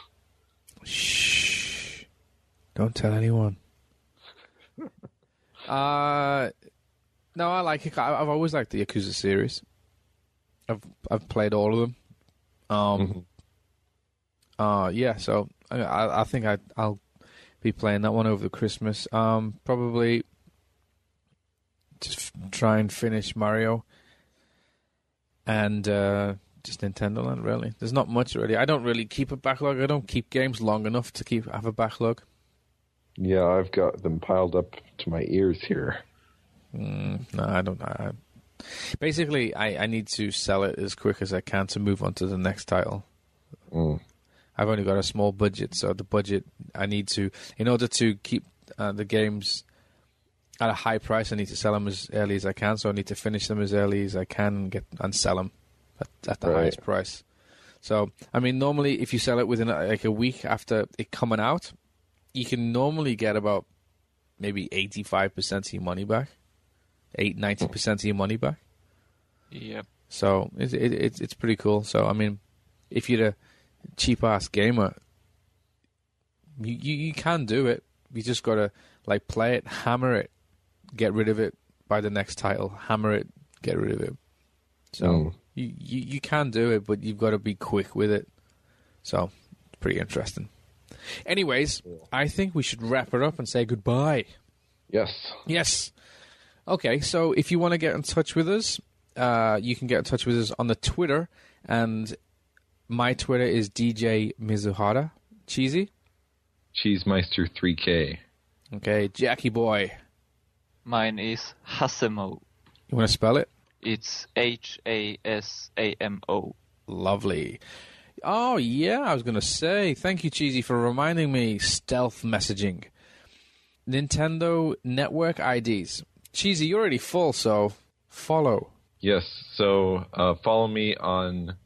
Shh. Don't tell anyone. No, I like it. I've always liked the Yakuza series. I've played all of them. Yeah, so I think I'll be playing that one over the Christmas. Probably just try and finish Mario and just Nintendo Land, really. There's not much, really. I don't really keep a backlog. I don't keep games long enough to have a backlog. Yeah, I've got them piled up to my ears here. No, I don't. Basically, I need to sell it as quick as I can to move on to the next title. I've only got a small budget, so the budget I need to, in order to keep the games at a high price, I need to sell them as early as I can. So I need to finish them as early as I can and sell them at the highest price. So, I mean, normally if you sell it within like a week after it coming out, you can normally get about maybe 85% of your money back, 90% of your money back. Yep. So it's pretty cool. So I mean, if you're a cheap ass gamer, you can do it. You just gotta like play it, hammer it, get rid of it, buy the next title, hammer it, get rid of it. So you can do it, but you've got to be quick with it. So it's pretty interesting. Anyways, I think we should wrap it up and say goodbye. Yes. Okay, so if you want to get in touch with us, you can get in touch with us on the Twitter, and my Twitter is DJmizuhara. Cheesy? Cheesemeister 3K. Okay, Jackie boy. Mine is Hasemo. You want to spell it? It's Hasamo. Lovely. Oh, yeah, I was going to say, thank you, Cheesy, for reminding me. Stealth messaging. Nintendo Network IDs. Cheesy, you're already full, so follow. Yes, so follow me on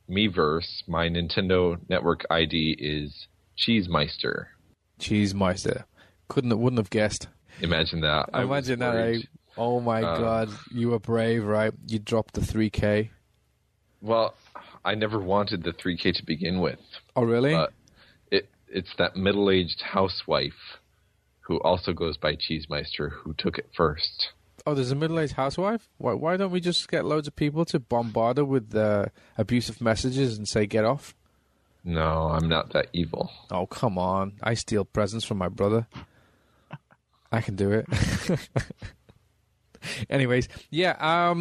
Miiverse. My Nintendo Network ID is Cheesemeister. Cheesemeister. Wouldn't have guessed. Imagine that. Imagine that, eh? Oh my God, you were brave, right? You dropped the 3K. Well, I never wanted the 3K to begin with. Oh, really? But it's that middle-aged housewife who also goes by Cheesemeister who took it first. Oh, there's a middle-aged housewife? Why don't we just get loads of people to bombard her with abusive messages and say, get off? No, I'm not that evil. Oh, come on. I steal presents from my brother. I can do it. Anyways, yeah.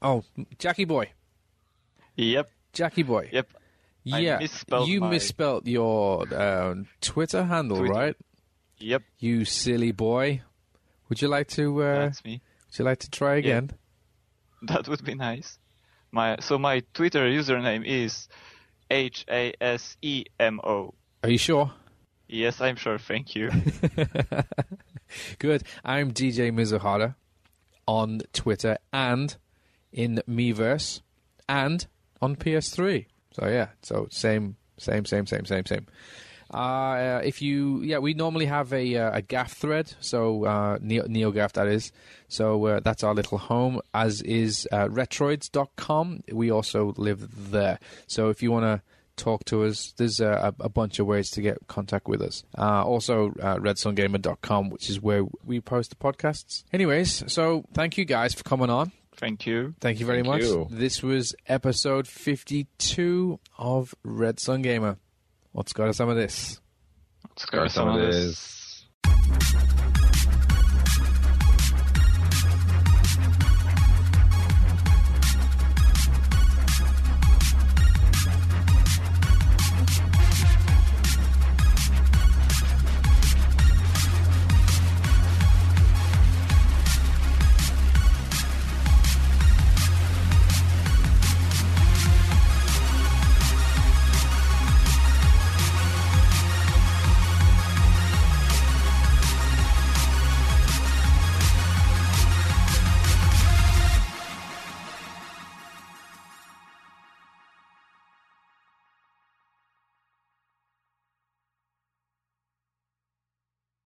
Oh, Jackie boy. Yep. Jackie boy. Yep. Yeah. You misspelled your Twitter handle, right? Yep. You silly boy. Would you like to? That's me. Would you like to try again? Yeah. That would be nice. My Twitter username is Hasemo. Are you sure? Yes, I'm sure. Thank you. Good. I'm DJ Mizuhara on Twitter and in Miiverse and on PS3. So yeah, same. We normally have a gaff thread, so NeoGAF that is. So that's our little home, as is Retroids.com. We also live there. So if you want to talk to us, there's a bunch of ways to get contact with us. Also redsungamer.com, which is where we post the podcasts. Anyways, so thank you guys for coming on. Thank you. Thank you very much. This was episode 52 of Red Sun Gamer. Let's go to some of this. Let's go to some of this.